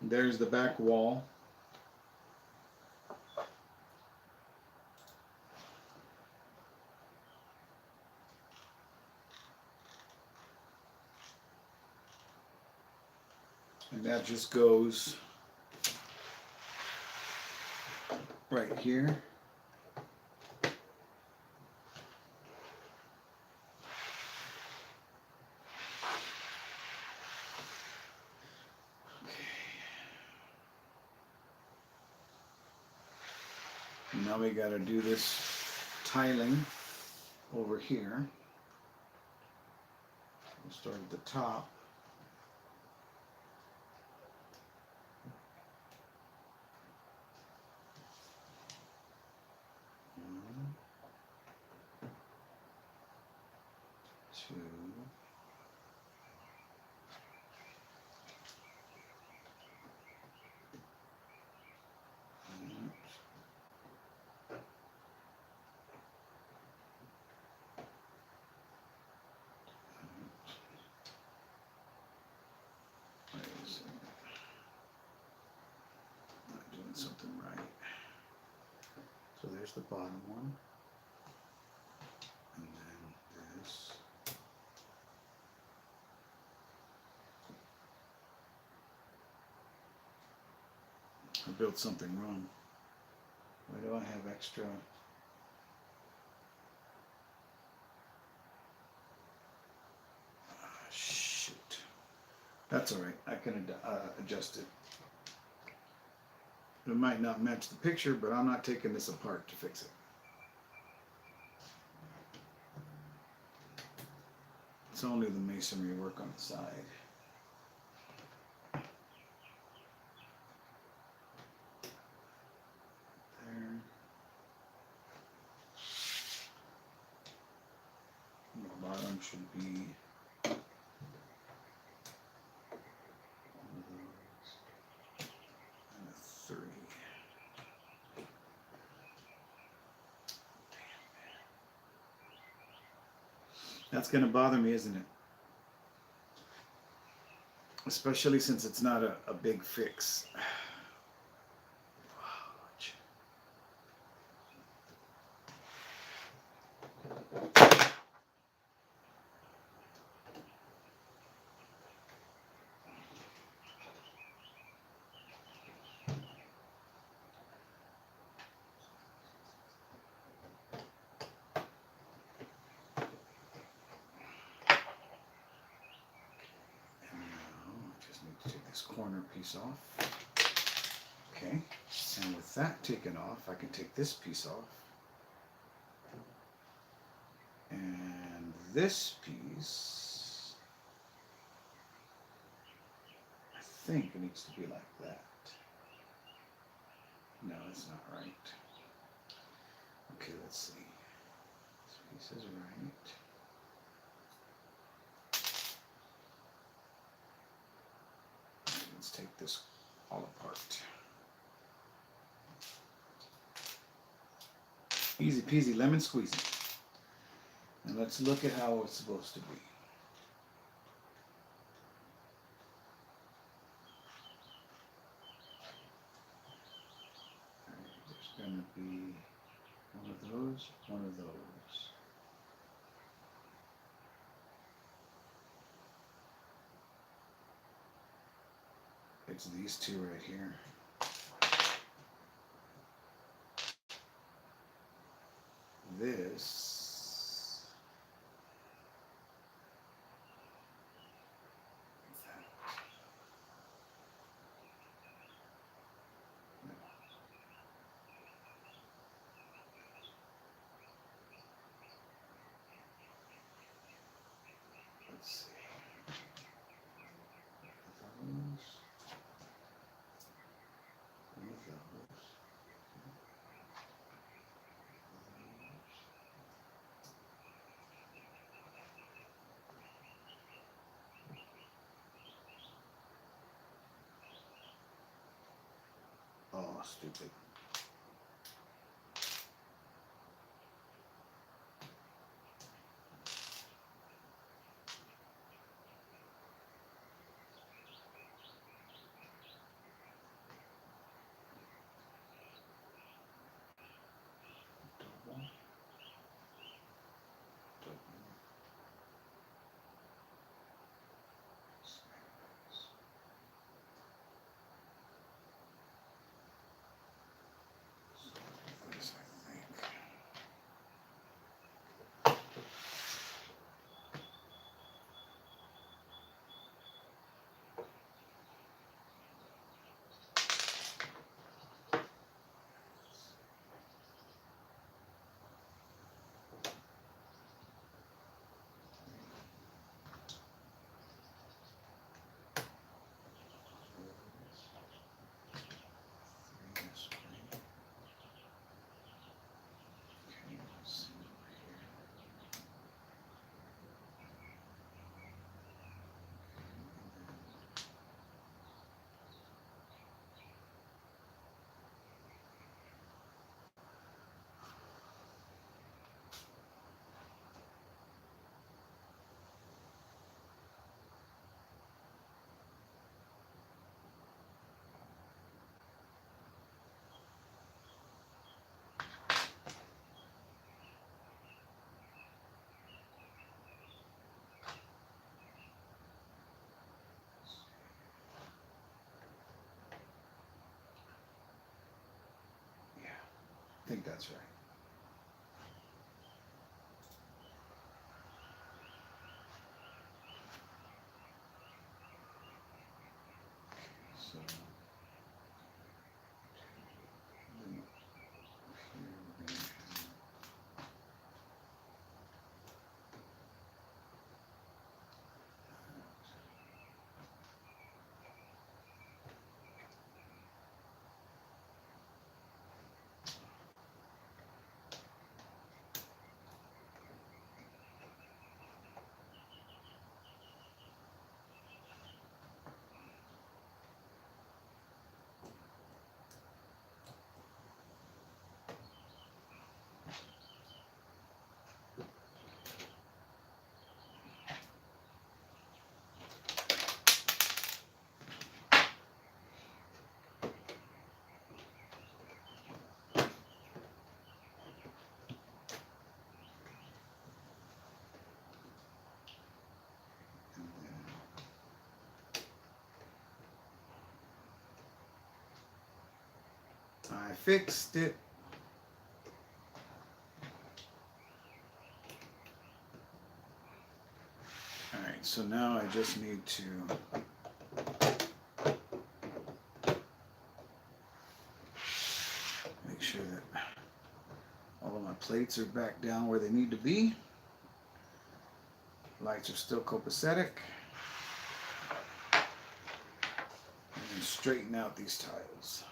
There's the back wall. And that just goes right here. Now we got to do this tiling over here. We'll start at the top. there's the bottom one. And then this. I built something wrong. Why do I have extra? Shoot. That's all right. I can adjust it. It might not match the picture, but I'm not taking this apart to fix it. It's only the masonry work on the side. There. And the bottom should be one of those and a 3. That's going to bother me, isn't it? Especially since it's not a big fix. Corner piece off. Okay, and with that taken off, I can take this piece off. And this piece, I think it needs to be like that. No, it's not right. Okay, let's see. This piece is right. Let's take this all apart. Easy peasy lemon squeezy. And let's look at how it's supposed to be. There's going to be one of those, one of those. It's these two right here. This. No. Let's see. Those. Oh, stupid. Double. Double. think that's right. So I fixed it. All right, so now I just need to make sure that all of my plates are back down where they need to be. Lights are still copacetic. And straighten out these tiles.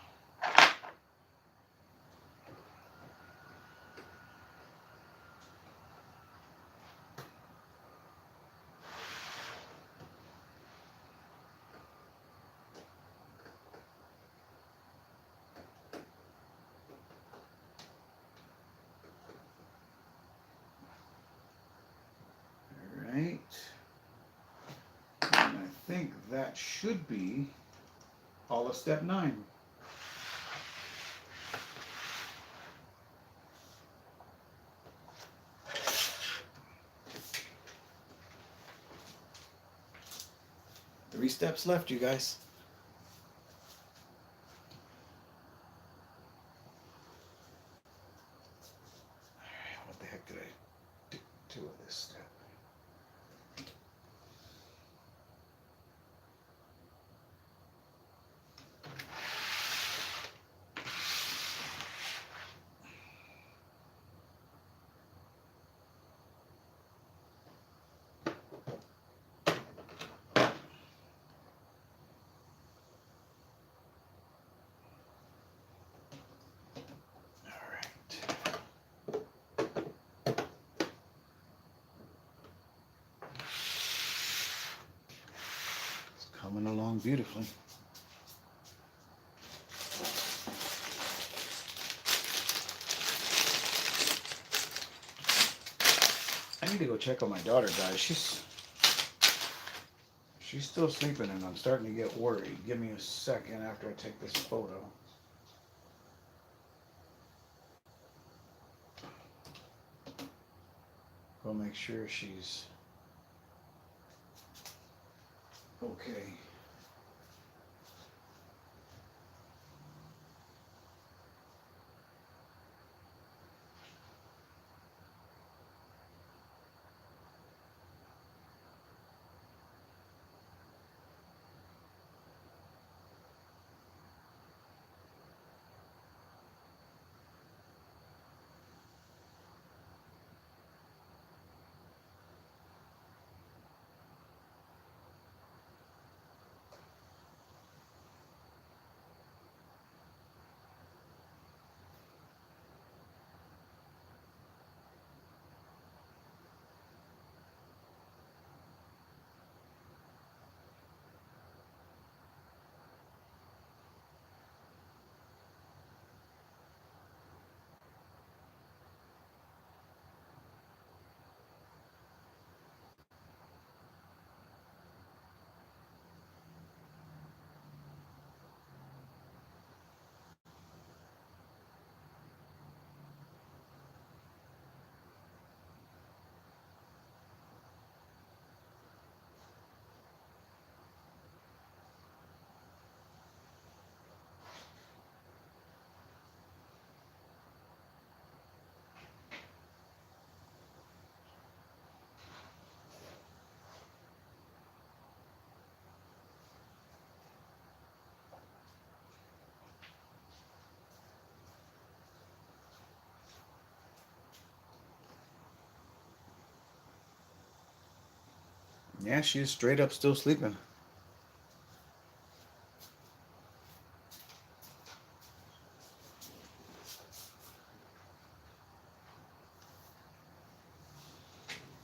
Right, and I think that should be all of step 9. Three steps left, you guys. What the heck did I do with this step? Coming along beautifully. I need to go check on my daughter, guys. She's still sleeping and I'm starting to get worried. Give me a second after I take this photo. Go make sure she's okay. Yeah, she is straight up still sleeping.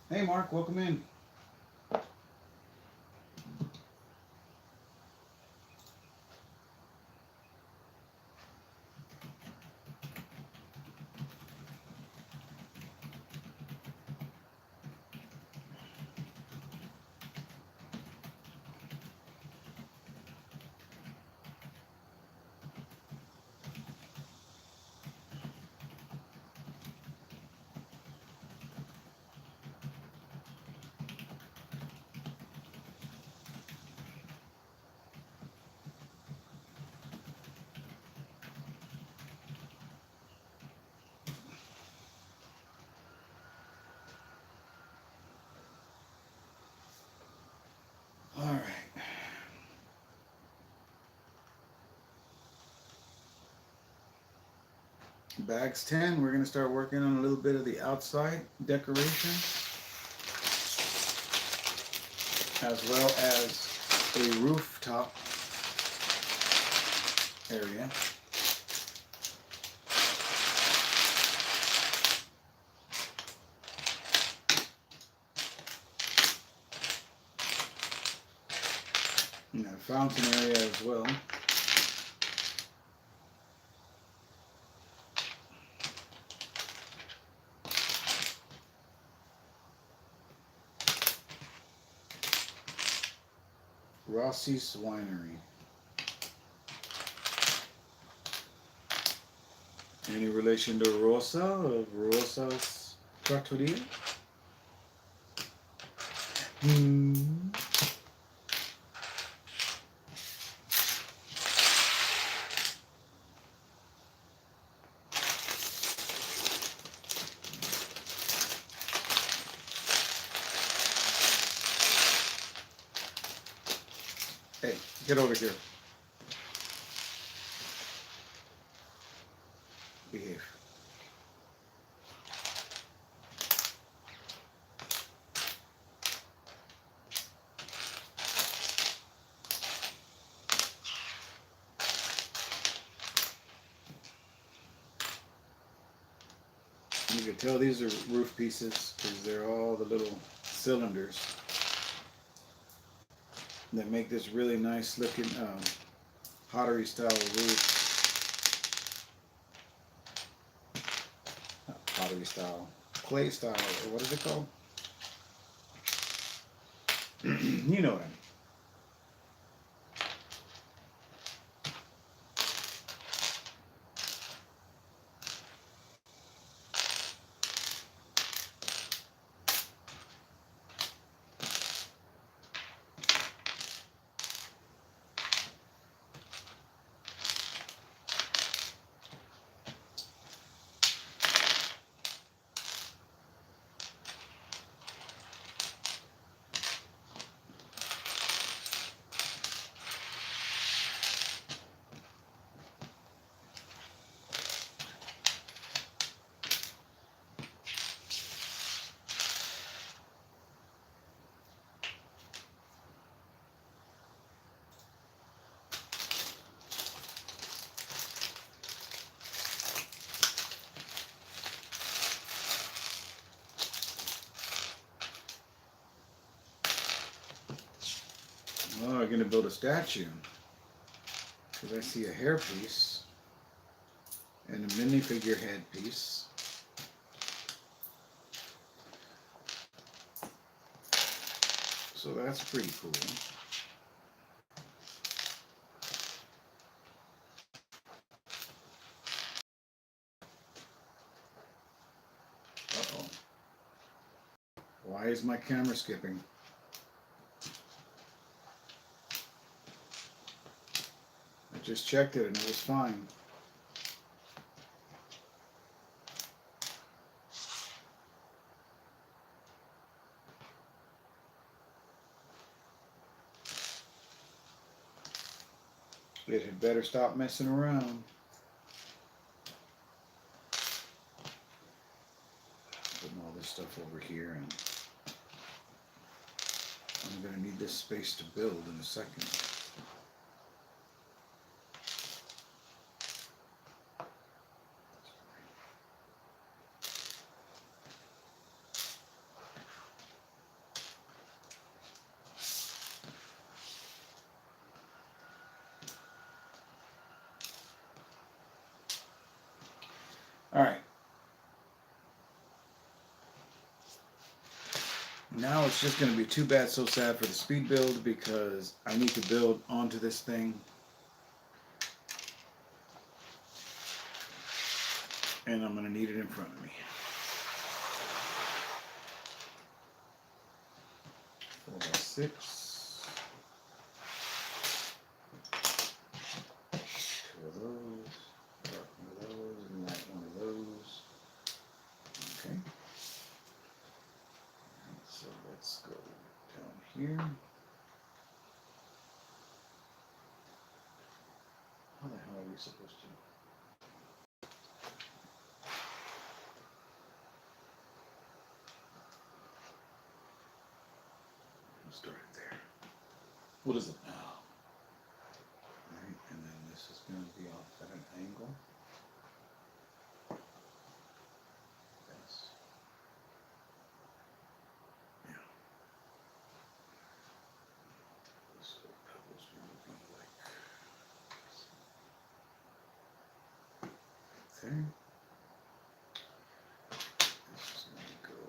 Hey, Mark, welcome in. All right. Bags 10, we're going to start working on a little bit of the outside decoration, as well as a rooftop area. And a fountain area as well. Rossi's Winery. Any relation to Rosa of Rosa's Trattoria? Hey, get over here. Behave. You can tell these are roof pieces because they're all the little cylinders that make this really nice looking pottery style roof. Not pottery style, clay style, or what is it called? You know what I mean. Oh, we're going to build a statue. Because I see a hairpiece and a minifigure headpiece. So that's pretty cool. Uh-oh. Why is my camera skipping? I just checked it and it was fine. It had better stop messing around. Putting all this stuff over here, and I'm space to build in a second. All right. Now it's just going to be too bad, so sad for the speed build because I need to build onto this thing. And I'm going to need it in front of me. 4x6. 2 of those. Dark one of those. And light one of those. Okay. So let's go down here. How the hell are we supposed to? We'll start it there. What is it now? Alright, and then this is going to be off at an angle. Yes. Yeah. So pebbles will be like there. This is going to go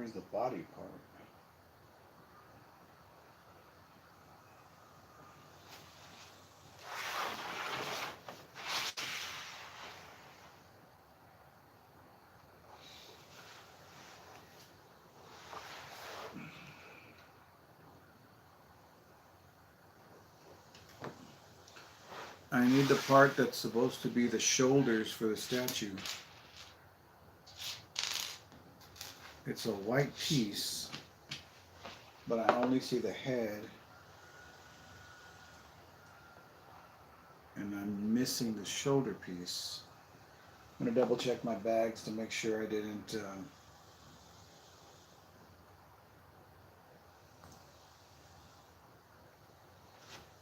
Where's the body part? I need the part that's supposed to be the shoulders for the statue. It's a white piece, but I only see the head. And I'm missing the shoulder piece. I'm going to double check my bags to make sure I didn't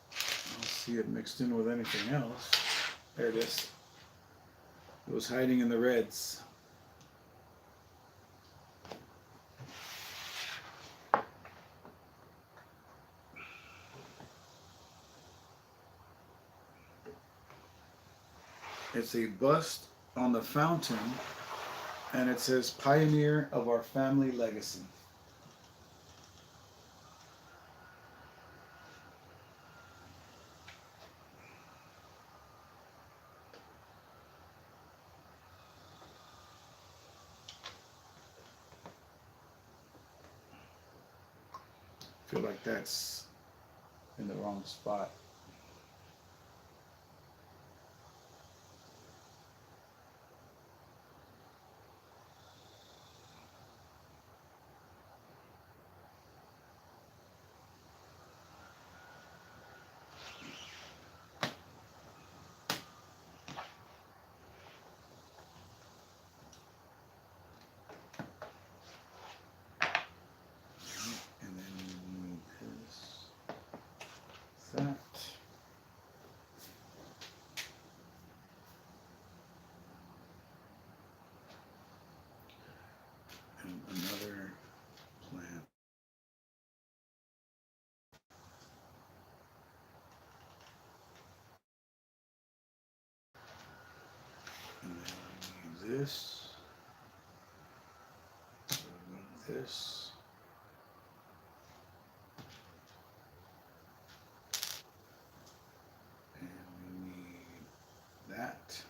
I'll see it mixed in with anything else. There it is. It was hiding in the reds. It's a bust on the fountain, and it says, "Pioneer of our family legacy." I feel like that's in the wrong spot. And then we need this, that. And another plant. And then we need this. We need this. And we need that.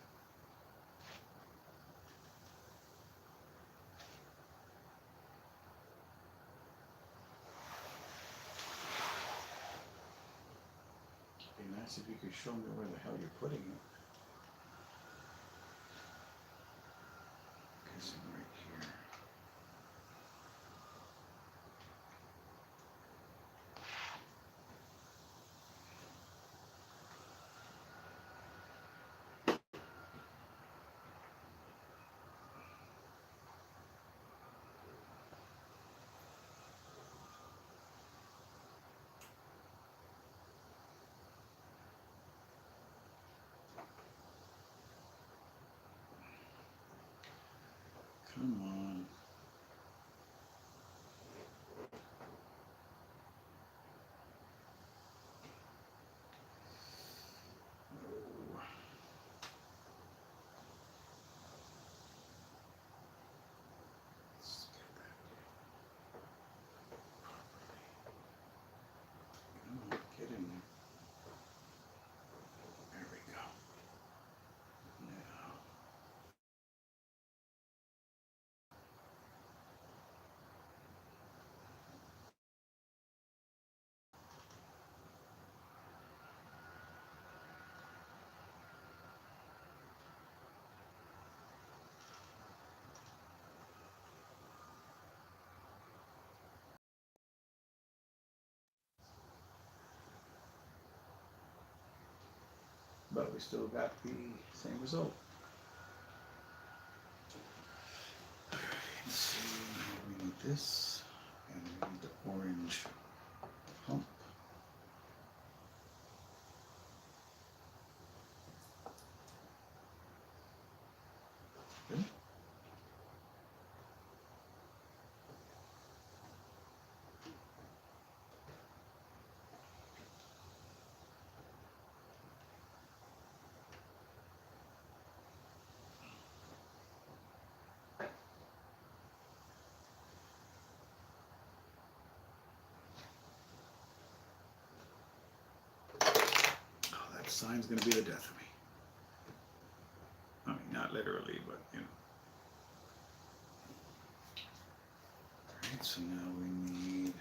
It'd be nice if you could show me where the hell you're putting it. Guessing right here. Come on. Oh. Let's get that properly. Come on, get in there. There we go. Now. But we still got the same result. Let's see, we need this, and we need the orange hump. Good. sign's gonna be the death of me. I mean, not literally, but you know. Alright, so now we need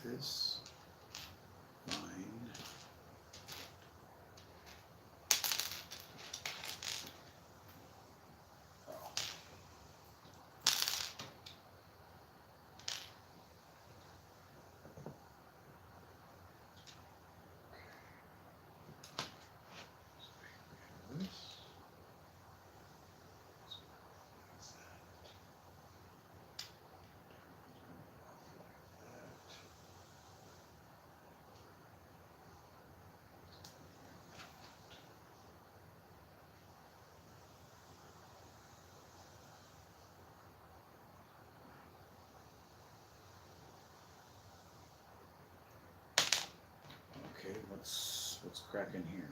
this line. Okay, what's cracking here?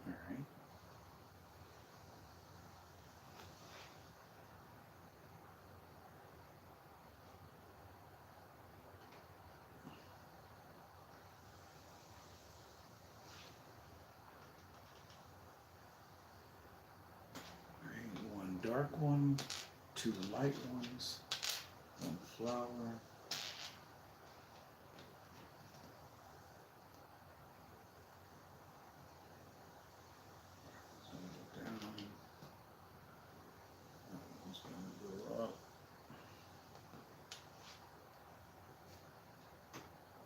All right. One dark one, 2 light ones, 1 flower. Down. That one's gonna go up.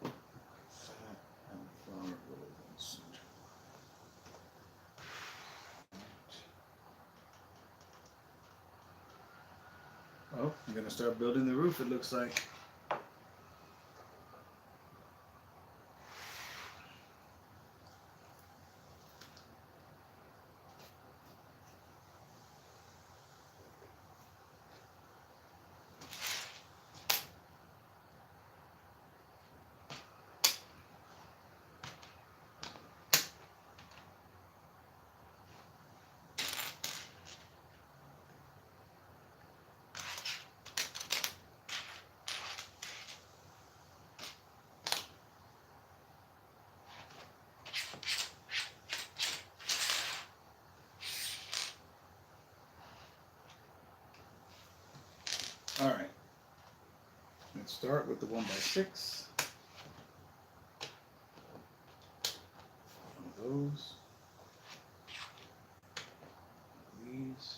That and flower go in the center. Oh, I'm gonna start building the roof, it looks like. All right, let's start with the 1x6. One of those. These.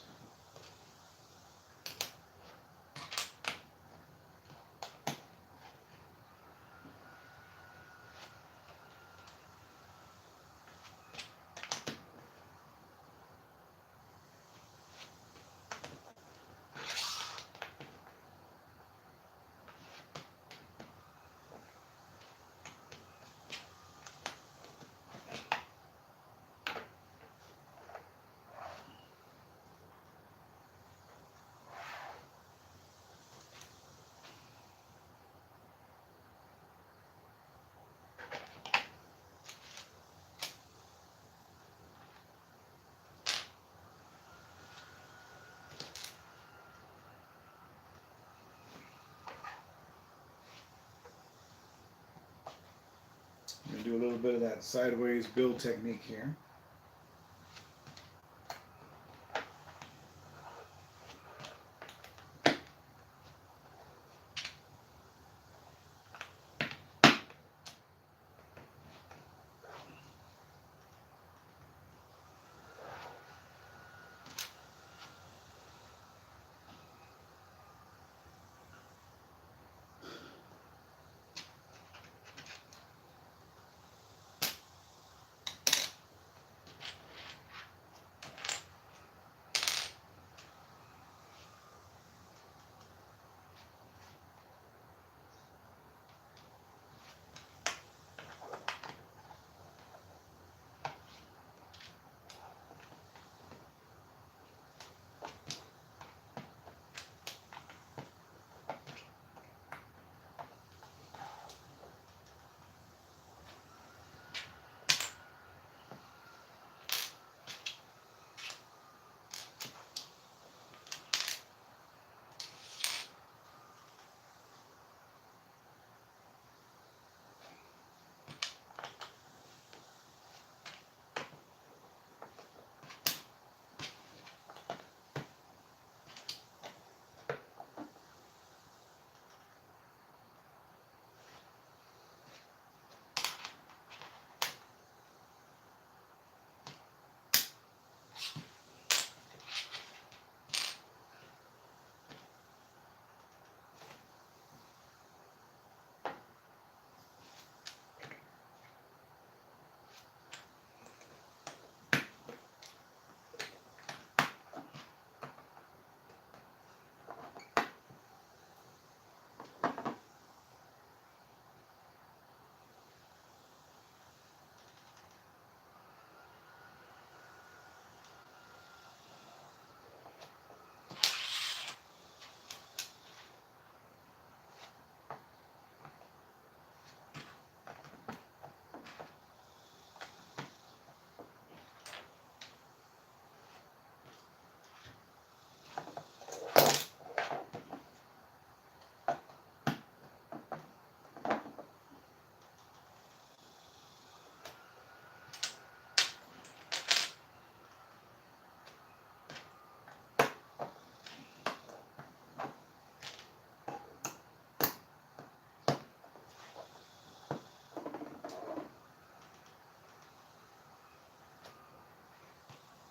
I'm going to do a little bit of that sideways build technique here.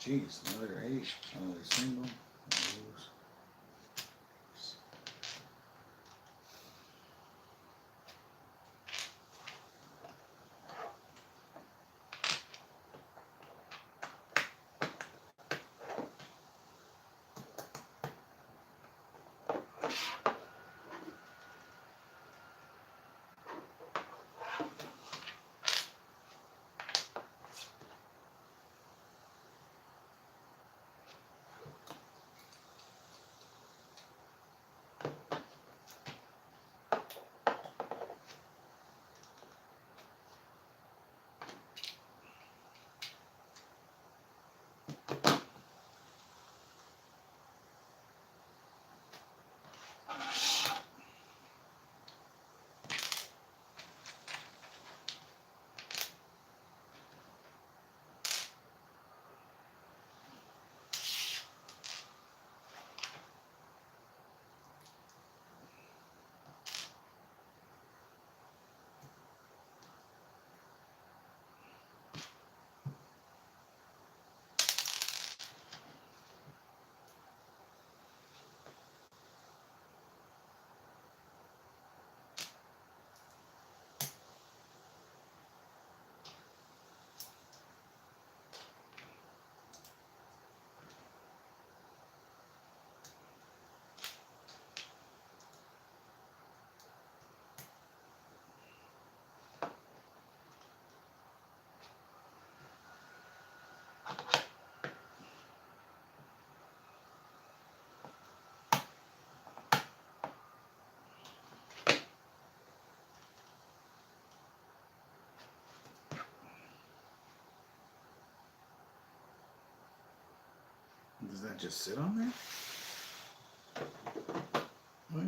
Jeez, another 8, another single. Does that just sit on there? Oh, yeah.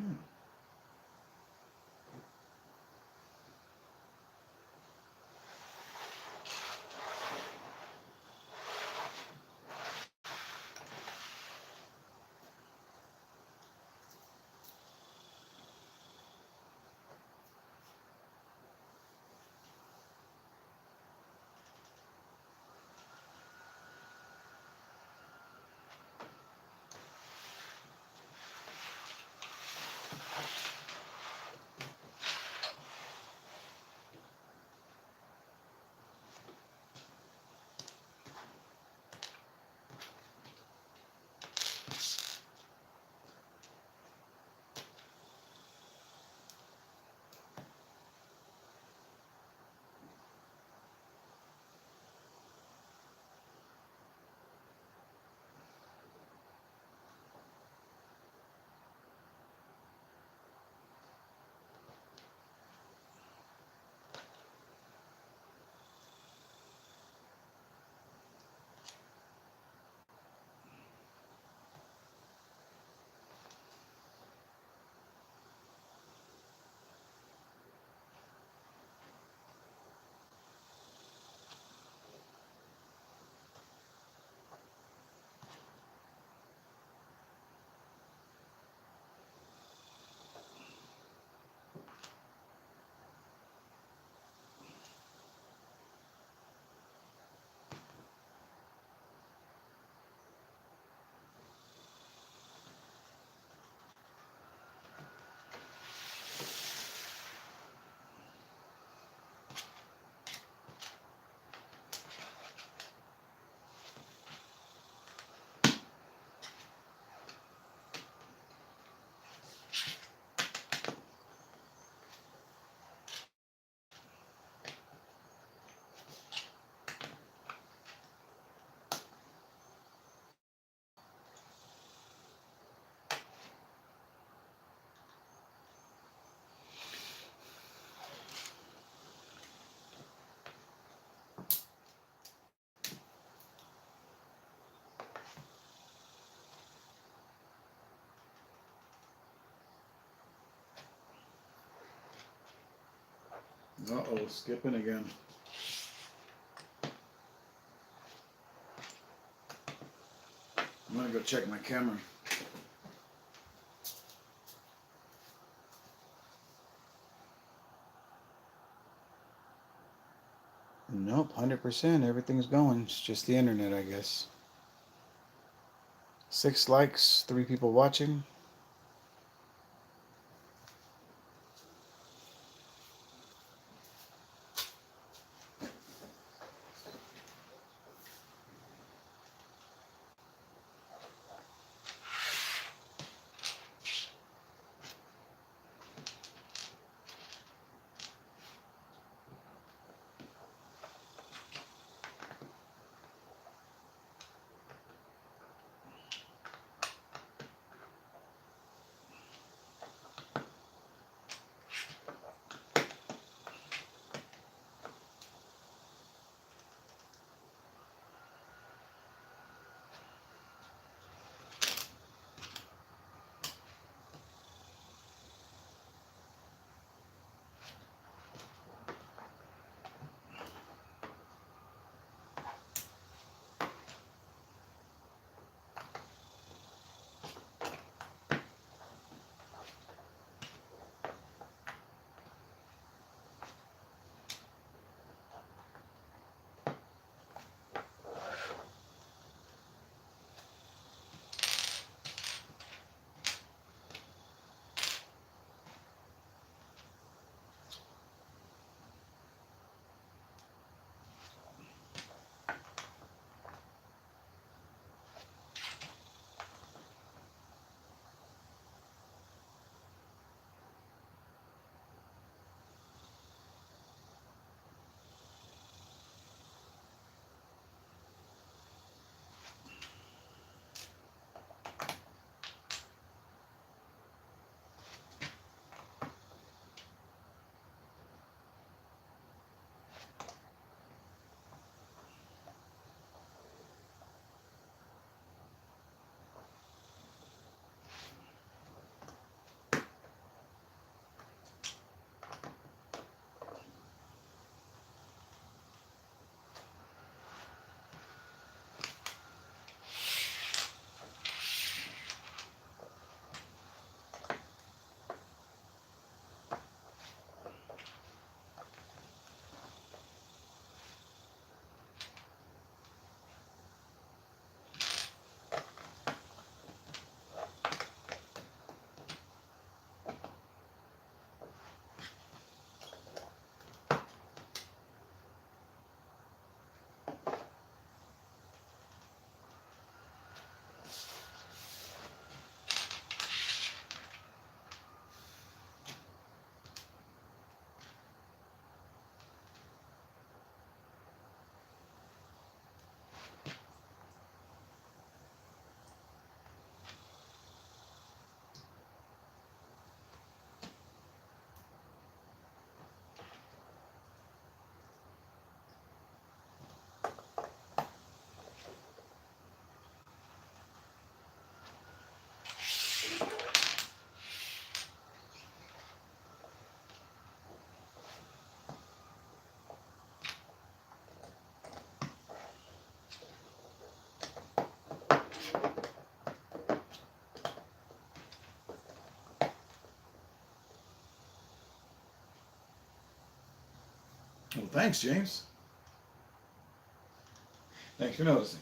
Uh-oh, skipping again. I'm gonna go check my camera. Nope, 100%. Everything's going. It's just the internet, I guess. 6 likes, 3 people watching. Well, thanks, James. Thanks for noticing.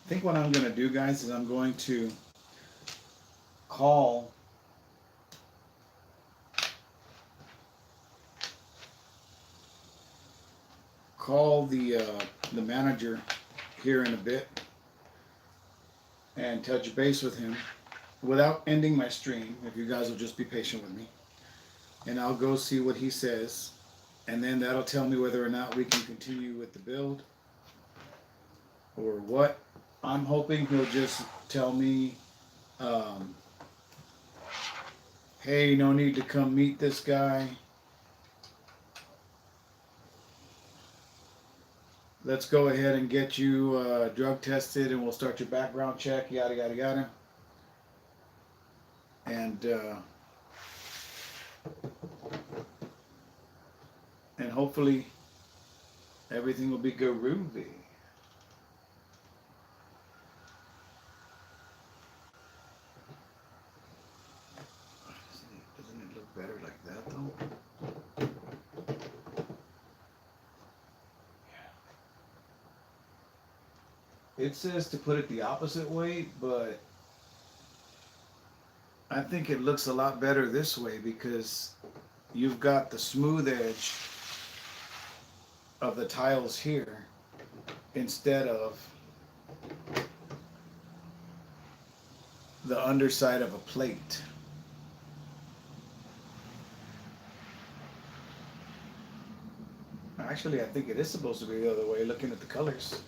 I think what I'm going to do, guys, is I'm going to call the manager here in a bit and touch base with him without ending my stream, if you guys will just be patient with me. And I'll go see what he says, and then that'll tell me whether or not we can continue with the build or what. I'm hoping he'll just tell me, hey, no need to come meet this guy. Let's go ahead and get you drug tested, and we'll start your background check, yada, yada, yada. And hopefully everything will be groovy. Doesn't it look better like that, though? It says to put it the opposite way, but I think it looks a lot better this way because you've got the smooth edge of the tiles here instead of the underside of a plate. Actually, I think it is supposed to be the other way, looking at the colors.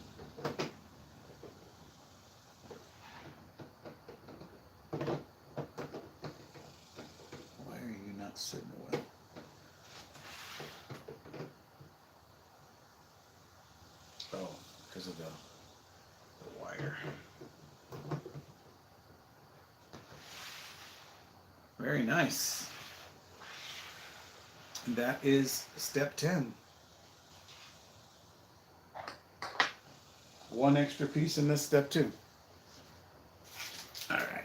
Why are you not sitting well? Oh, because of the wire. Very nice. And that is step 10. One extra piece in this step 2. All right.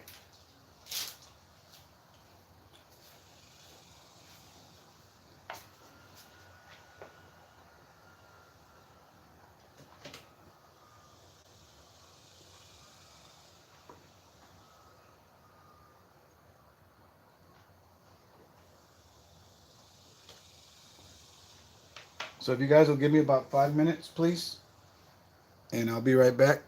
So if you guys will give me about 5 minutes, please, and I'll be right back.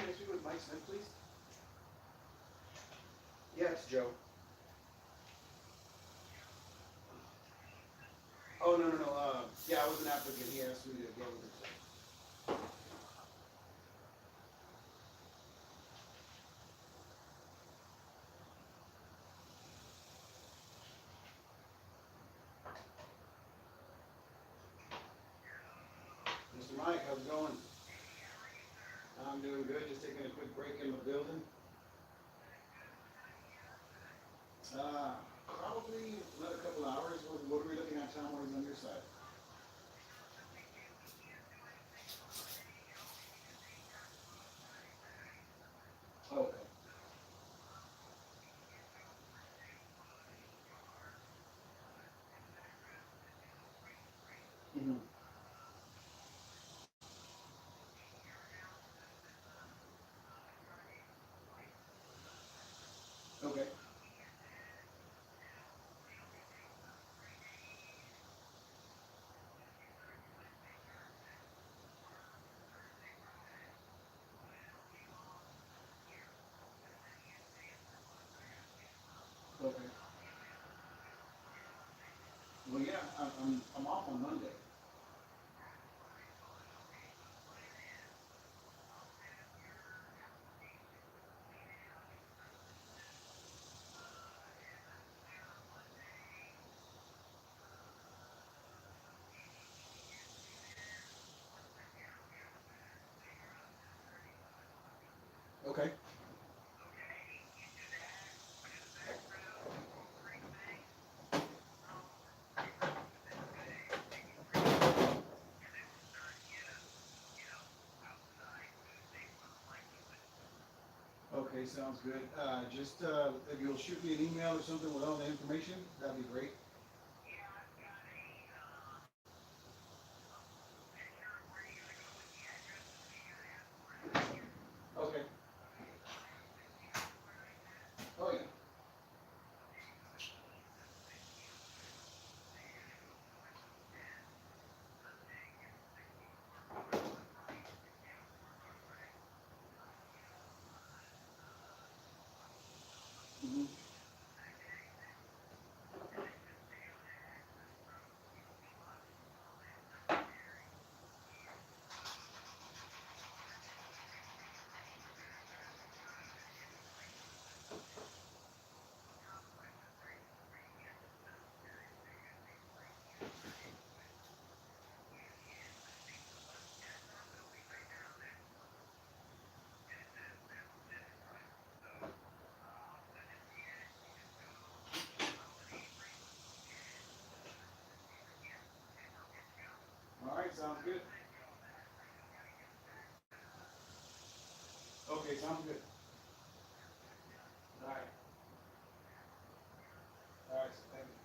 I speak with Mike Smith, please? Yeah, it's Joe. Oh, no. Yeah, I was an applicant. He asked me to get with it. Mr. Mike, how's it going? I'm doing good. Just taking a quick break in the building. Probably another couple hours. What are we looking at time-wise on your side? Okay. Mm-hmm. Okay. Okay. Well, yeah, I'm off on Monday. Okay. Okay, sounds good. Just if you'll shoot me an email or something with all the information, that'd be great. Okay. Oh yeah. Mm-hmm. All right, sounds good. Okay, sounds good. All right. All right. So thank you.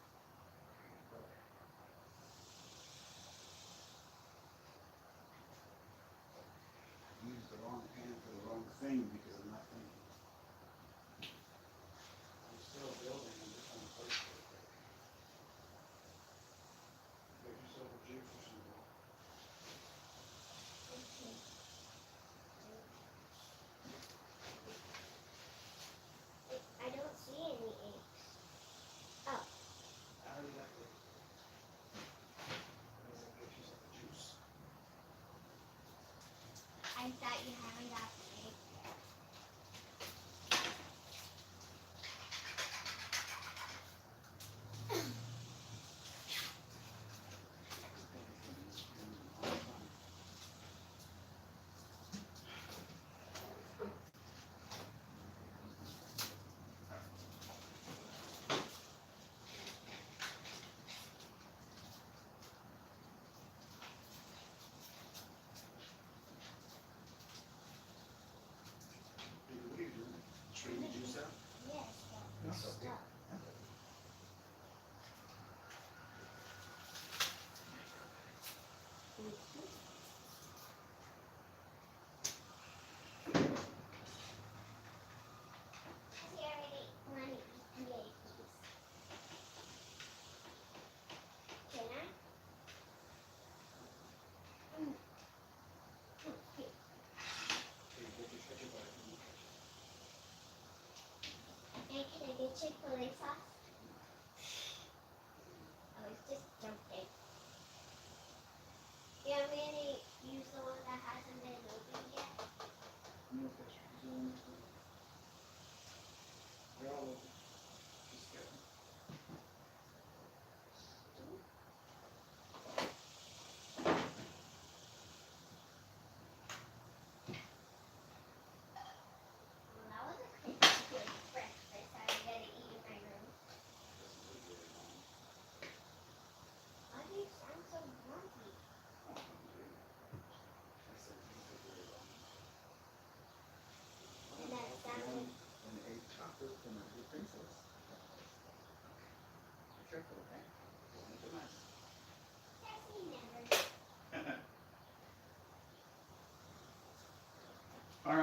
I used the wrong pen for the wrong thing because I'm not thinking. I'm still building. I'm just on the first floor. Get yourself a juice or something. I don't see any eggs. Oh, I already got this. Get yourself a juice. I thought you haven't got the egg yet.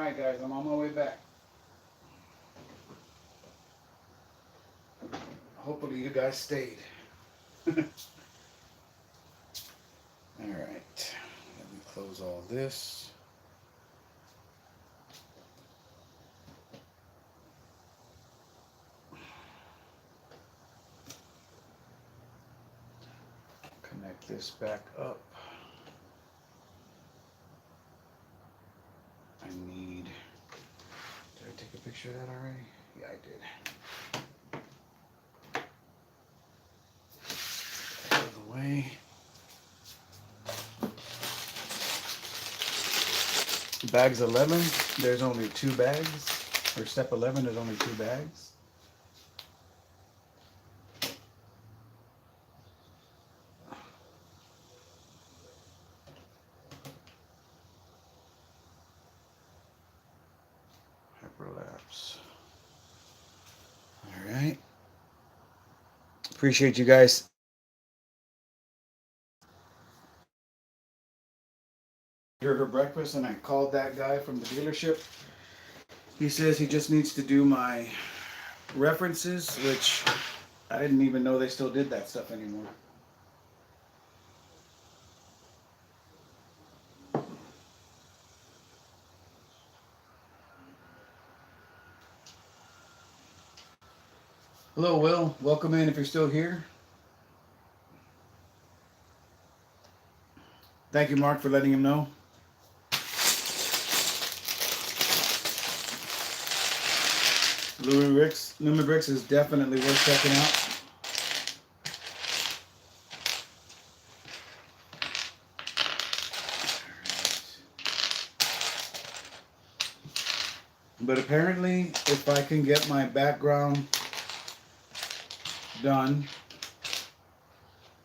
Alright guys, I'm on my way back. Hopefully you guys stayed. Alright. Let me close all this. Connect this back up. I need... Did I take a picture of that already? Yeah, I did. Out of the way. Bags 11, there's only 2 bags. Or step 11, there's only 2 bags. Hyperlapse. All right. Appreciate you guys. Her breakfast, and I called that guy from the dealership. He says he just needs to do my references, which I didn't even know they still did that stuff anymore. Hello, Will. Welcome in if you're still here. Thank you, Mark, for letting him know. Lumibricks is definitely worth checking out. But apparently, if I can get my background done,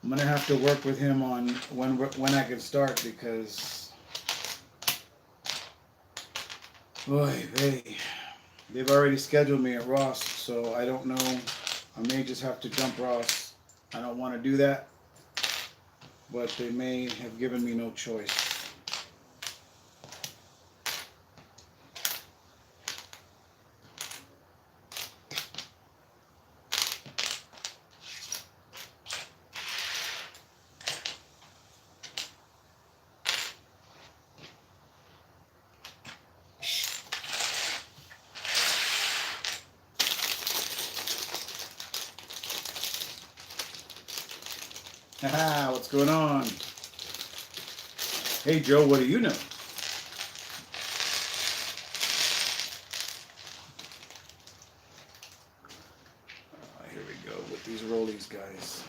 I'm gonna have to work with him on when I can start, because boy, they've already scheduled me at Ross, so I don't know. I may just have to jump Ross. I don't want to do that, but they may have given me no choice. Haha, what's going on? Hey Joe, what do you know? Here we go with these rollies, guys.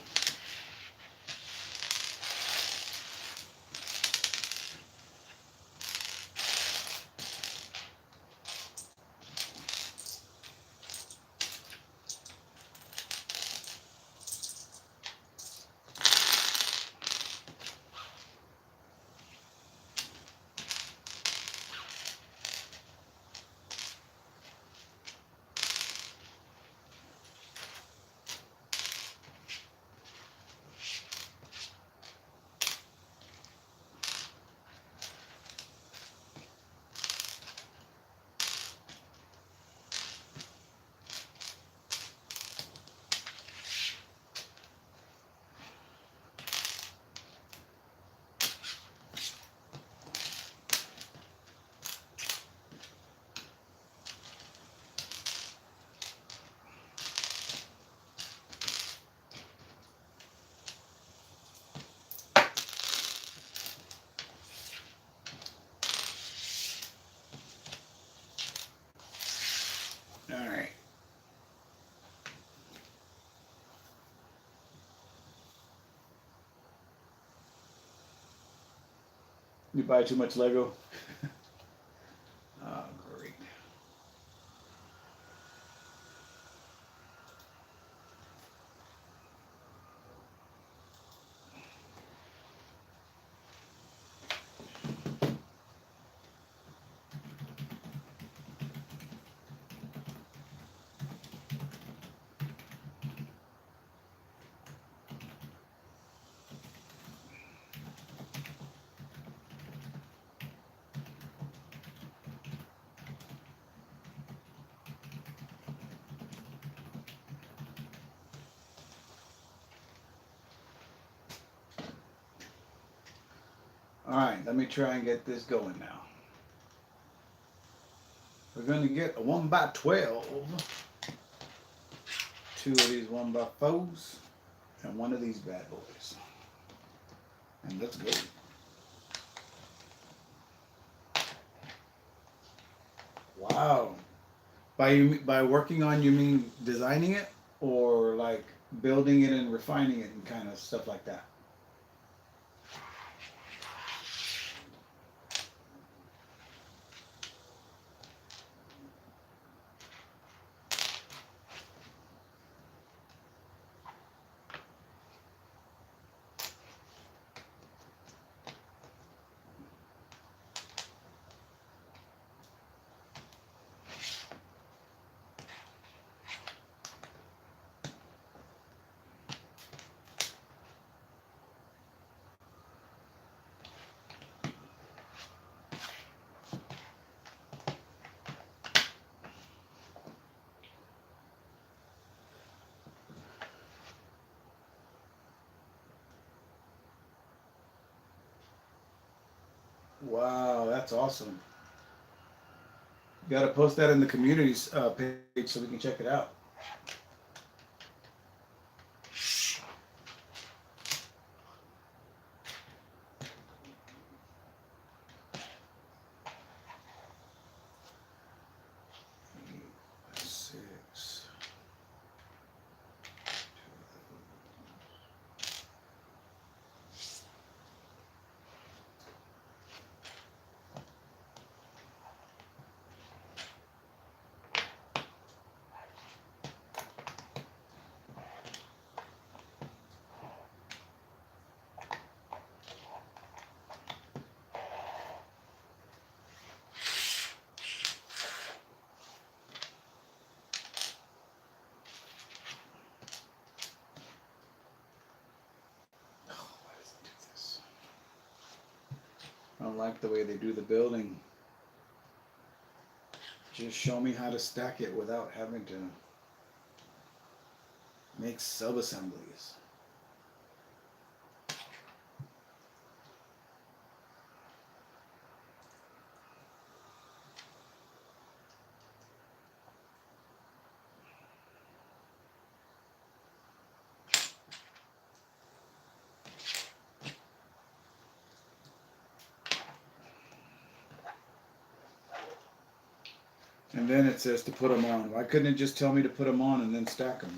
All right. You buy too much Lego? Oh, great. Alright, let me try and get this going now. We're going to get a 1x12. Two of these 1x4s. And one of these bad boys. And let's go. Wow. By working on, you mean designing it? Or like building it and refining it and kind of stuff like that? Wow, that's awesome. You got to post that in the communities page so we can check it out. Six. I don't like the way they do the building. Just show me how to stack it without having to make sub-assemblies. And then it says to put them on. Why couldn't it just tell me to put them on and then stack them?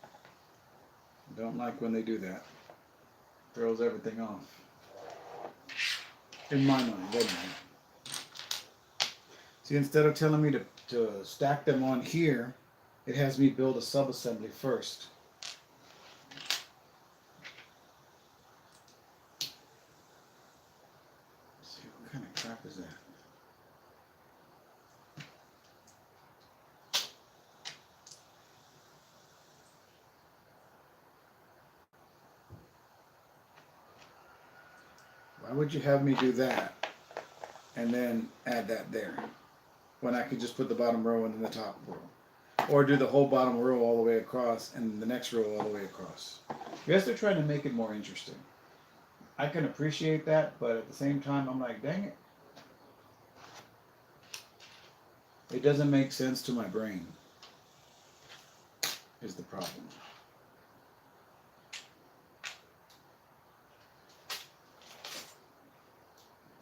I don't like when they do that. Throws everything off. In my mind, anyway. See, instead of telling me to stack them on here, it has me build a sub-assembly first. Let's see, what kind of crap is that? Why would you have me do that and then add that there when I could just put the bottom row and then the top row? Or do the whole bottom row all the way across and the next row all the way across? I guess they're trying to make it more interesting. I can appreciate that, but at the same time, I'm like, dang it. It doesn't make sense to my brain, is the problem.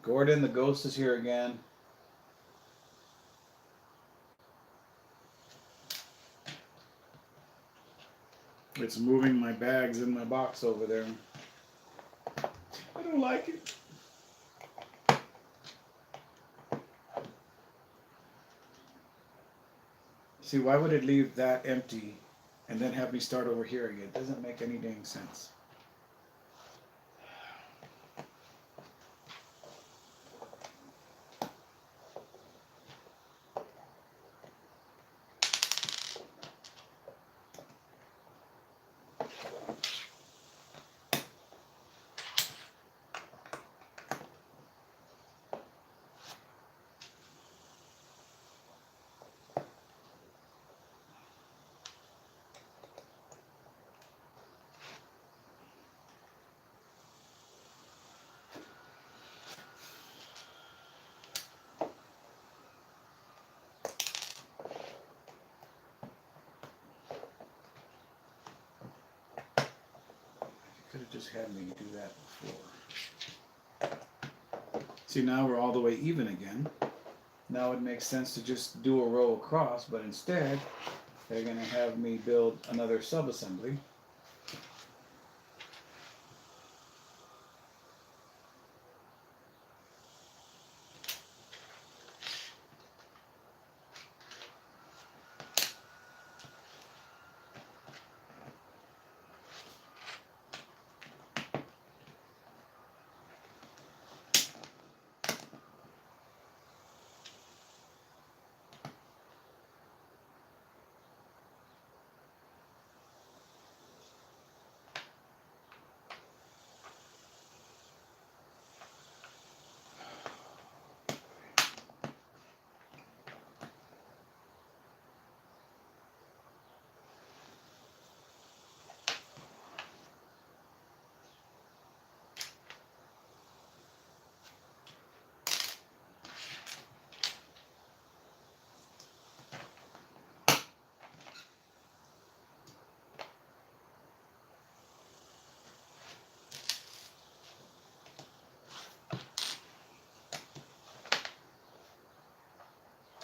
Gordon, the ghost, is here again. It's moving my bags in my box over there. I don't like it. See, why would it leave that empty and then have me start over here again? It doesn't make any dang sense. just had me do that before. See, now we're all the way even again. Now it makes sense to just do a row across, but instead they're going to have me build another sub-assembly.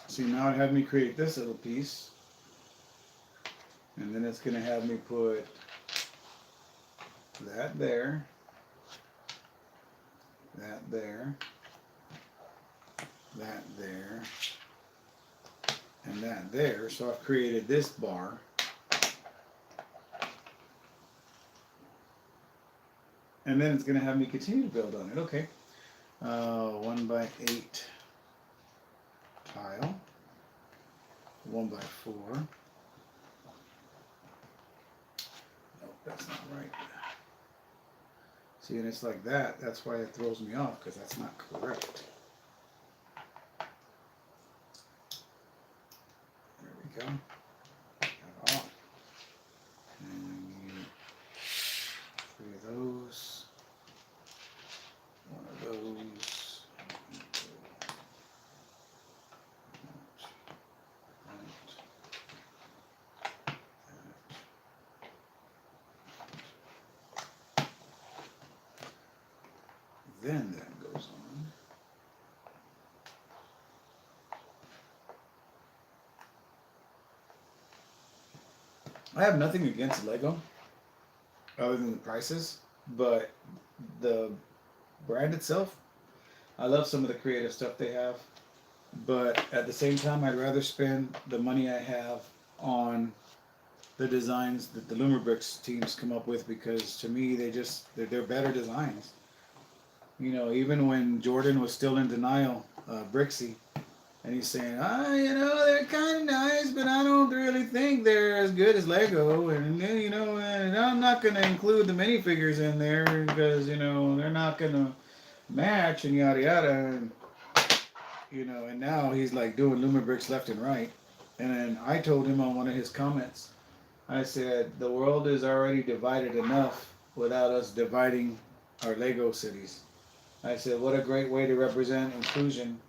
See, now it had me create this little piece, and then it's going to have me put that there, that there, that there, and that there. So I've created this bar. And then it's going to have me continue to build on it. Okay. 1x8 tile. 1x4. Nope, that's not right. See, and it's like that. That's why it throws me off, because that's not correct. There we go. Got off. And you 3 of those. 1 of those. Then that goes on. I have nothing against Lego other than the prices, but the brand itself, I love some of the creative stuff they have, but at the same time I'd rather spend the money I have on the designs that the Lumibricks teams come up with, because to me they're better designs. You know, even when Jordan was still in denial, Brixie, and he's saying, you know, they're kind of nice, but I don't really think they're as good as Lego, and you know, and I'm not going to include the minifigures in there because, you know, they're not going to match, and yada yada, and, you know, and now he's like doing Lumibricks left and right. And then I told him on one of his comments, I said, the world is already divided enough without us dividing our Lego cities. I said, what a great way to represent inclusion.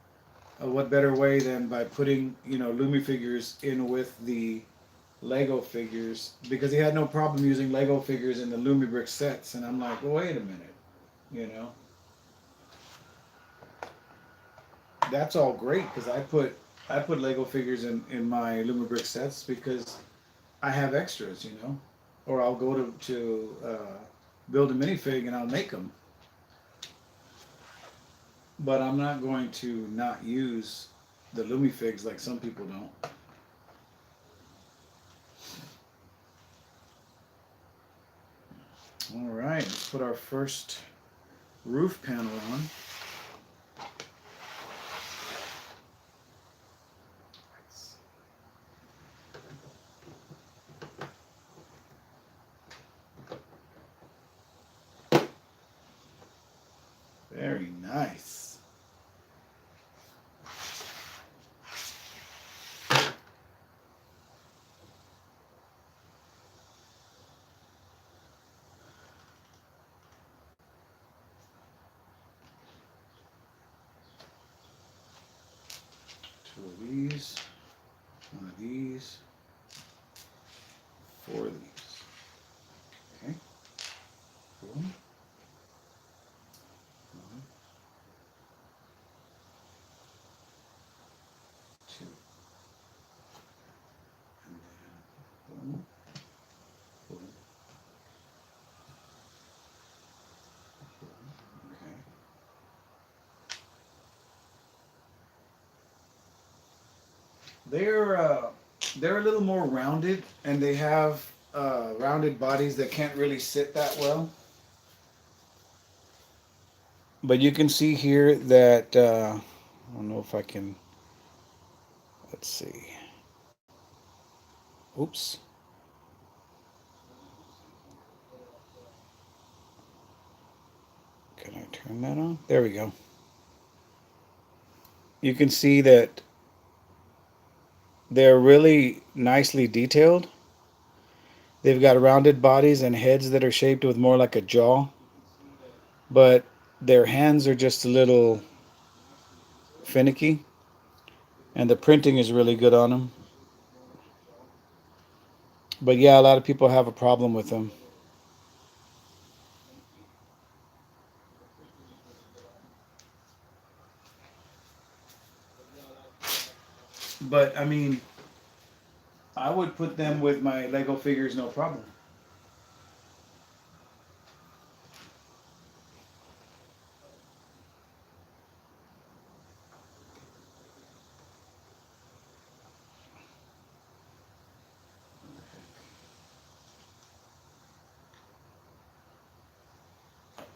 What better way than by putting, you know, Lumi figures in with the Lego figures, because he had no problem using Lego figures in the Lumibricks sets. And I'm like, well, wait a minute, you know. That's all great, because I put Lego figures in my Lumibricks sets because I have extras, you know. Or I'll go to build a minifig and I'll make them. But I'm not going to not use the Lumifigs like some people don't. All right, let's put our first roof panel on. Very nice. Two of these, one of these, 4 of these. Okay, boom. They're a little more rounded, and they have rounded bodies that can't really sit that well. But you can see here that I don't know if I can. Let's see. Oops. Can I turn that on? There we go. You can see that they're really nicely detailed. They've got rounded bodies and heads that are shaped with more like a jaw, but their hands are just a little finicky, and the printing is really good on them. But yeah, a lot of people have a problem with them. But I mean, I would put them with my Lego figures, no problem.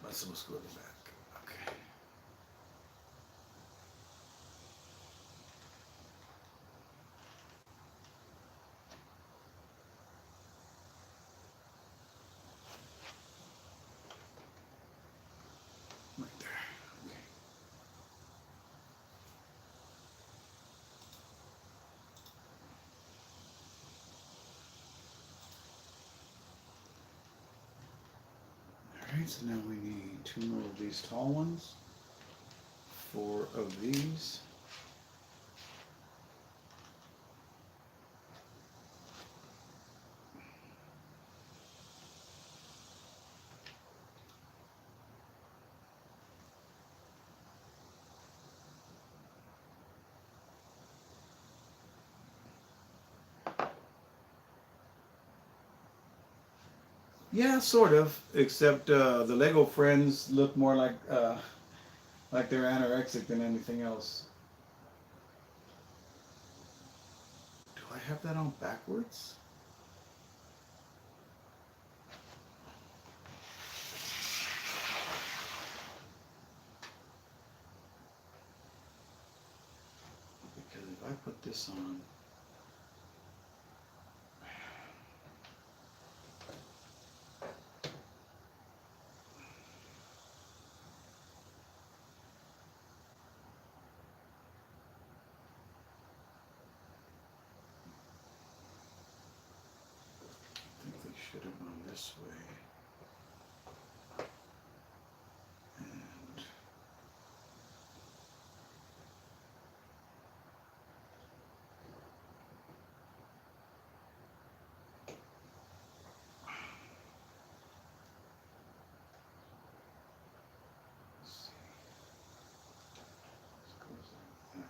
Let's go to the back. Okay. Right there. Okay. All right, so now we need 2 more of these tall ones, 4 of these. Yeah, sort of. Except the Lego friends look more like they're anorexic than anything else. Do I have that on backwards? Because if I put this on, I think they should have gone this way. And let's see. This goes like that.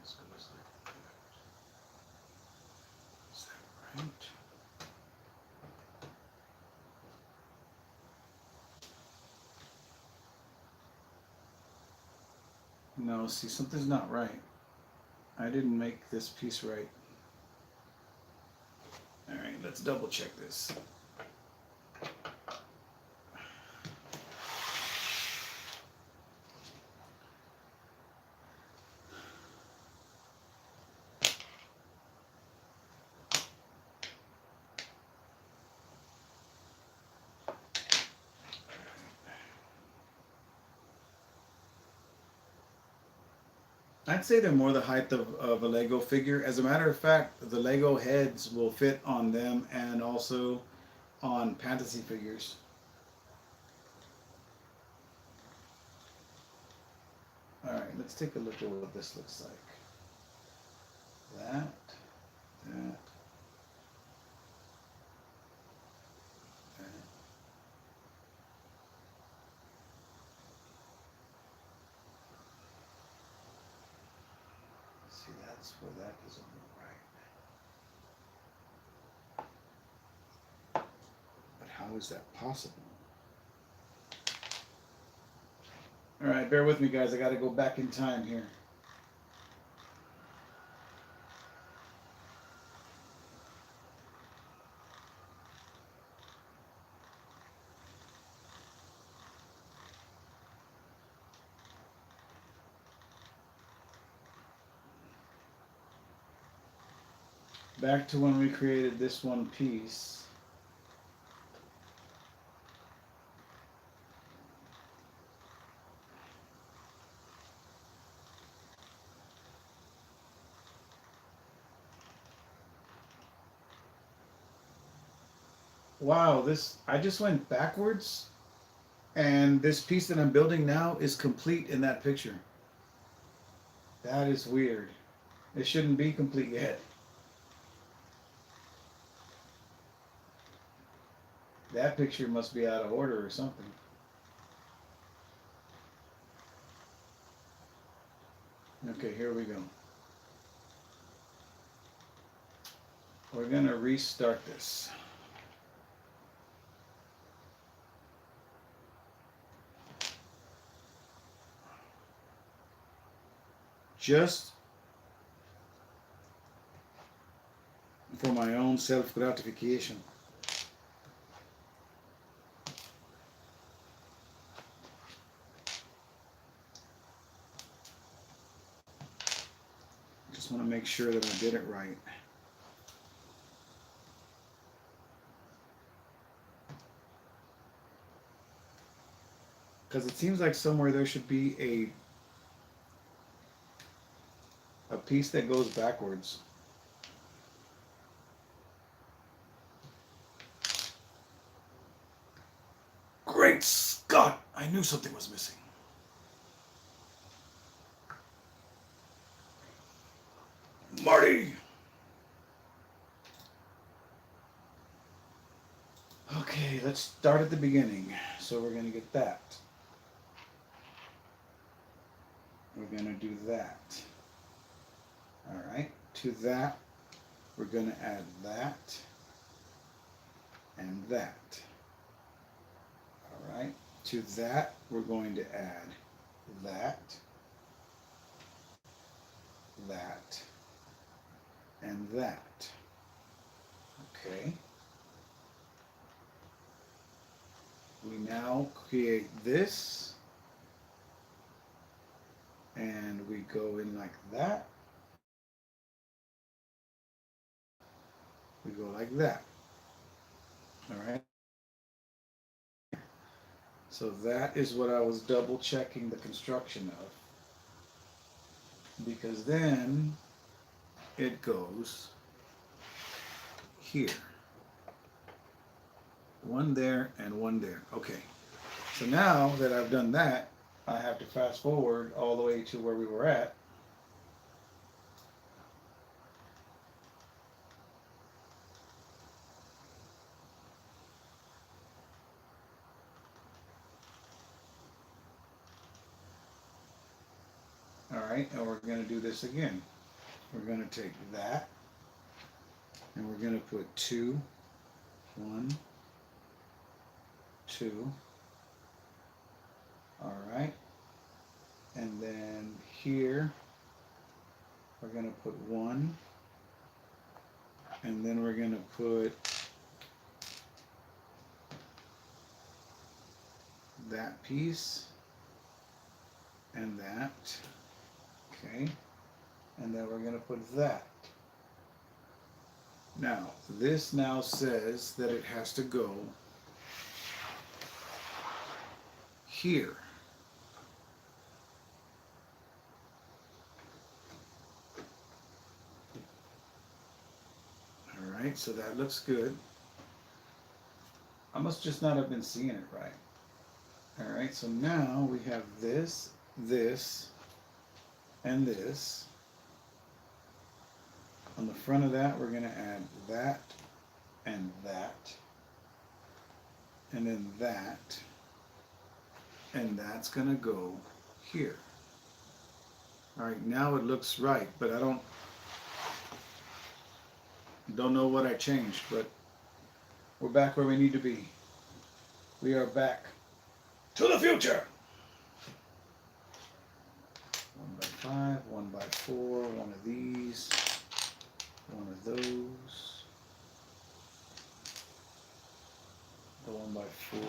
This goes like that. Is that right? No, see, something's not right. I didn't make this piece right. All right, let's double check this. I'd say they're more the height of a Lego figure. As a matter of fact, the Lego heads will fit on them and also on Pantasy figures. Alright, let's take a look at what this looks like. That. See, that's where that doesn't look right. But how is that possible? All right, bear with me, guys. I got to go back in time here. Back to when we created this one piece. Wow, I just went backwards, and this piece that I'm building now is complete in that picture. That is weird. It shouldn't be complete yet. That picture must be out of order or something. Okay, here we go. We're gonna restart this. Just for my own self-gratification. Just want to make sure that I did it right. Because it seems like somewhere there should be a piece that goes backwards. Great Scott! I knew something was missing. Marty! Okay, let's start at the beginning. So we're going to get that. We're going to do that. Alright, to that, we're going to add that and that. Alright, to that, we're going to add that, that, and that. Okay. We now create this, and we go in like that. We go like that. All right. So that is what I was double checking the construction of. Because then it goes here. One there and one there. Okay. So now that I've done that, I have to fast forward all the way to where we were at. Alright, and we're going to do this again. We're going to take that, and we're going to put 2, 1, 2. Alright, and then here, we're going to put 1, and then we're going to put that piece, and that. Okay, and then we're going to put that. Now, this now says that it has to go here. All right, so that looks good. I must just not have been seeing it right. All right, so now we have this, this, and this. On the front of that, we're going to add that and that, and then that, and that's going to go here. All right, now it looks right, but I don't know what I changed, but we're back where we need to be. We are back to the future. 5, 1 by 4, one of these, one of those, the 1 by 4.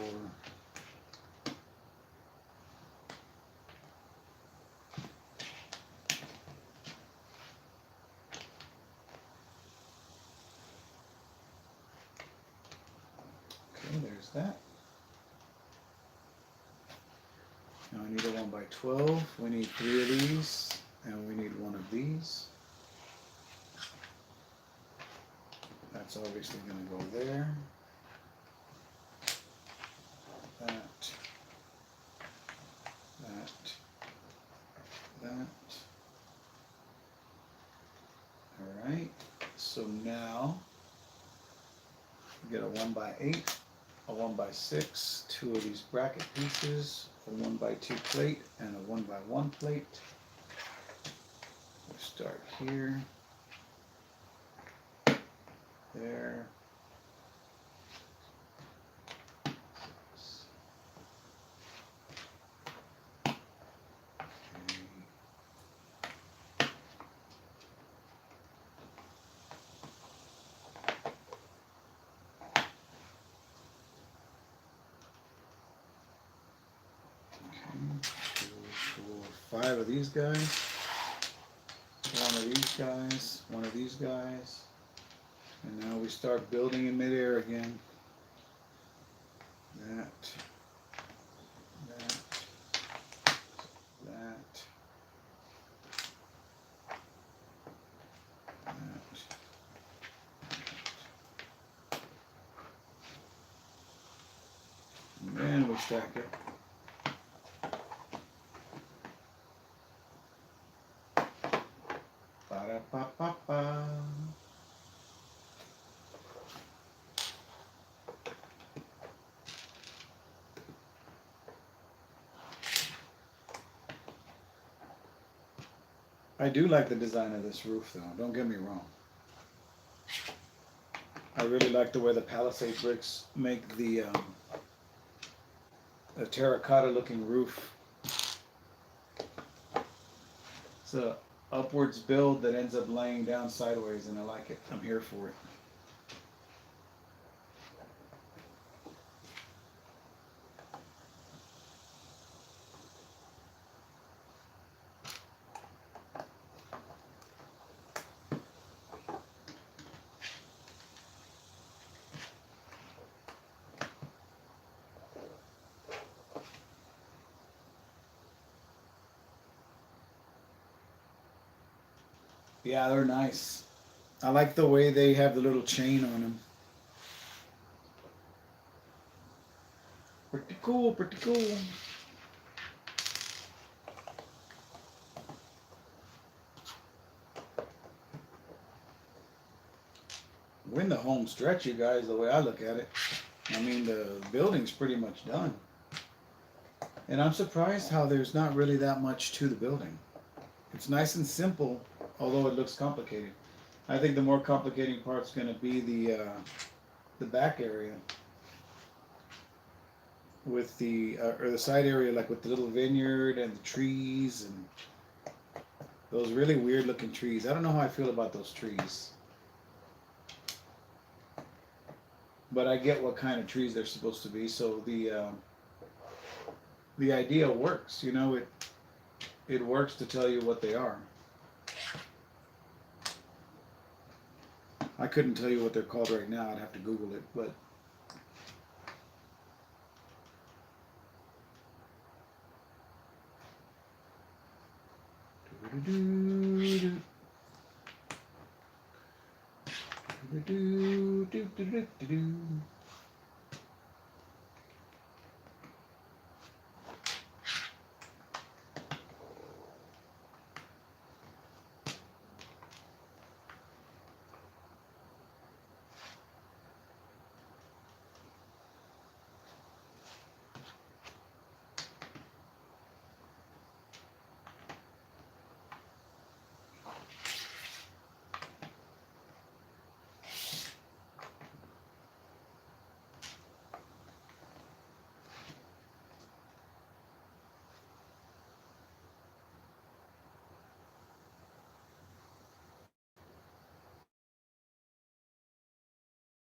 Okay, there's that. Now I need a 1 by 12. We need 3 of these, and we need 1 of these. That's obviously going to go there. That. All right. So now we get a 1 by 8, a 1 by 6, 2 of these bracket pieces, a 1 by 2 plate, and a 1 by 1 plate. We'll start here. There. Five of these guys, 1 of these guys, 1 of these guys, and now we start building in midair again. That, and then we stack it. Ba-da-ba-ba-ba. I do like the design of this roof though, don't get me wrong. I really like the way the Palisade bricks make the terracotta looking roof. It's a upwards build that ends up laying down sideways, and I like it. I'm here for it. Yeah, they're nice. I like the way they have the little chain on them. Pretty cool, pretty cool. We're in the home stretch, you guys, the way I look at it. I mean, the building's pretty much done. And I'm surprised how there's not really that much to the building. It's nice and simple, although it looks complicated. I think the more complicating part's going to be the back area with the or the side area, like with the little vineyard and the trees and those really weird looking trees. I don't know how I feel about those trees, but I get what kind of trees they're supposed to be. So the idea works, you know. It works to tell you what they are. I couldn't tell you what they're called right now. I'd have to Google it, but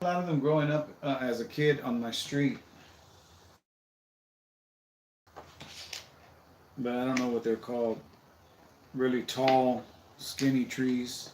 A lot of them growing up as a kid on my street, but I don't know what they're called. Really tall, skinny trees.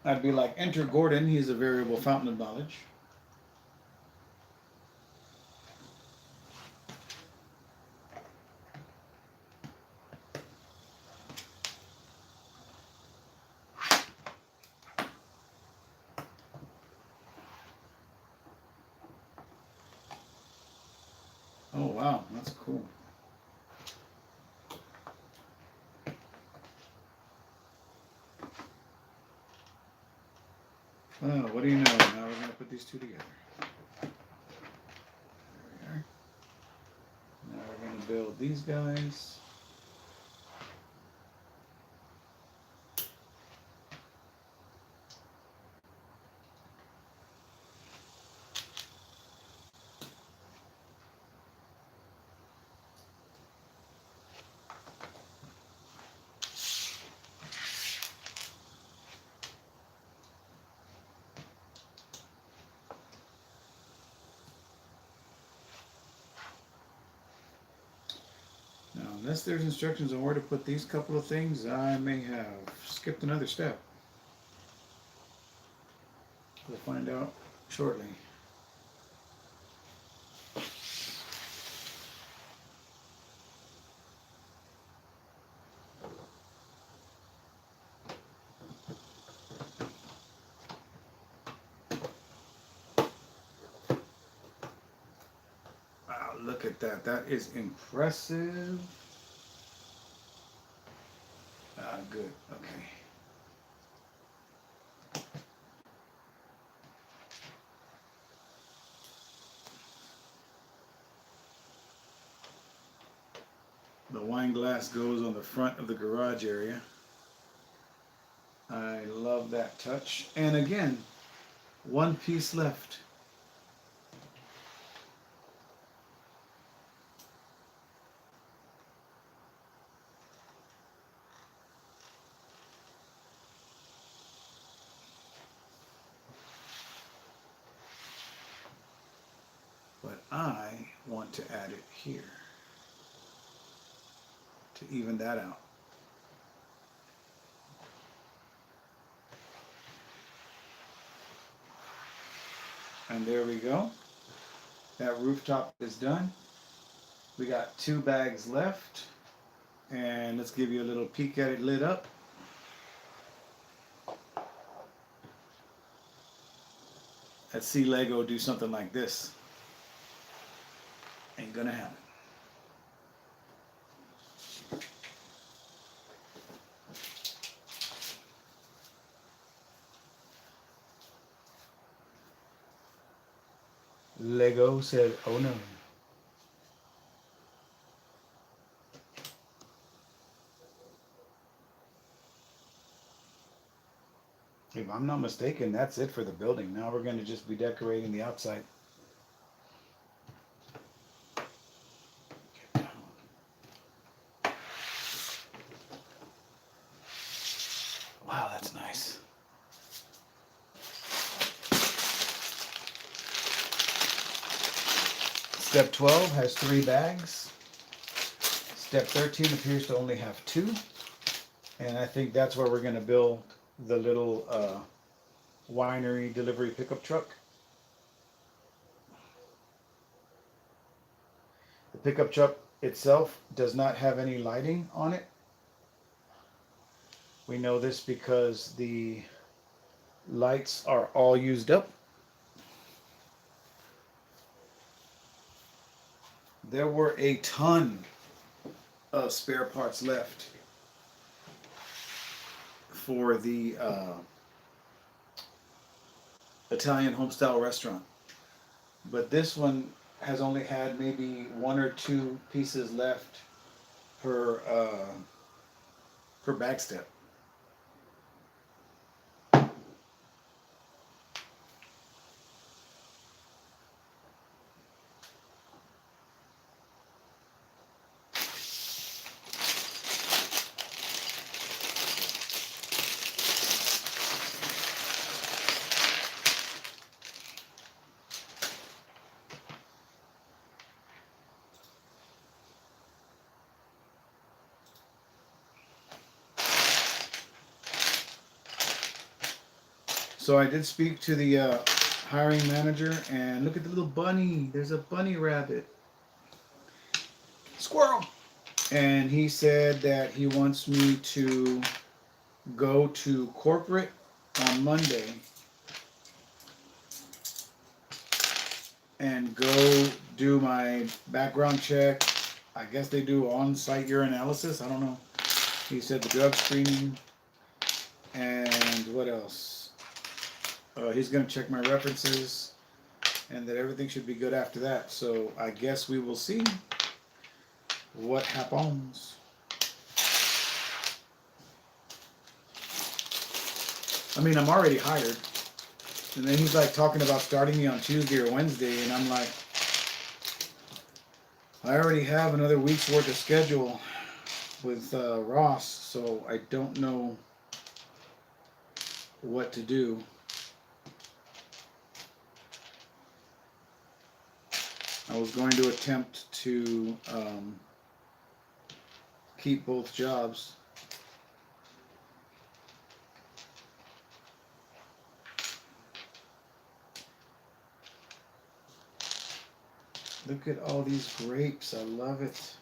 I'd be like, enter Gordon, he's a variable fountain of knowledge. Oh wow, that's cool. Oh, what do you know? Now we're going to put these two together. There we are. Now we're going to build these guys. Now, unless there's instructions on where to put these couple of things, I may have skipped another step. We'll find out shortly. Wow, look at that. That is impressive. Good. Okay. The wine glass goes on the front of the garage area. I love that touch. And again, one piece left. But I want to add it here to even that out. And there we go. That rooftop is done. We got 2 bags left. And let's give you a little peek at it lit up. Let's see Lego do something like this. Ain't gonna happen. Lego said, oh no. If I'm not mistaken, that's it for the building. Now we're going to just be decorating the outside. Wow, that's nice. Step 12 has 3 bags. Step 13 appears to only have 2. And I think that's where we're going to build the little winery delivery pickup truck. The pickup truck itself does not have any lighting on it. We know this because the lights are all used up. There were a ton of spare parts left for the Italian homestyle restaurant, but this one has only had maybe 1 or 2 pieces left per bag step. So I did speak to the hiring manager, and look at the little bunny. There's a bunny rabbit. Squirrel! And he said that he wants me to go to corporate on Monday and go do my background check. I guess they do on-site urinalysis. I don't know. He said the drug screening, and what else? He's going to check my references, and that everything should be good after that. So I guess we will see what happens. I mean, I'm already hired. And then he's like talking about starting me on Tuesday or Wednesday, and I'm like, I already have another week's worth of schedule with Ross, so I don't know what to do. I was going to attempt to keep both jobs. Look at all these grapes. I love it.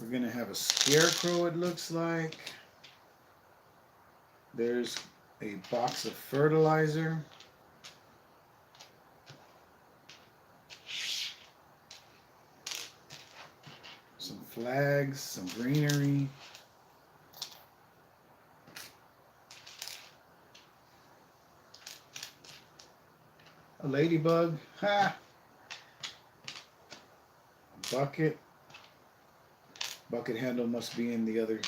We're going to have a scarecrow, it looks like. There's a box of fertilizer. Some flags, some greenery. A ladybug. Ha! A bucket. Bucket handle must be in the other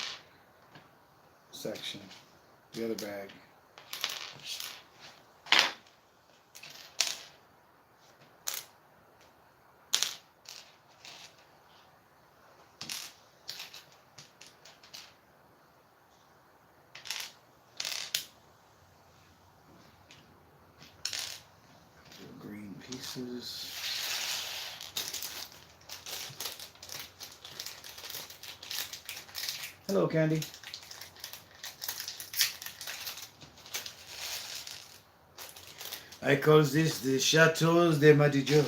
section, the other bag. Green pieces. Hello, Candy. I call this the Chateaux de Madijo.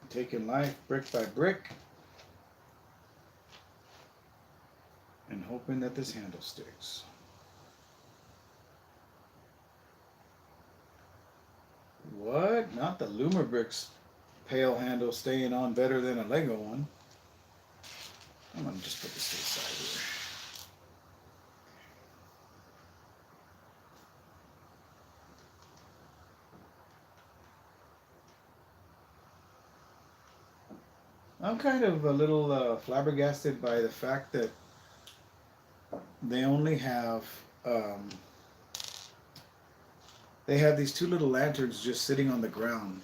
Taking life brick by brick and hoping that this handle sticks. What? Not the Lumibricks pail handle staying on better than a Lego one. I'm gonna just put this to the side here. I'm kind of a little flabbergasted by the fact that they only have they have these 2 little lanterns just sitting on the ground.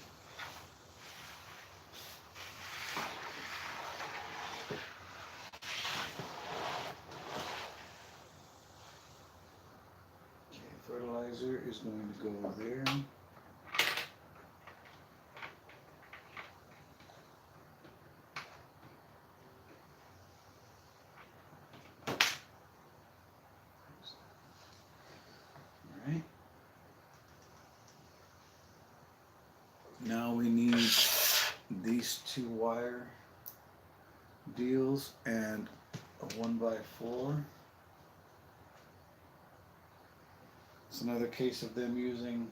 Okay, fertilizer is going to go there. Alright. Now we need these 2 wire deals and a 1x4. It's another case of them using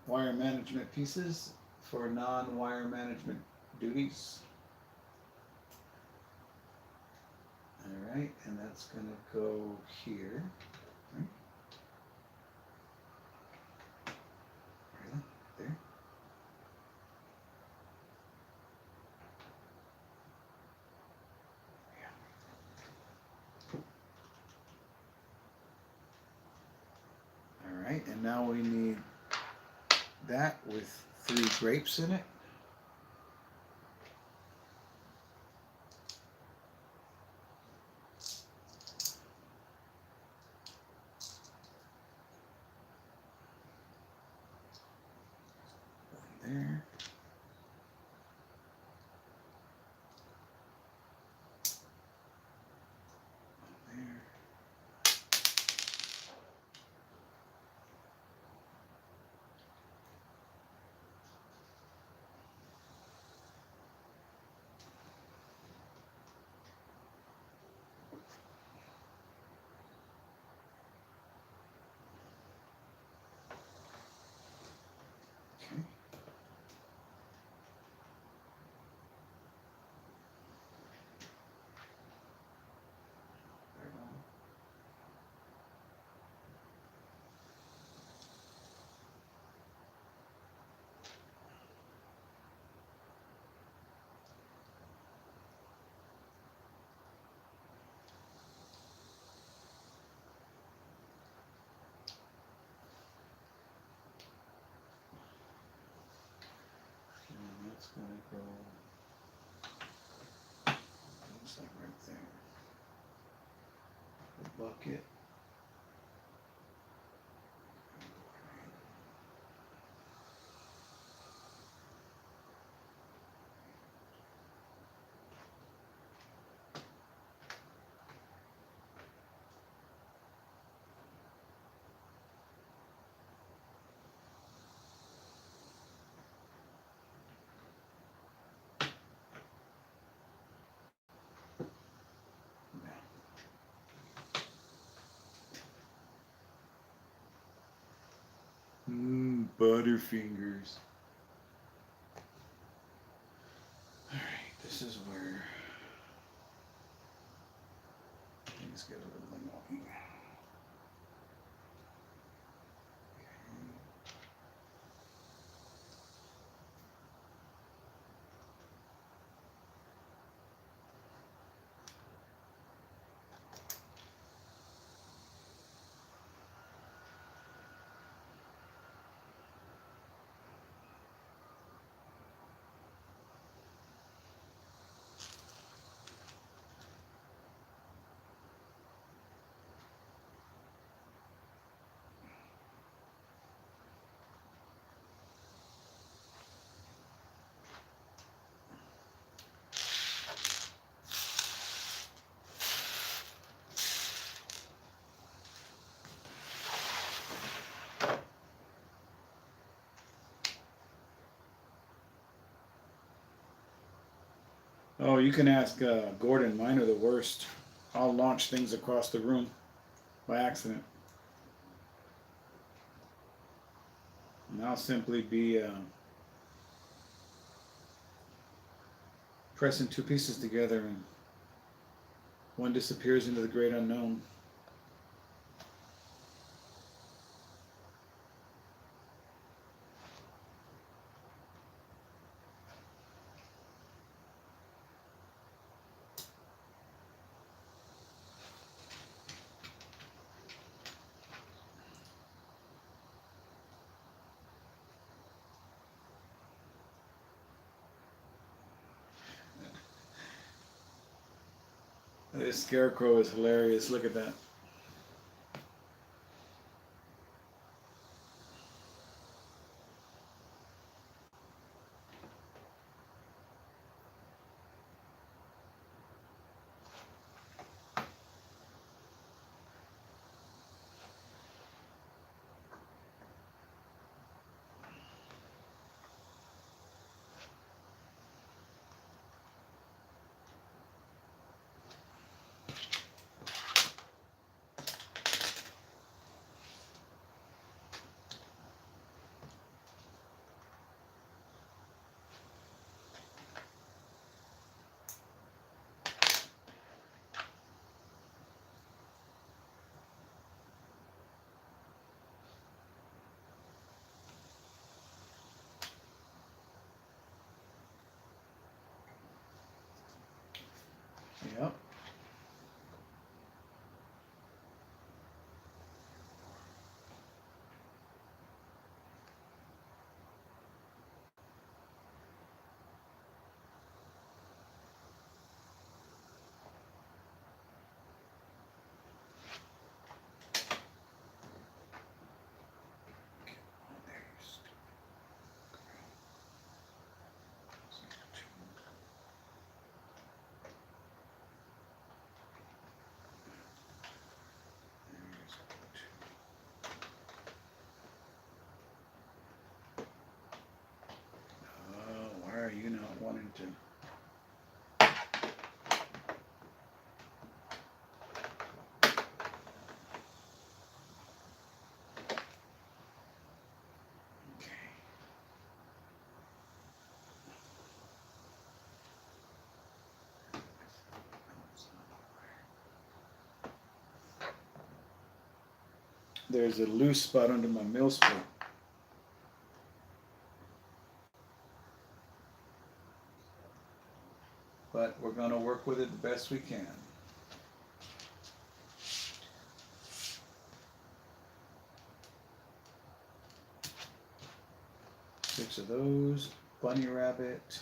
wire management pieces for non-wire management duties. All right, and that's gonna go here. Right? Really? There? Yeah. All right, and now we need that with 3 grapes in it. One there. One there. Okay. There we go. And that's gonna go, looks like right there. The bucket. Butterfingers. Alright, this is where things get a little annoying. Oh, you can ask Gordon. Mine are the worst. I'll launch things across the room by accident. And I'll simply be pressing 2 pieces together and one disappears into the great unknown. This scarecrow is hilarious. Look at that. wanting to. There's a loose spot under my mill split. But we're going to work with it the best we can. 6 of those. Bunny rabbit.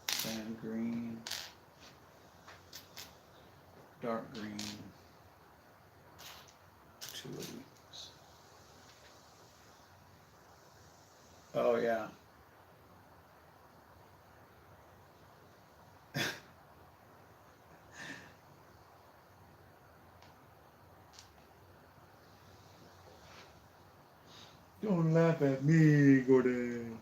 Sand green. Dark green. 2 of these. Oh yeah. Don't laugh at me, Gordon.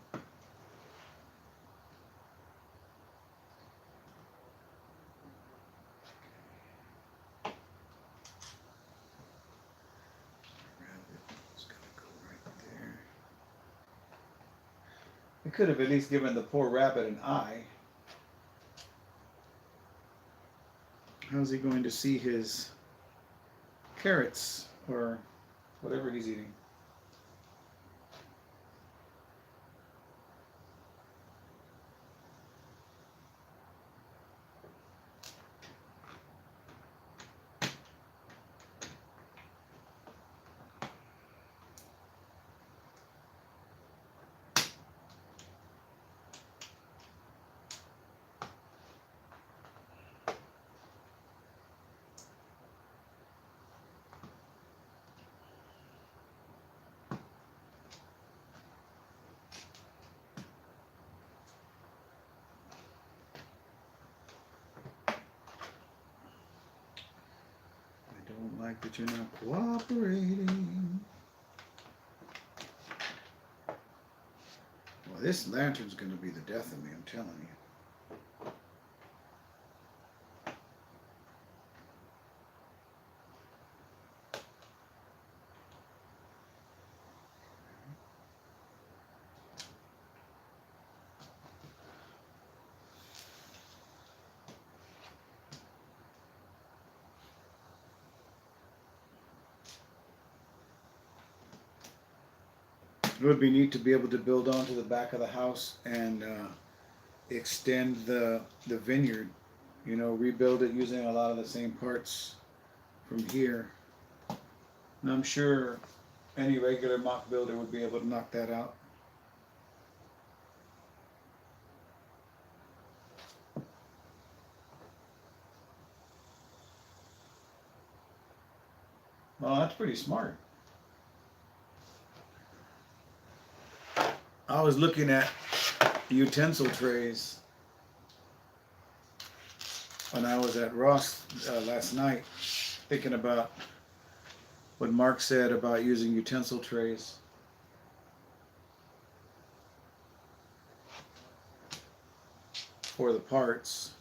Rabbit's gotta go right there. I could have at least given the poor rabbit an eye. How's he going to see his carrots or whatever he's eating? Don't like that you're not cooperating. Well, this lantern's going to be the death of me, I'm telling you. It would be neat to be able to build onto the back of the house and extend the vineyard, you know, rebuild it using a lot of the same parts from here. And I'm sure any regular mock builder would be able to knock that out. Well, that's pretty smart. I was looking at utensil trays when I was at Ross last night, thinking about what Mark said about using utensil trays. For the parts.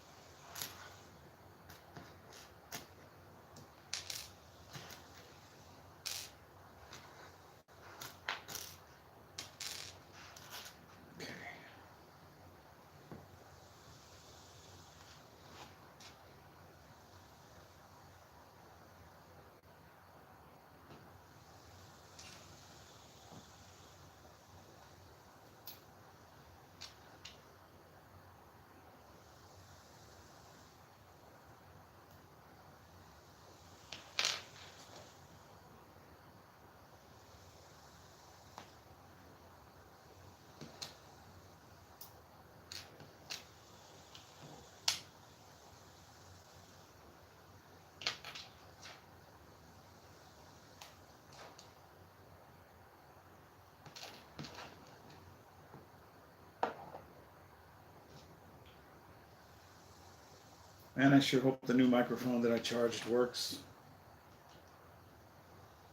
Man, I sure hope the new microphone that I charged works.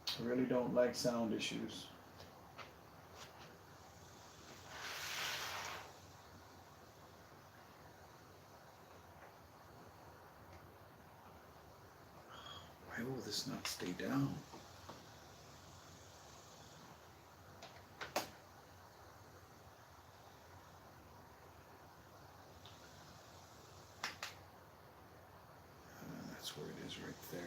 I really don't like sound issues. Why will this not stay down? That's where it is right there.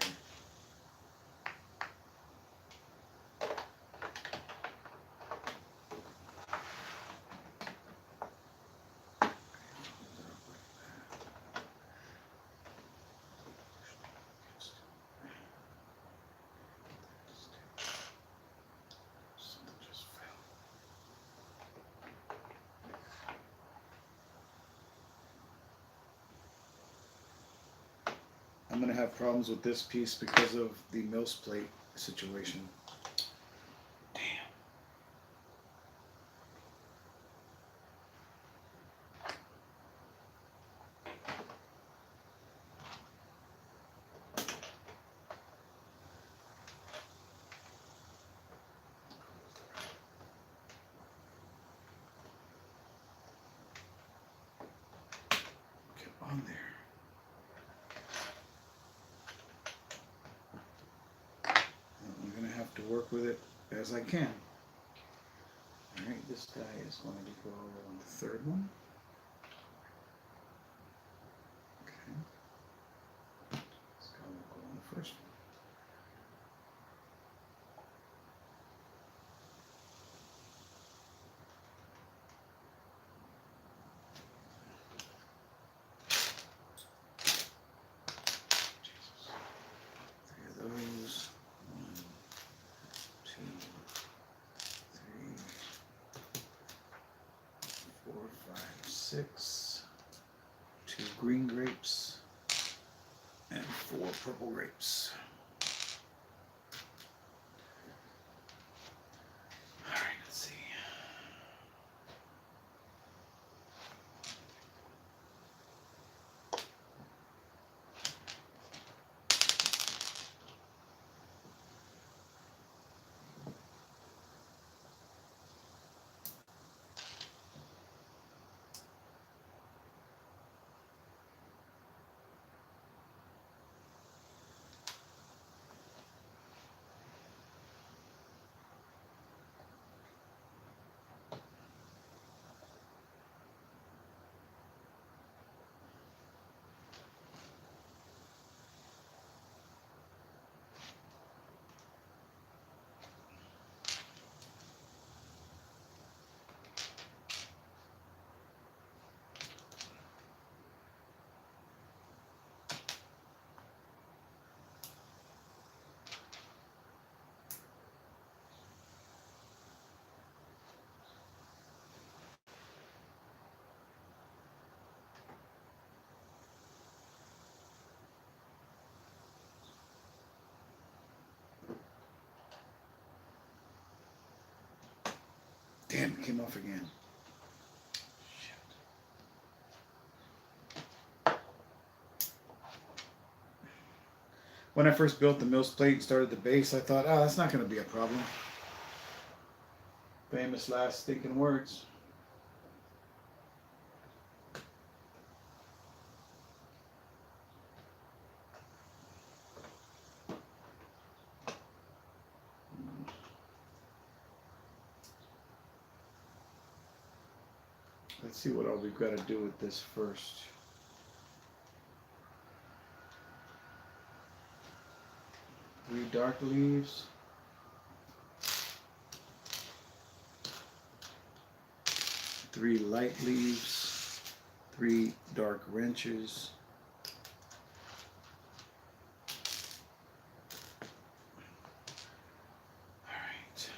I'm going to have problems with this piece because of the mills plate situation. Damn. Get on there. I'm going to have to work with it as I can. Alright, this guy is going to go on the third one. Okay. This guy will go on the first one. Jesus. 3 of those. 1, 2, 3, 4, 5, 6. 2 green grapes and 4 purple grapes. All right, let's see. Damn, it came off again. Shit. When I first built the mills plate and started the base, I thought, oh, that's not going to be a problem. Famous last stinking words. Let's see what all we've got to do with this first. Three dark leaves. Three light leaves. 3 dark wrenches. All right.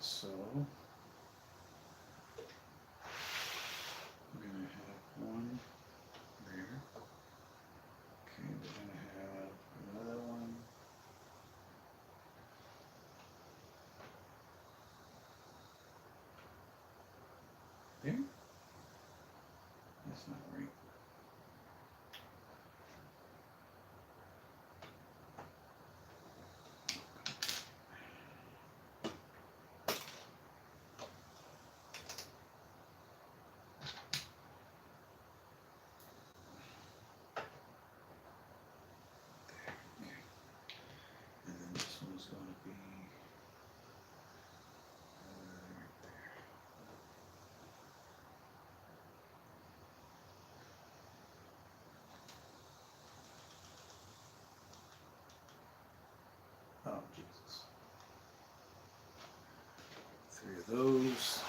so we're gonna have one there. Okay, we're gonna have another one. There? That's not right. And then this one's going to be right there. Oh, Jesus. 3 of those.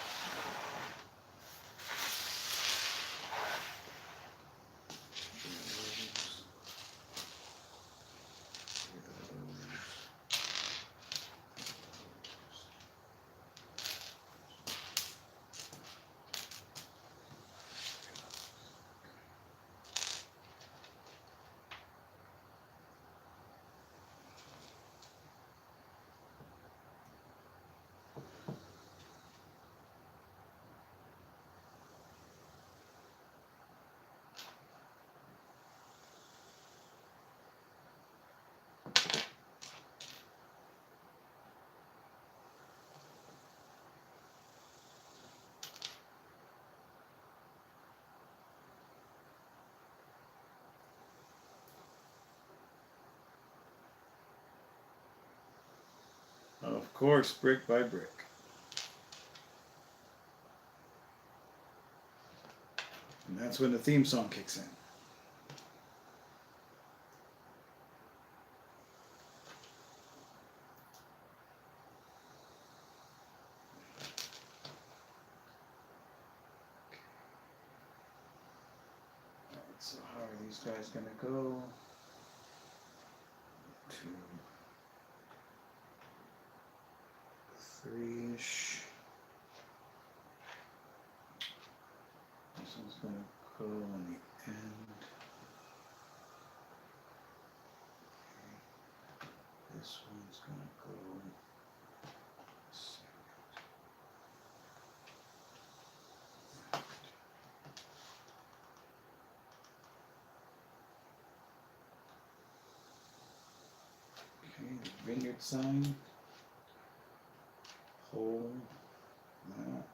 Of course, brick by brick. And that's when the theme song kicks in. Alright, so how are these guys gonna go? 2, 3-ish. This one's gonna go on the end. Okay. This one's gonna go second. Okay, the vineyard sign. Hold that.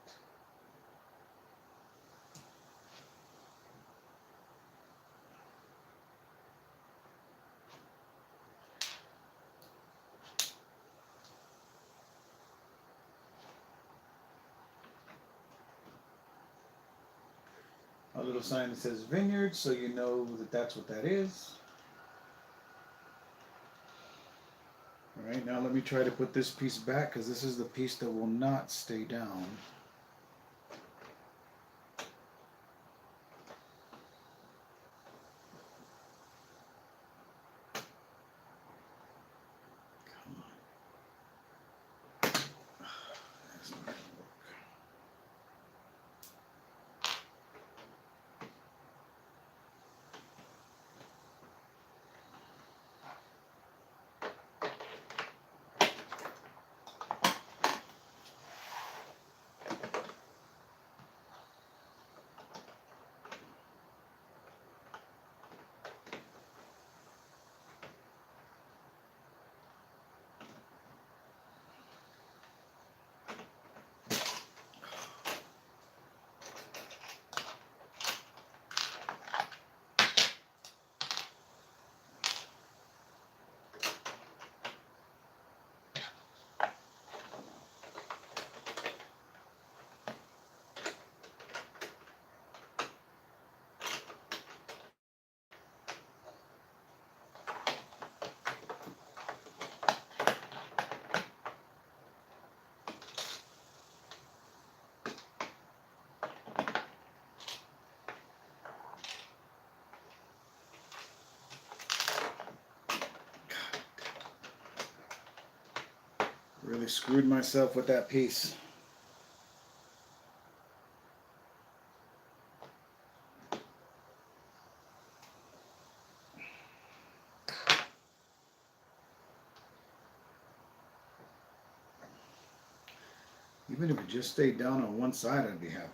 A little sign that says Vineyard, so you know that that's what that is. All right, now let me try to put this piece back because this is the piece that will not stay down. Come on. That's not gonna work. screwed myself with that piece. Even if it just stayed down on one side, I'd be happy.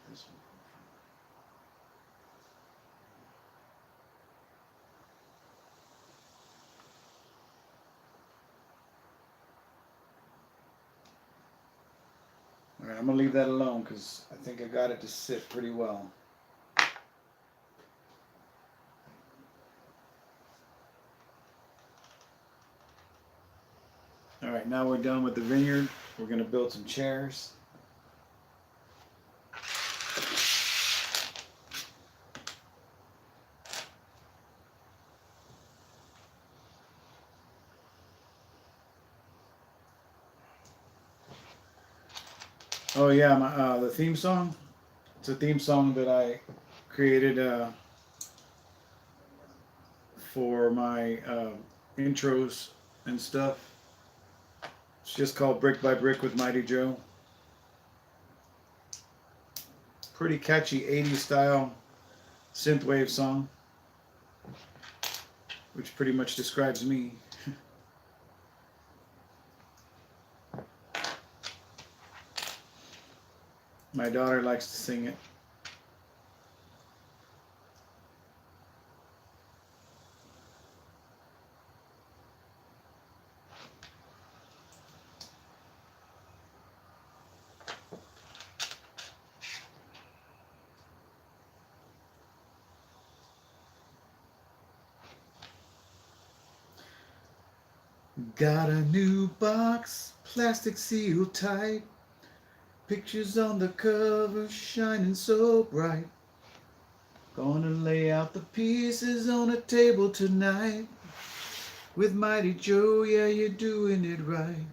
This one. All right, I'm gonna leave that alone because I think I got it to sit pretty well. All right, now we're done with the vineyard. We're gonna build some chairs. Oh yeah, the theme song. It's a theme song that I created for my intros and stuff. It's just called Brick by Brick with Mighty Joe. Pretty catchy 80s style synthwave song, which pretty much describes me. My daughter likes to sing it. Got a new box, plastic sealed tight. Pictures on the cover shining so bright. Gonna lay out the pieces on a table tonight. With Mighty Joe, yeah, you're doing it right.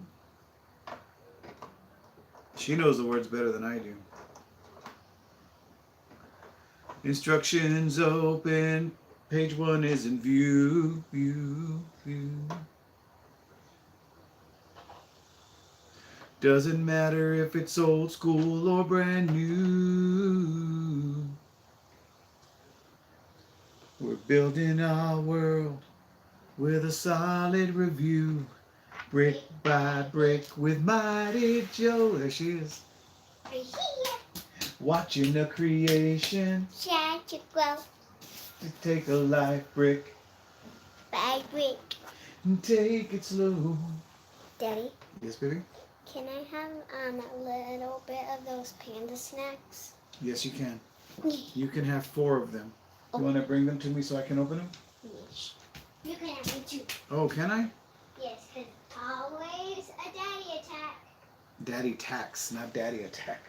She knows the words better than I do. Instructions open, page 1 is in view, view, view. Doesn't matter if it's old school or brand new. We're building our world with a solid review. Brick by brick with Mighty Joe. There she is. Right here. Watching the creation. Chat to grow To take a life brick by brick. and take it slow. Daddy, Yes, baby? can I have a little bit of those panda snacks? Yes, you can. You can have 4 of them. You want to bring them to me so I can open them? Yes. You can have me too. Oh, can I? Yes, because always a daddy attack. Daddy tax, not daddy attack.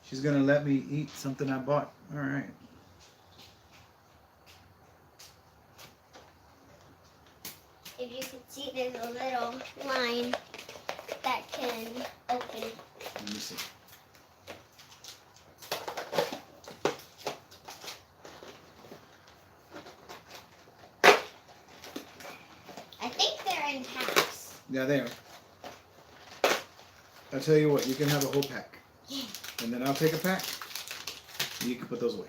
She's going to let me eat something I bought. All right. If you can see, there's a little line that can open. Let me see. in packs. Yeah, they are. I'll tell you what, you can have a whole pack. Yeah. And then I'll take a pack. And you can put those away.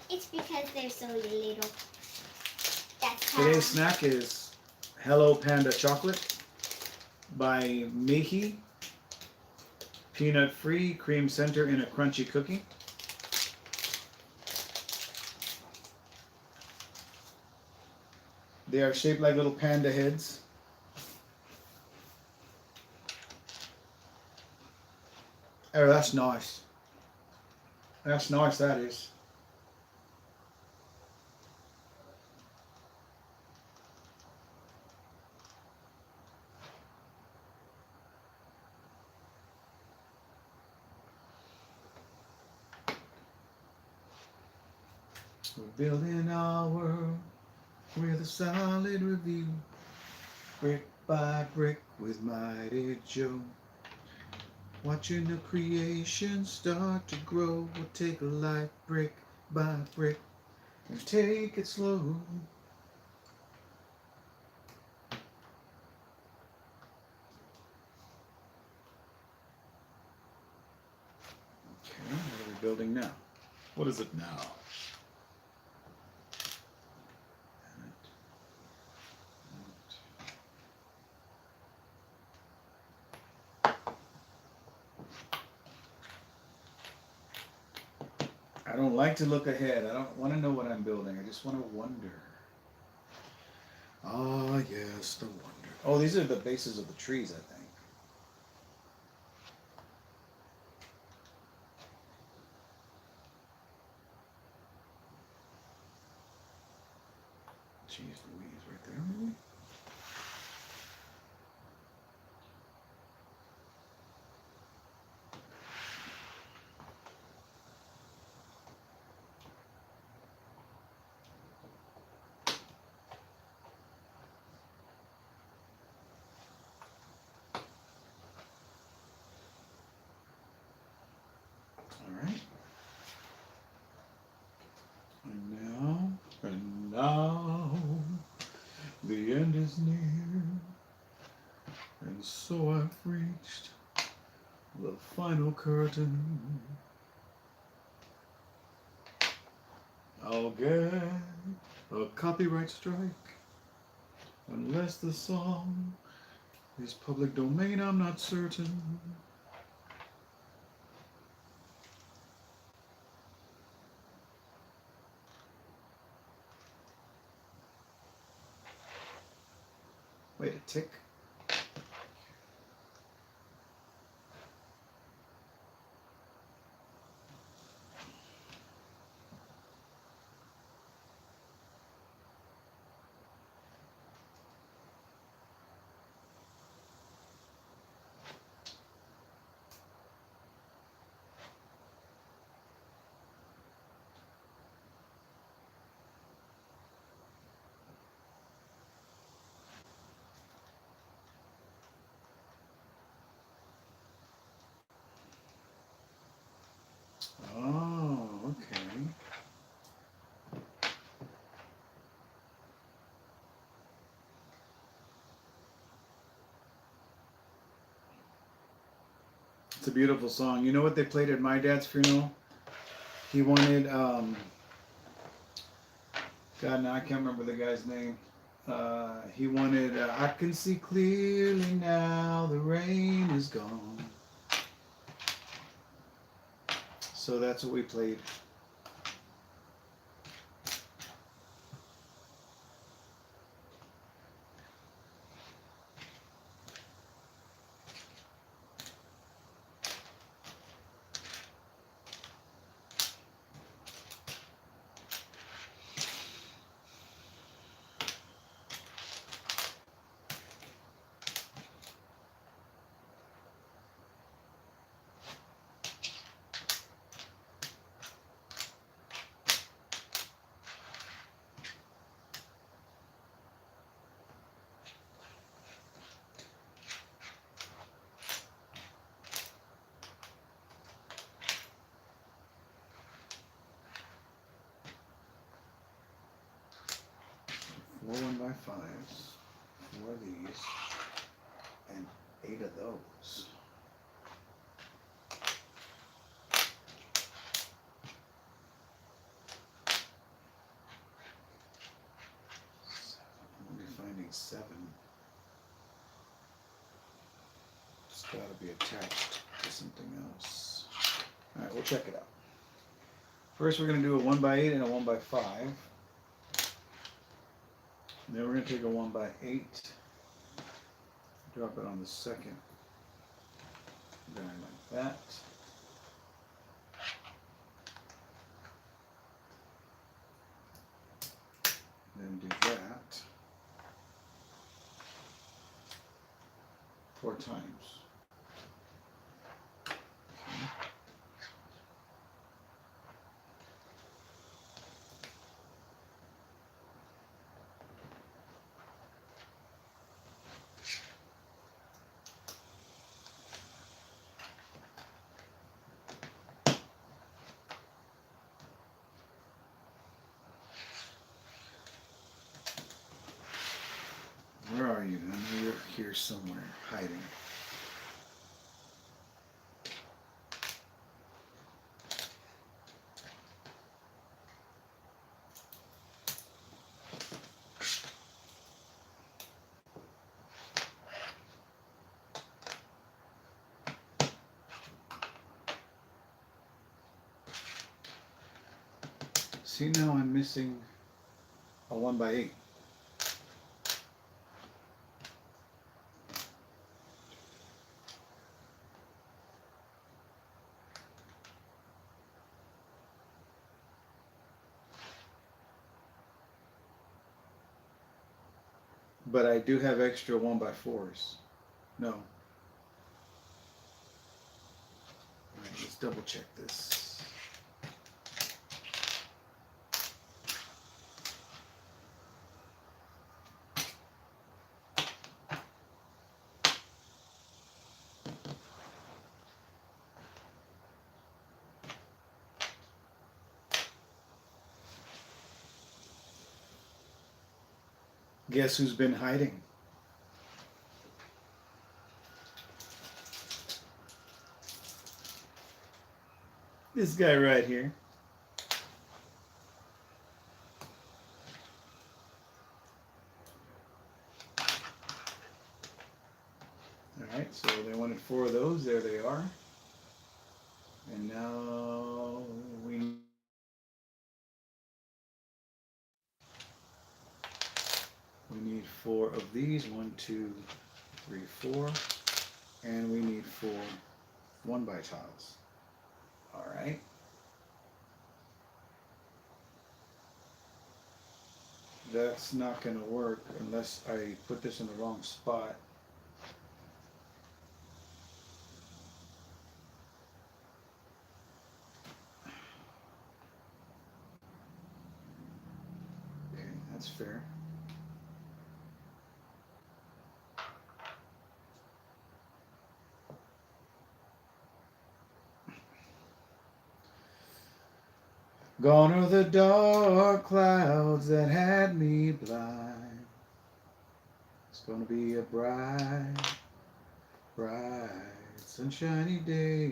It's because they're so little. That's Today's snack is Hello Panda Chocolate by Mihi. Peanut free, cream center in a crunchy cookie. They are shaped like little panda heads. Oh, that's nice. That's nice, that is. We're building our world with a solid review, brick by brick with Mighty Joe. Watching the creation start to grow. We'll take a life brick by brick and take it slow. Okay, what are we building now? What is it now? I don't like to look ahead. I don't want to know what I'm building. I just want to wonder. Ah, yes, the wonder. Oh, these are the bases of the trees, I think. Jeez Louise, right there, maybe? Alright. And now, the end is near. And so I've reached the final curtain. I'll get a copyright strike unless the song is public domain, I'm not certain. Wait, a tick? Oh, okay. It's a beautiful song. You know what they played at my dad's funeral? He wanted, God, now I can't remember the guy's name. He wanted, I can see clearly now, the rain is gone. So that's what we played. Four 1x5s. 4 of these and 8 of those. I'm only finding 7. It's got to be attached to something else. All right, we'll check it out. First, we're going to do a 1x8 and a 1x5. Then we're going to take a 1x8, drop it on the second die like that. Then do that 4 times. Where are you? I know you're here somewhere, hiding. See, now I'm missing a 1x8. But I do have extra 1x4s. No. All right, let's double check this. Guess who's been hiding? This guy right here. Alright, so they wanted 4 of those. There they are. And now we need 4 of these. 1, 2, 3, 4. And we need 4 1x tiles. Alright. That's not going to work unless I put this in the wrong spot. Okay, that's fair. Gone are the dark clouds that had me blind. It's gonna be a bright, bright, sunshiny day.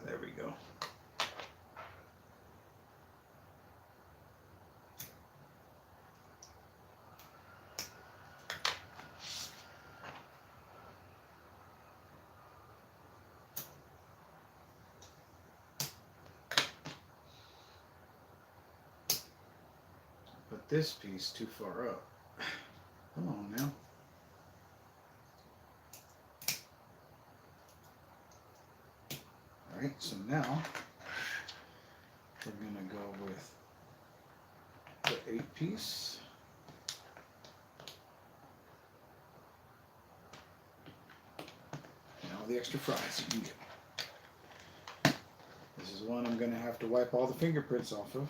There we go. But this piece too far up. Come on now. Alright, so now we're gonna go with the 8 piece. And all the extra fries you can get. This is one I'm gonna have to wipe all the fingerprints off of.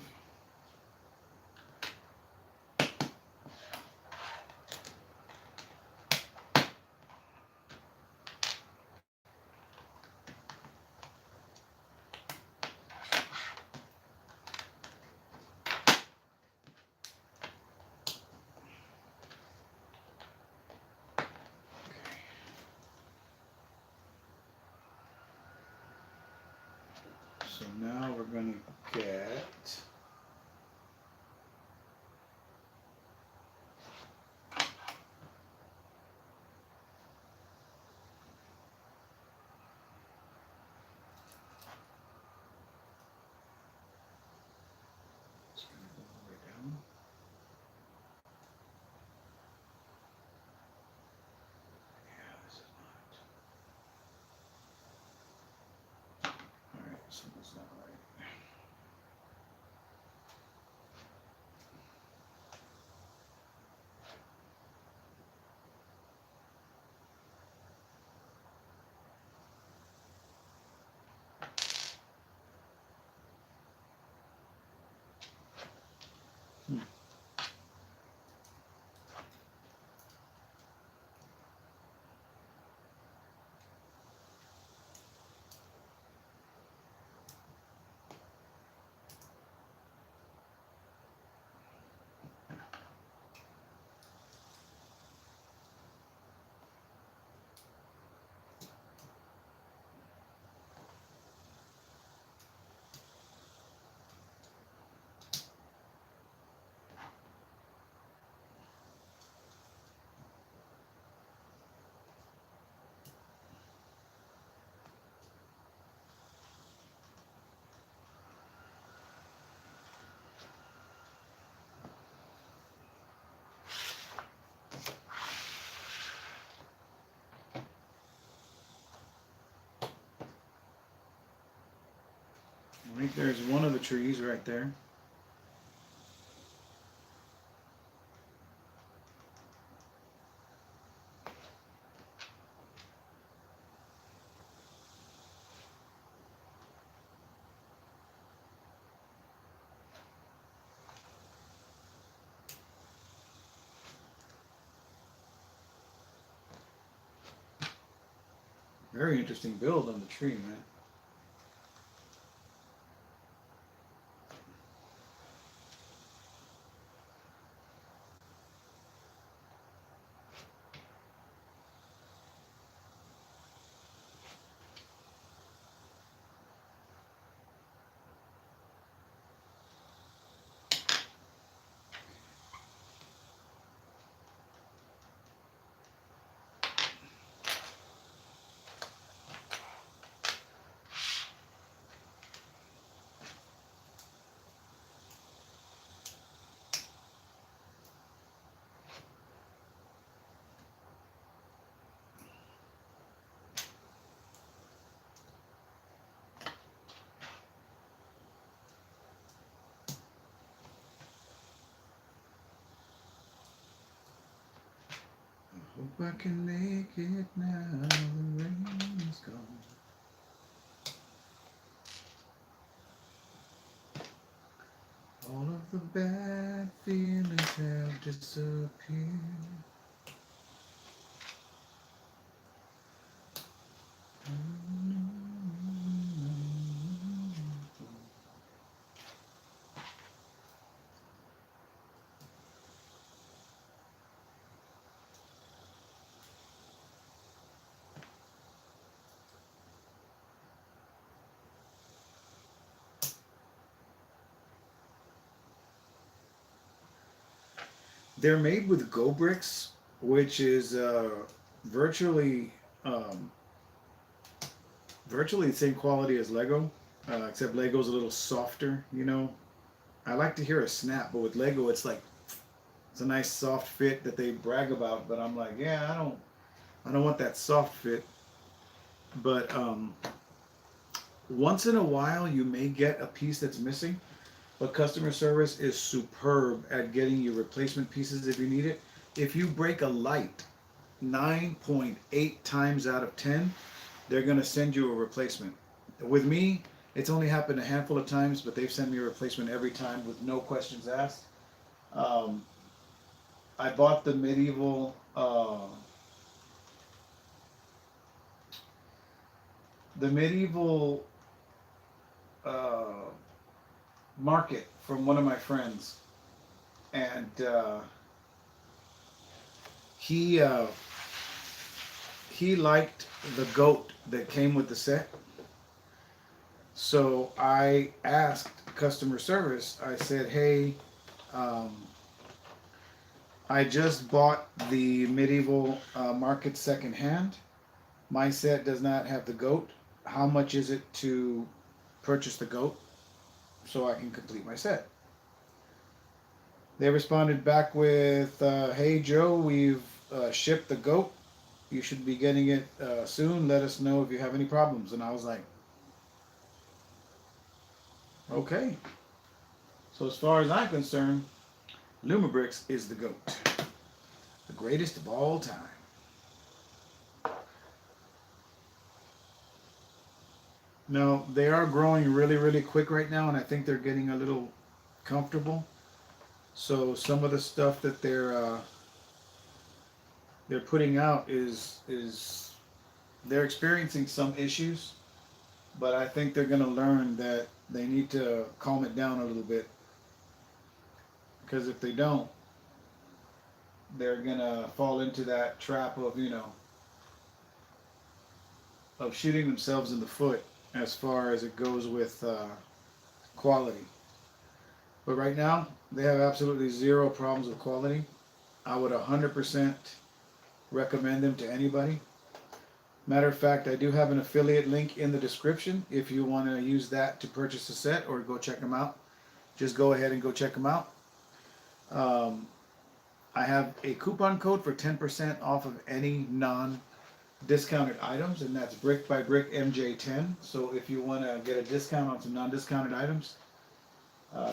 So now we're going to get something's not right. Right there's one of the trees right there. Very interesting build on the tree, man. Hope I can make it now. The rain is gone. All of the bad feelings have disappeared. They're made with Go Bricks, which is virtually virtually the same quality as Lego, except Lego's a little softer. You know, I like to hear a snap, but with Lego, it's like it's a nice soft fit that they brag about. But I'm like, yeah, I don't want that soft fit. But once in a while, you may get a piece that's missing. But customer service is superb at getting you replacement pieces if you need it. If you break a light 9.8 times out of 10, they're going to send you a replacement. With me, it's only happened a handful of times, but they've sent me a replacement every time with no questions asked. I bought the medieval uh, market from one of my friends, and he liked the goat that came with the set, So I asked customer service, I said, hey, um, I just bought the medieval market secondhand. My set does not have the goat. How much is it to purchase the goat so I can complete my set? They responded back with, hey Joe, we've shipped the goat. You should be getting it soon. Let us know if you have any problems. And I was like, okay. So as far as I'm concerned, Lumibricks is the goat. The greatest of all time. Now, they are growing really, really quick right now, and I think they're getting a little comfortable. So some of the stuff that they're putting out is they're experiencing some issues, but I think they're going to learn that they need to calm it down a little bit, because if they don't, they're going to fall into that trap of, you know, of shooting themselves in the foot as far as it goes with quality. But right now, they have absolutely zero problems with quality. I would 100% recommend them to anybody. Matter of fact, I do have an affiliate link in the description if you want to use that to purchase a set or go check them out. Just go ahead and go check them out. I have a coupon code for 10% off of any non-discounted items, and that's Brick by Brick MJ10. So if you want to get a discount on some non-discounted items,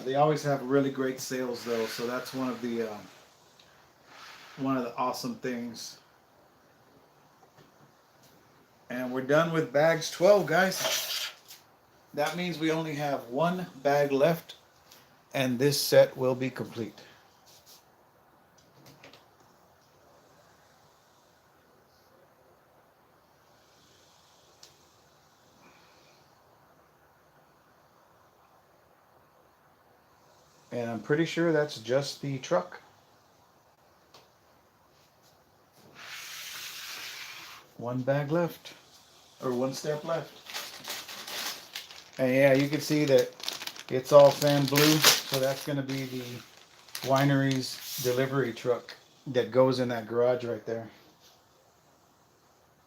they always have really great sales though, so that's one of the awesome things. And we're done with bags 12, guys. That means we only have one bag left, and this set will be complete. And I'm pretty sure that's just the truck. One bag left, or one step left. And yeah, you can see that it's all sand blue, so that's going to be the winery's delivery truck that goes in that garage right there.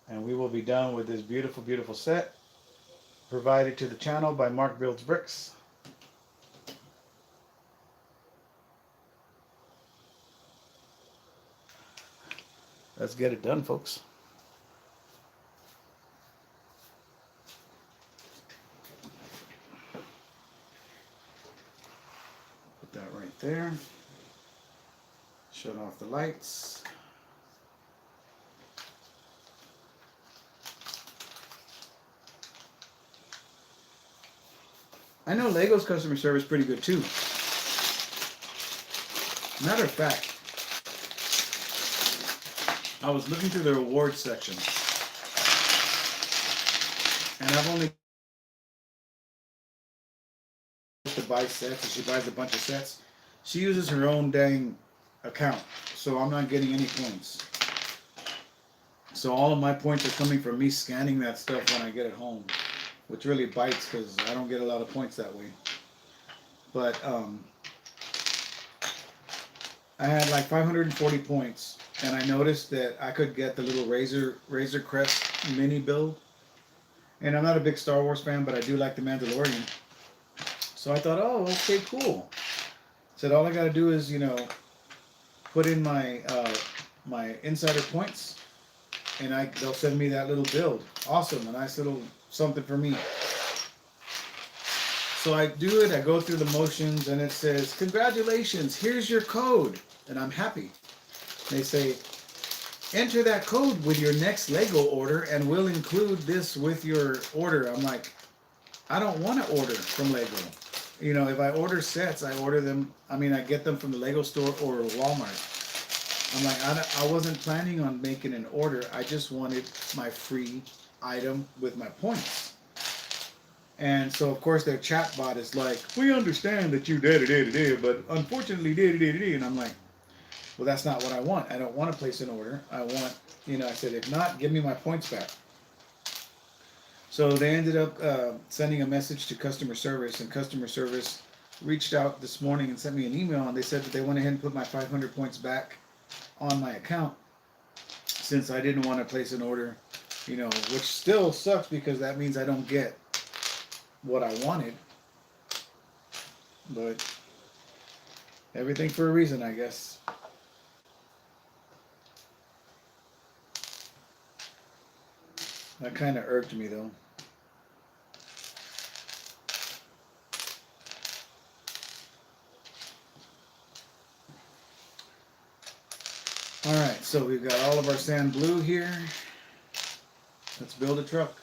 And we will be done with this beautiful, beautiful set provided to the channel by Mark Builds Brix. Let's get it done, folks. Put that right there. Shut off the lights. I know Lego's customer service is pretty good too. Matter of fact, I was looking through their awards section, and I've only to buy sets, and she buys a bunch of sets. She uses her own dang account, so I'm not getting any points. So all of my points are coming from me scanning that stuff when I get it home, which really bites because I don't get a lot of points that way. But I had like 540 points, and I noticed that I could get the little Razor Crest mini build. And I'm not a big Star Wars fan, but I do like the Mandalorian. So I thought, oh, okay, cool. Said all I got to do is, you know, put in my my insider points, and they'll send me that little build. Awesome, a nice little something for me. So I do it, I go through the motions, and it says, congratulations, here's your code. And I'm happy. They say, enter that code with your next Lego order, and we'll include this with your order. I'm like, I don't want to order from Lego. You know, if I order sets, I order them, I get them from the Lego store or Walmart. I'm like, I wasn't planning on making an order. I just wanted my free item with my points. And so, of course, their chat bot is like, we understand that you did, but unfortunately did. And I'm like, well, that's not what I want. I don't want to place an order. I want, you know, I said, if not, give me my points back. So they ended up sending a message to customer service, and customer service reached out this morning and sent me an email, and they said that they went ahead and put my 500 points back on my account since I didn't want to place an order, which still sucks because that means I don't get what I wanted. But everything for a reason, I guess. That kind of irked me though. Alright, so we've got all of our sand blue here. Let's build a truck.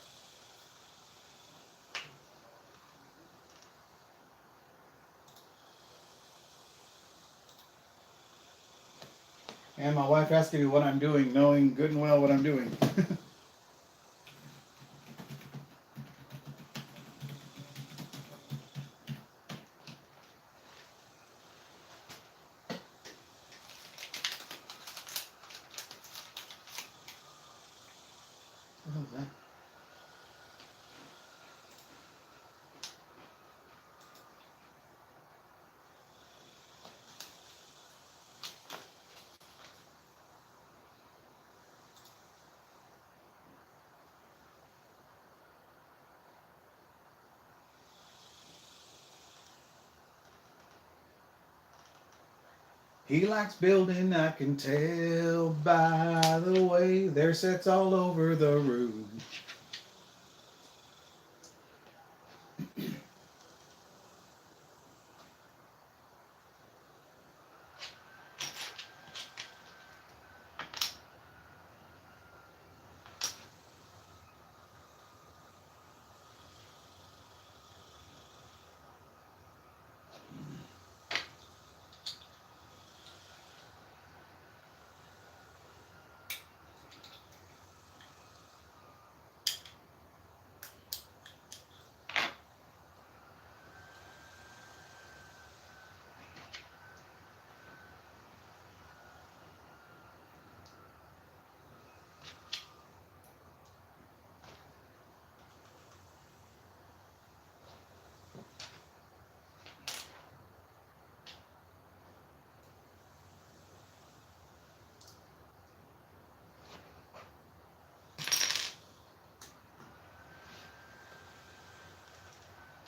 And my wife asking me what I'm doing, knowing good and well what I'm doing. What was that? He likes building, I can tell by the way there's sets all over the room.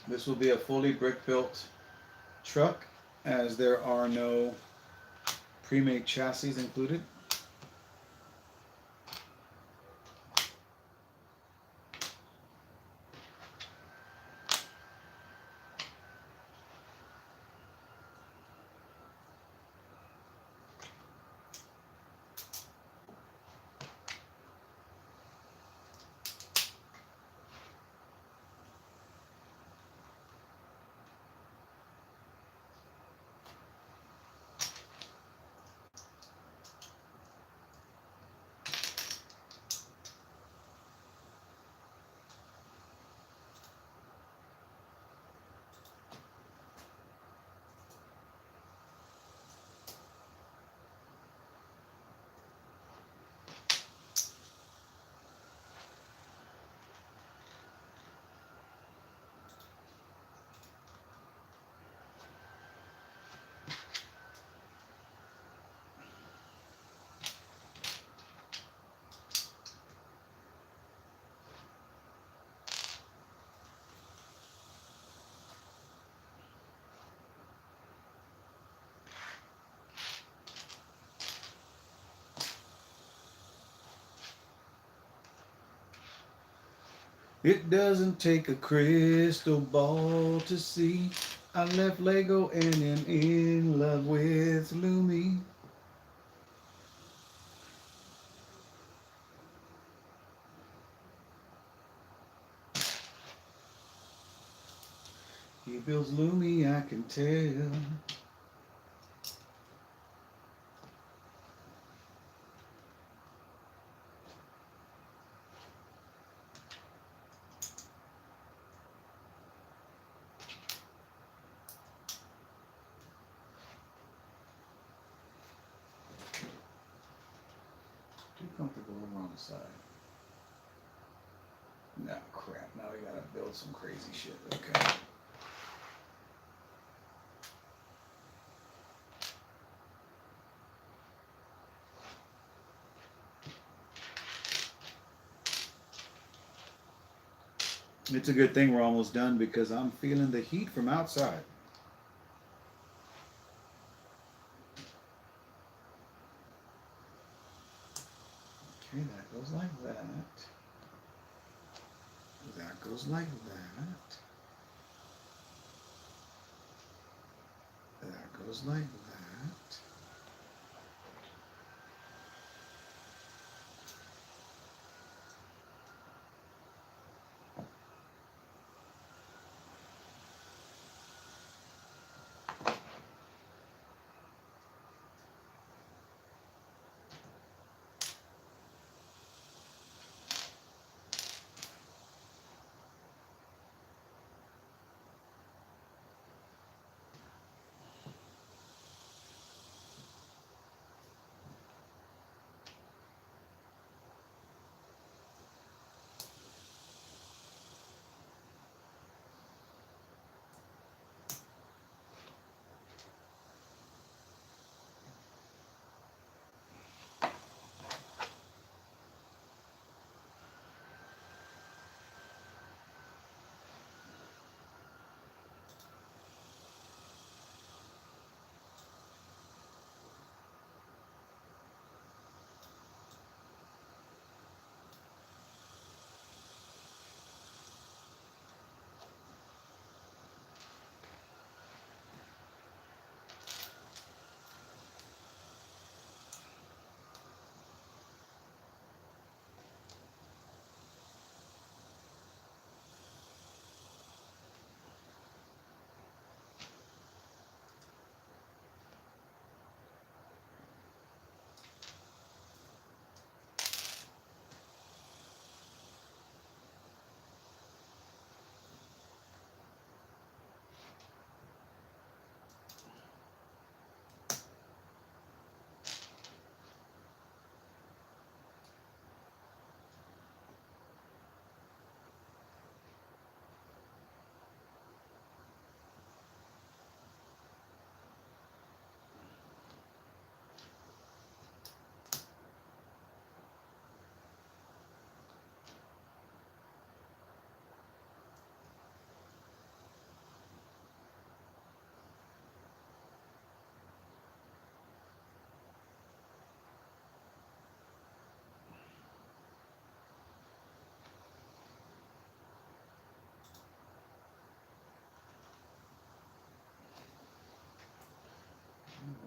This will be a fully brick-built truck, as there are no pre-made chassis included. It doesn't take a crystal ball to see I left Lego and am in love with Lumi. He builds Lumi, I can tell. Too comfortable over on the side. No, crap, not I gotta build some crazy shit. Okay. It's a good thing we're almost done because I'm feeling the heat from outside. Okay, that goes like that. That goes like that. That goes like that.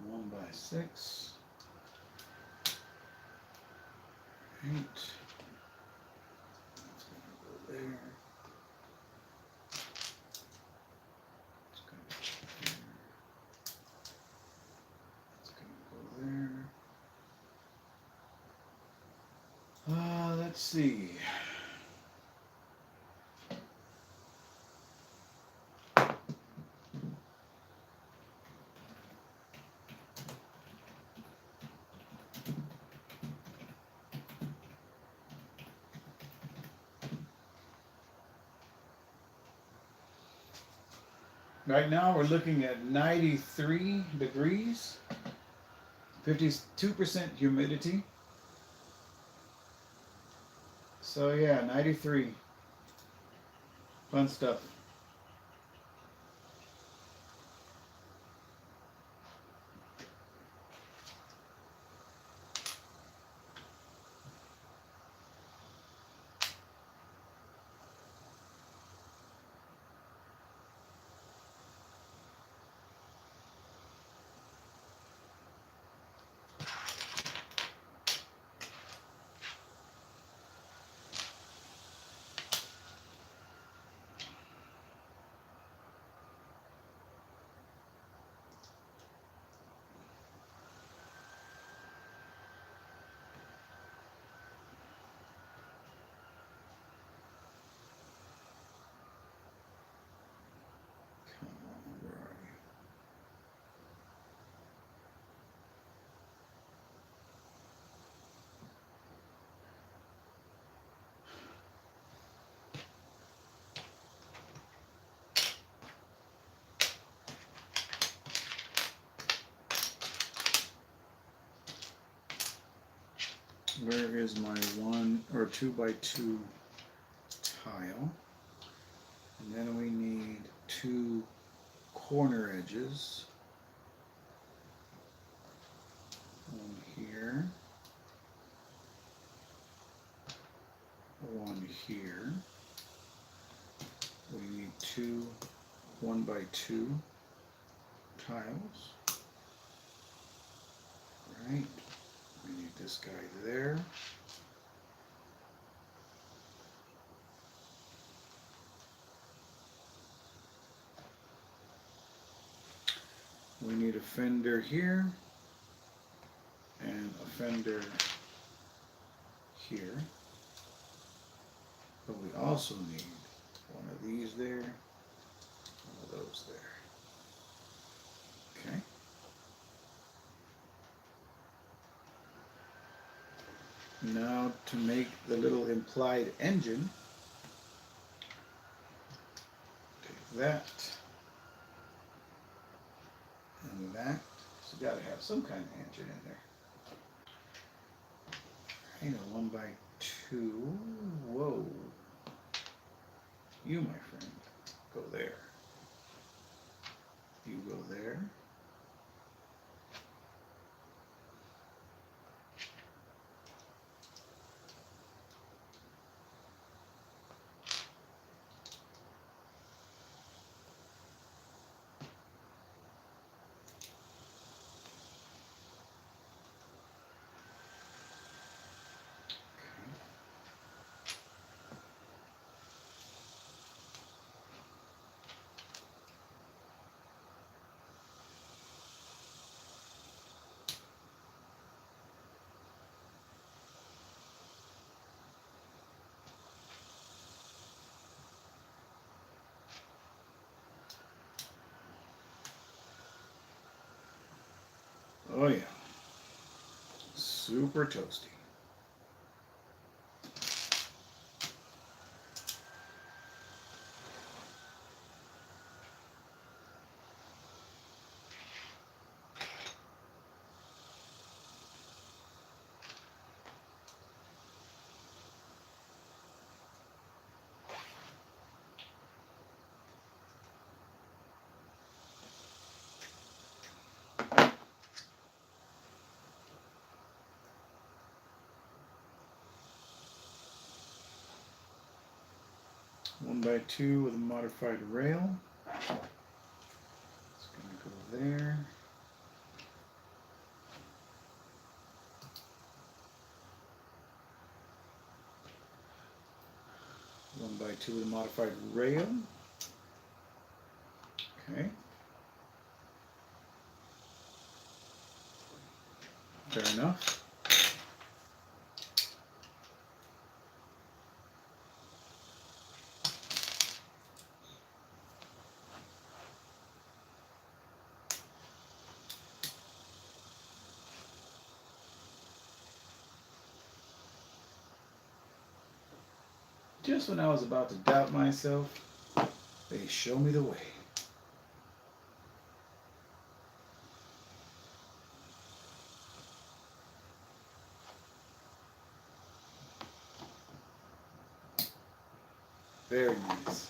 One by 6. 8. That's gonna go there. It's gonna go there. It's gonna go there. Let's see. Right now we're looking at 93 degrees, 52% humidity. So yeah, 93. Fun stuff. Where is my 1 or 2x2 tile? And then we need 2 corner edges. One here. One here. We need 2 1x2 tiles. Right. We need this guy there. We need a fender here and a fender here. But we also need one of these there, one of those there. Okay. Now to make the little implied engine, take that and that. So you gotta have some kind of engine in there. Right, a 1x2. Whoa. You, my friend, go there. You go there. Oh yeah, super toasty. One by two with a modified rail. It's going to go there. One by two with a modified rail. Okay. Fair enough. Just when I was about to doubt myself, they show me the way. Very nice.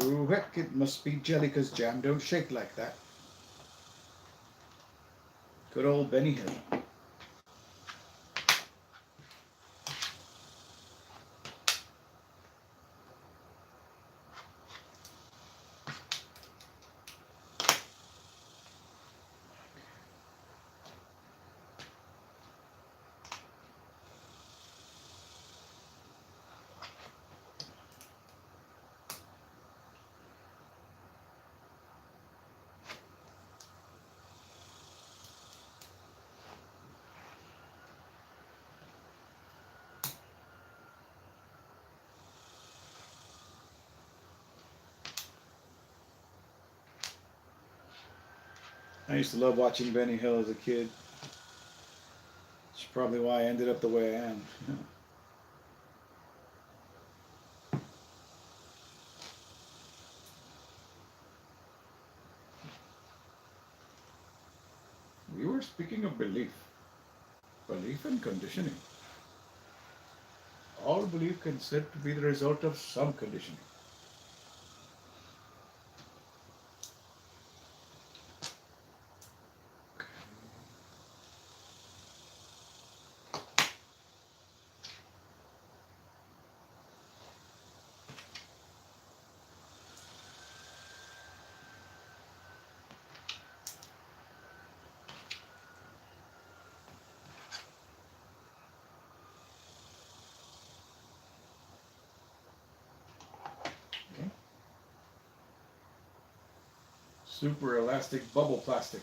Oh heck, it must be jelly because jam don't shake like that. Good old Benny Hill. I used to love watching Benny Hill as a kid. Probably why I ended up the way I am. We were speaking of belief. Belief and conditioning. All belief can said to be the result of some conditioning. Okay. Super elastic bubble plastic.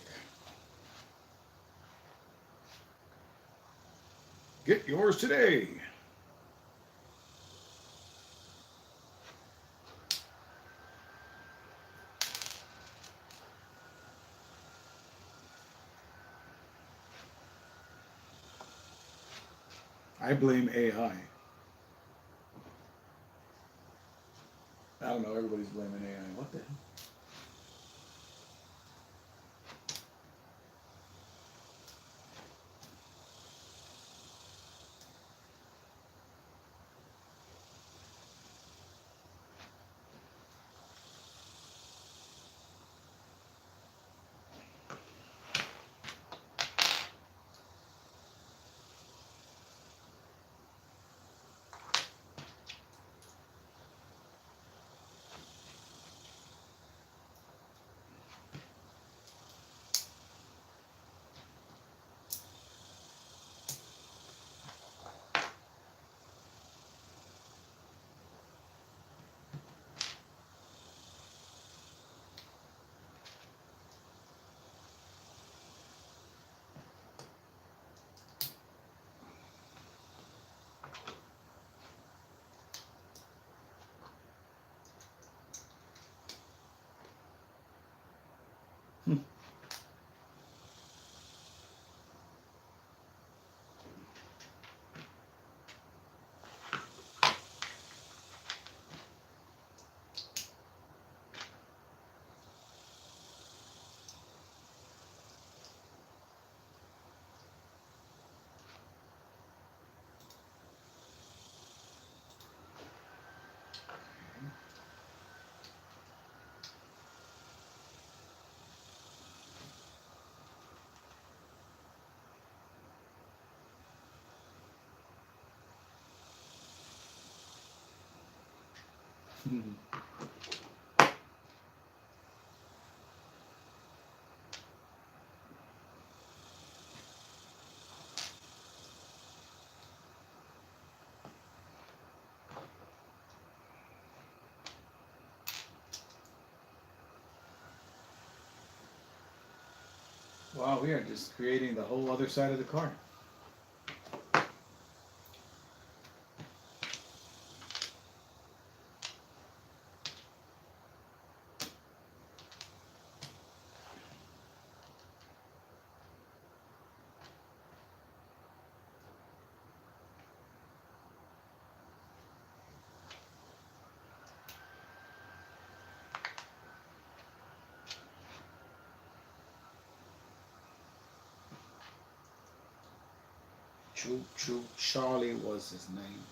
Get yours today. I blame AI. I don't know, everybody's blaming AI. What the hell? Wow, we are just creating the whole other side of the car. Choo Charlie was his name.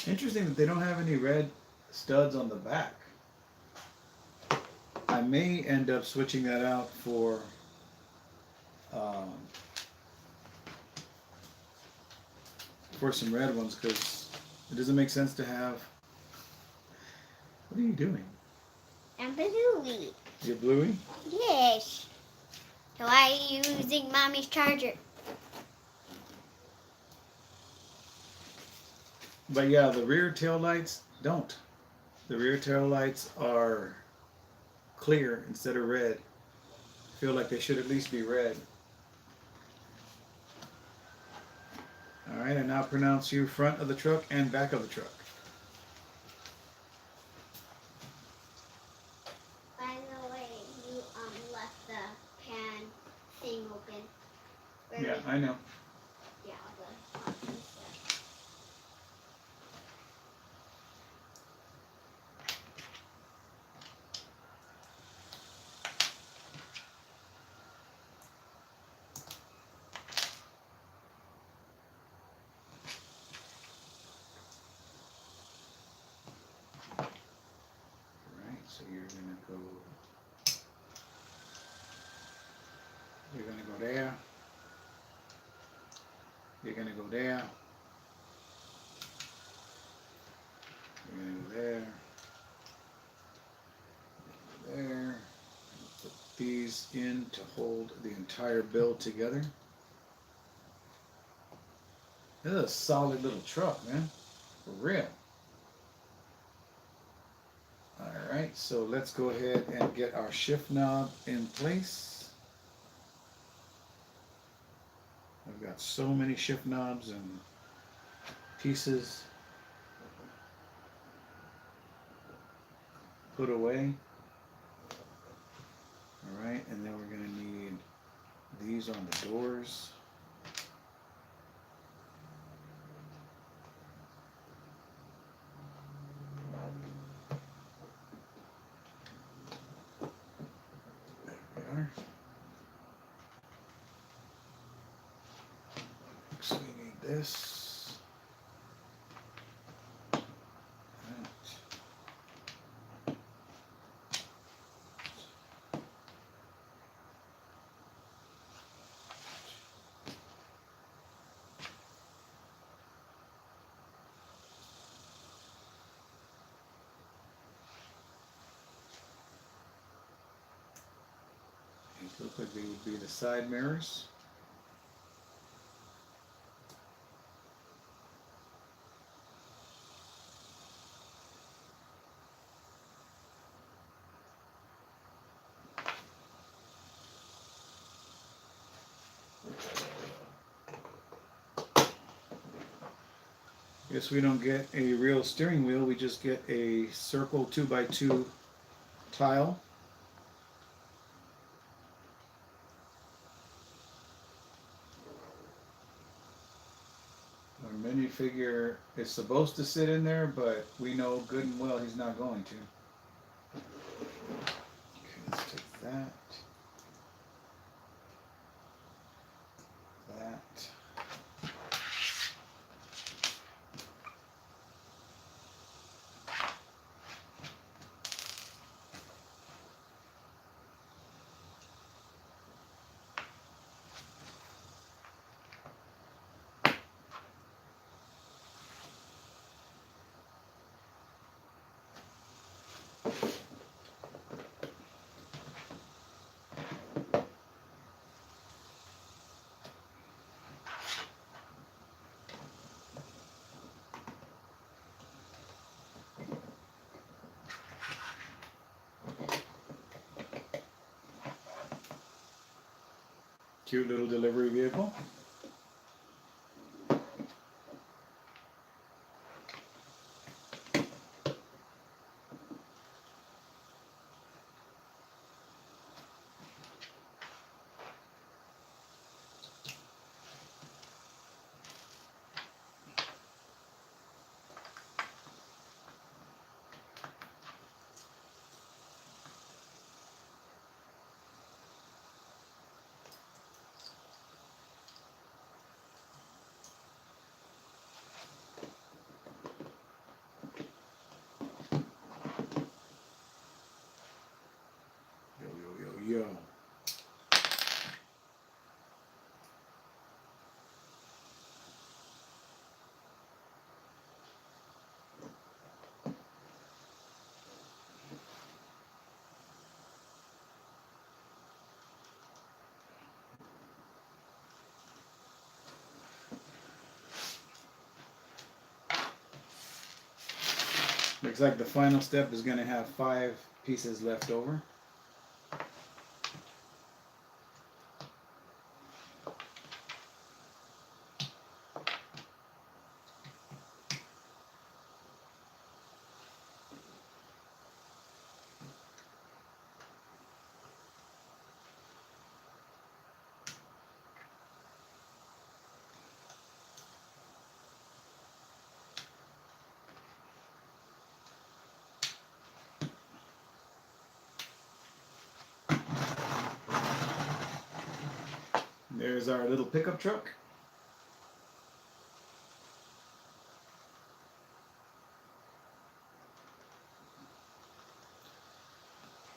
Interesting that they don't have any red studs on the back. I may end up switching that out for um, for some red ones, because it doesn't make sense to have. What are you doing? I'm Bluey. You're Bluey? Yes. So why are you using Mommy's charger? But yeah, the rear tail lights don't. The rear tail lights are clear instead of red. I feel like they should at least be red. Alright, I now pronounce you front of the truck and back of the truck. By the way, you left the pan thing open. Yeah, I know. Yeah, the hot stuff. Alright, so you're gonna go there. You're gonna go there. You're gonna go there. There. Put these in to hold the entire build together. This is a solid little truck, man. For real. Alright, so let's go ahead and get our shift knob in place. I've got so many shift knobs and pieces put away. Alright, and then we're going to need these on the doors. There we are. So we need this. That. These look like they would be the side mirrors. Guess we don't get a real steering wheel, we just get a circle 2x2 tile. Our minifigure is supposed to sit in there, but we know good and well he's not going to. Okay, let's take that. That. Cute little delivery vehicle. Looks like the final step is going to have 5 pieces left over. There's our little pickup truck.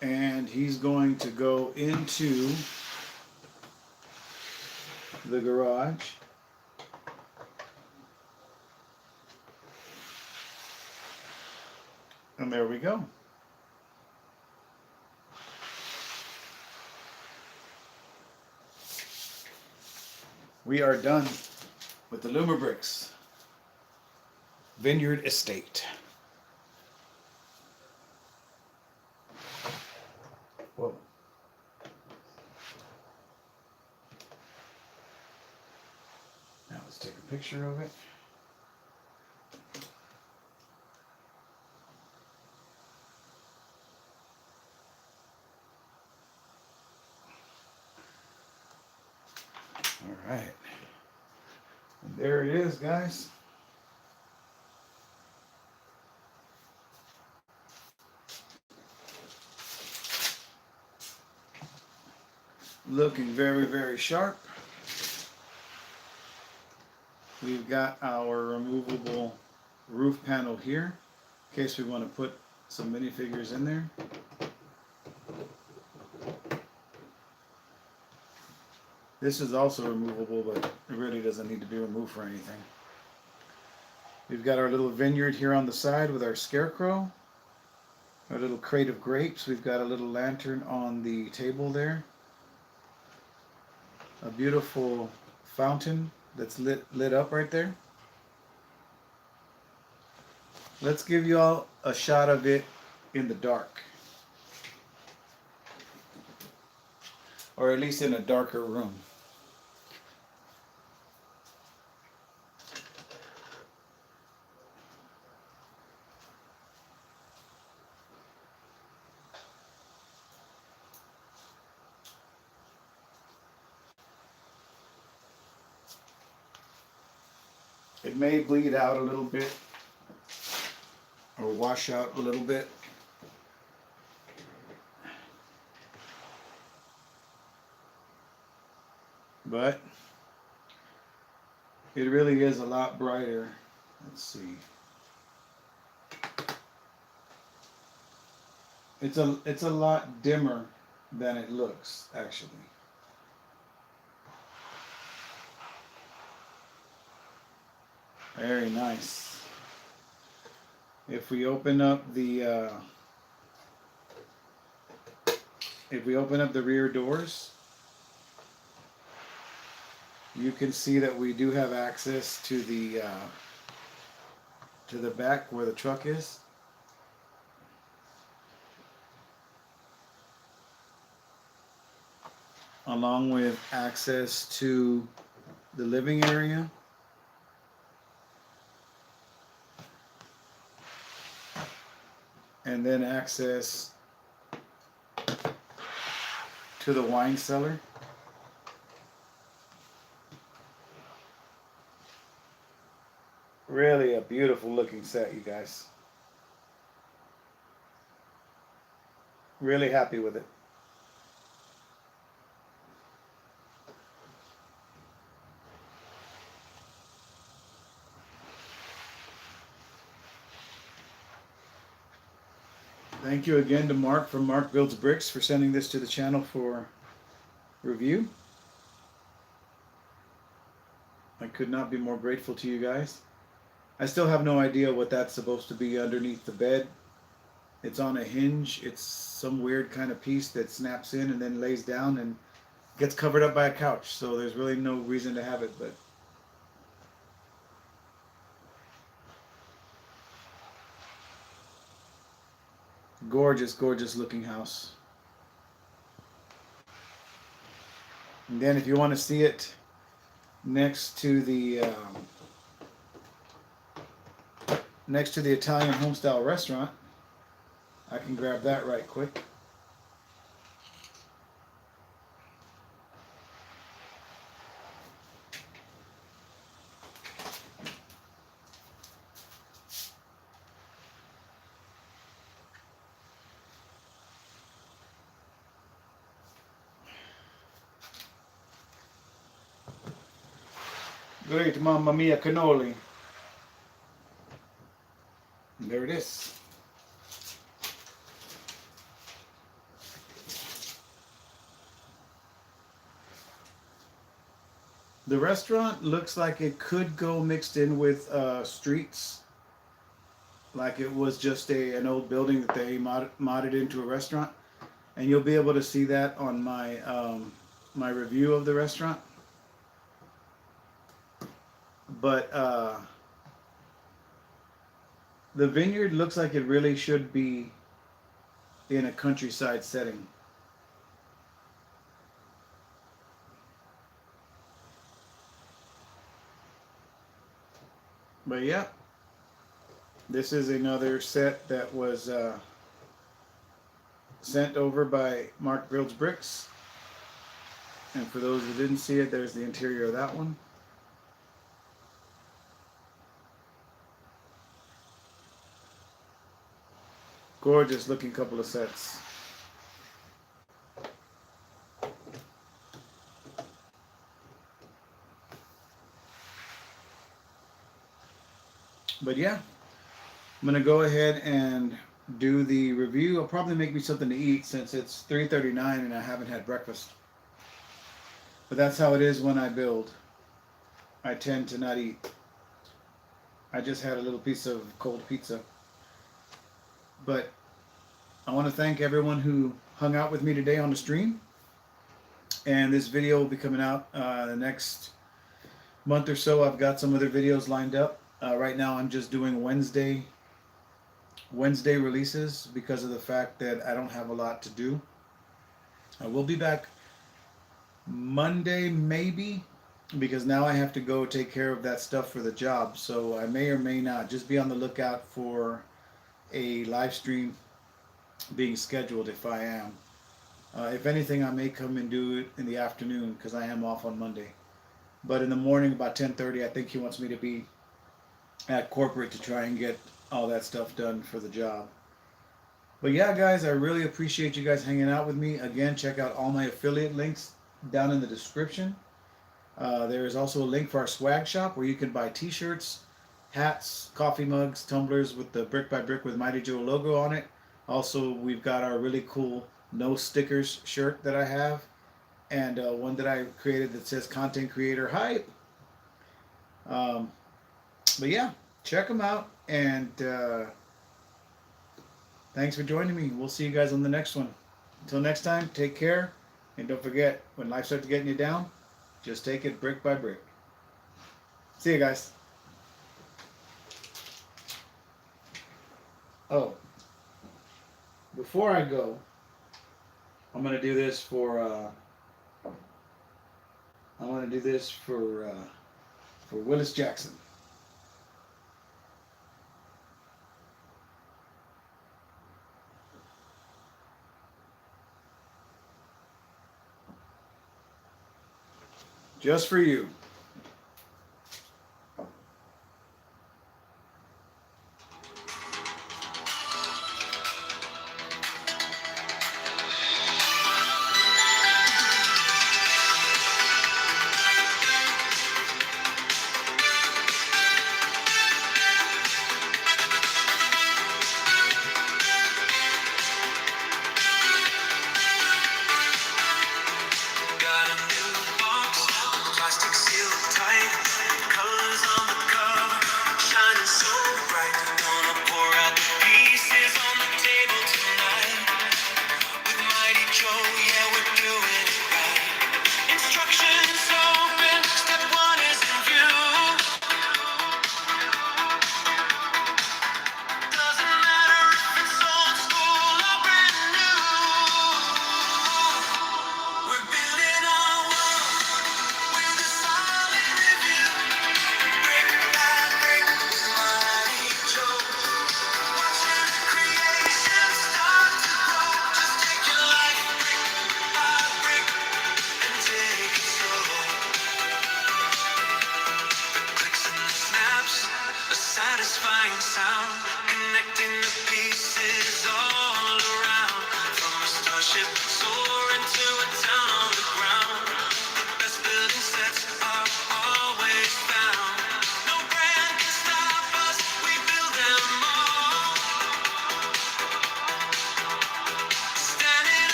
And he's going to go into the garage. And there we go. We are done with the Lumibricks Vineyard Estate. Whoa. Now let's take a picture of it. All right. And there it is, guys. Looking very, very sharp. We've got our removable roof panel here in case we want to put some minifigures in there. This is also removable, but it really doesn't need to be removed for anything. We've got our little vineyard here on the side with our scarecrow, our little crate of grapes. We've got a little lantern on the table there. A beautiful fountain that's lit up right there. Let's give you all a shot of it in the dark. Or at least in a darker room. It may bleed out a little bit or wash out a little bit. But it really is a lot brighter. Let's see. It's a lot dimmer than it looks, actually. Very nice. If we open up the rear doors, you can see that we do have access to the back where the truck is. Along with access to the living area. And then access to the wine cellar. Really a beautiful looking set, you guys. Really happy with it. Thank you again to Mark from Mark Builds Brix for sending this to the channel for review. I could not be more grateful to you guys. I still have no idea what that's supposed to be underneath the bed. It's on a hinge. It's some weird kind of piece that snaps in and then lays down and gets covered up by a couch. So there's really no reason to have it, but Gorgeous, gorgeous looking house. And then if you want to see it next to the Italian homestyle restaurant, I can grab that right quick. Great Mamma Mia cannoli. And there it is. The restaurant looks like it could go mixed in with streets. Like it was just an old building that they modded into a restaurant. And you'll be able to see that on my my review of the restaurant. But the Vineyard looks like it really should be in a countryside setting. But yeah, this is another set that was sent over by Mark Builds Brix. And for those who didn't see it, there's the interior of that one. Gorgeous looking couple of sets. But yeah, I'm gonna go ahead and do the review. I'll probably make me something to eat since it's 3:39 and I haven't had breakfast. But that's how it is when I build. I tend to not eat. I just had a little piece of cold pizza. But I want to thank everyone who hung out with me today on the stream. And this video will be coming out the next month or so. I've got some other videos lined up. Right now I'm just doing Wednesday releases because of the fact that I don't have a lot to do. I will be back Monday maybe, because now I have to go take care of that stuff for the job. So I may or may not. Just be on the lookout for a live stream being scheduled if I am. If anything, I may come and do it in the afternoon because I am off on Monday. But in the morning about 10:30, I think he wants me to be at corporate to try and get all that stuff done for the job. But yeah, guys, I really appreciate you guys hanging out with me. Again, check out all my affiliate links down in the description. There is also a link for our swag shop where you can buy t-shirts, hats, coffee mugs, tumblers with the Brick by Brick with Mighty Joe logo on it. Also, we've got our really cool no stickers shirt that I have, and one that I created that says Content Creator Hype. But yeah, check them out, and thanks for joining me. We'll see you guys on the next one. Until next time, take care, and don't forget, when life starts getting you down, just take it brick by brick. See you guys. Oh, before I go, I'm gonna do this for Willis Jackson. Just for you.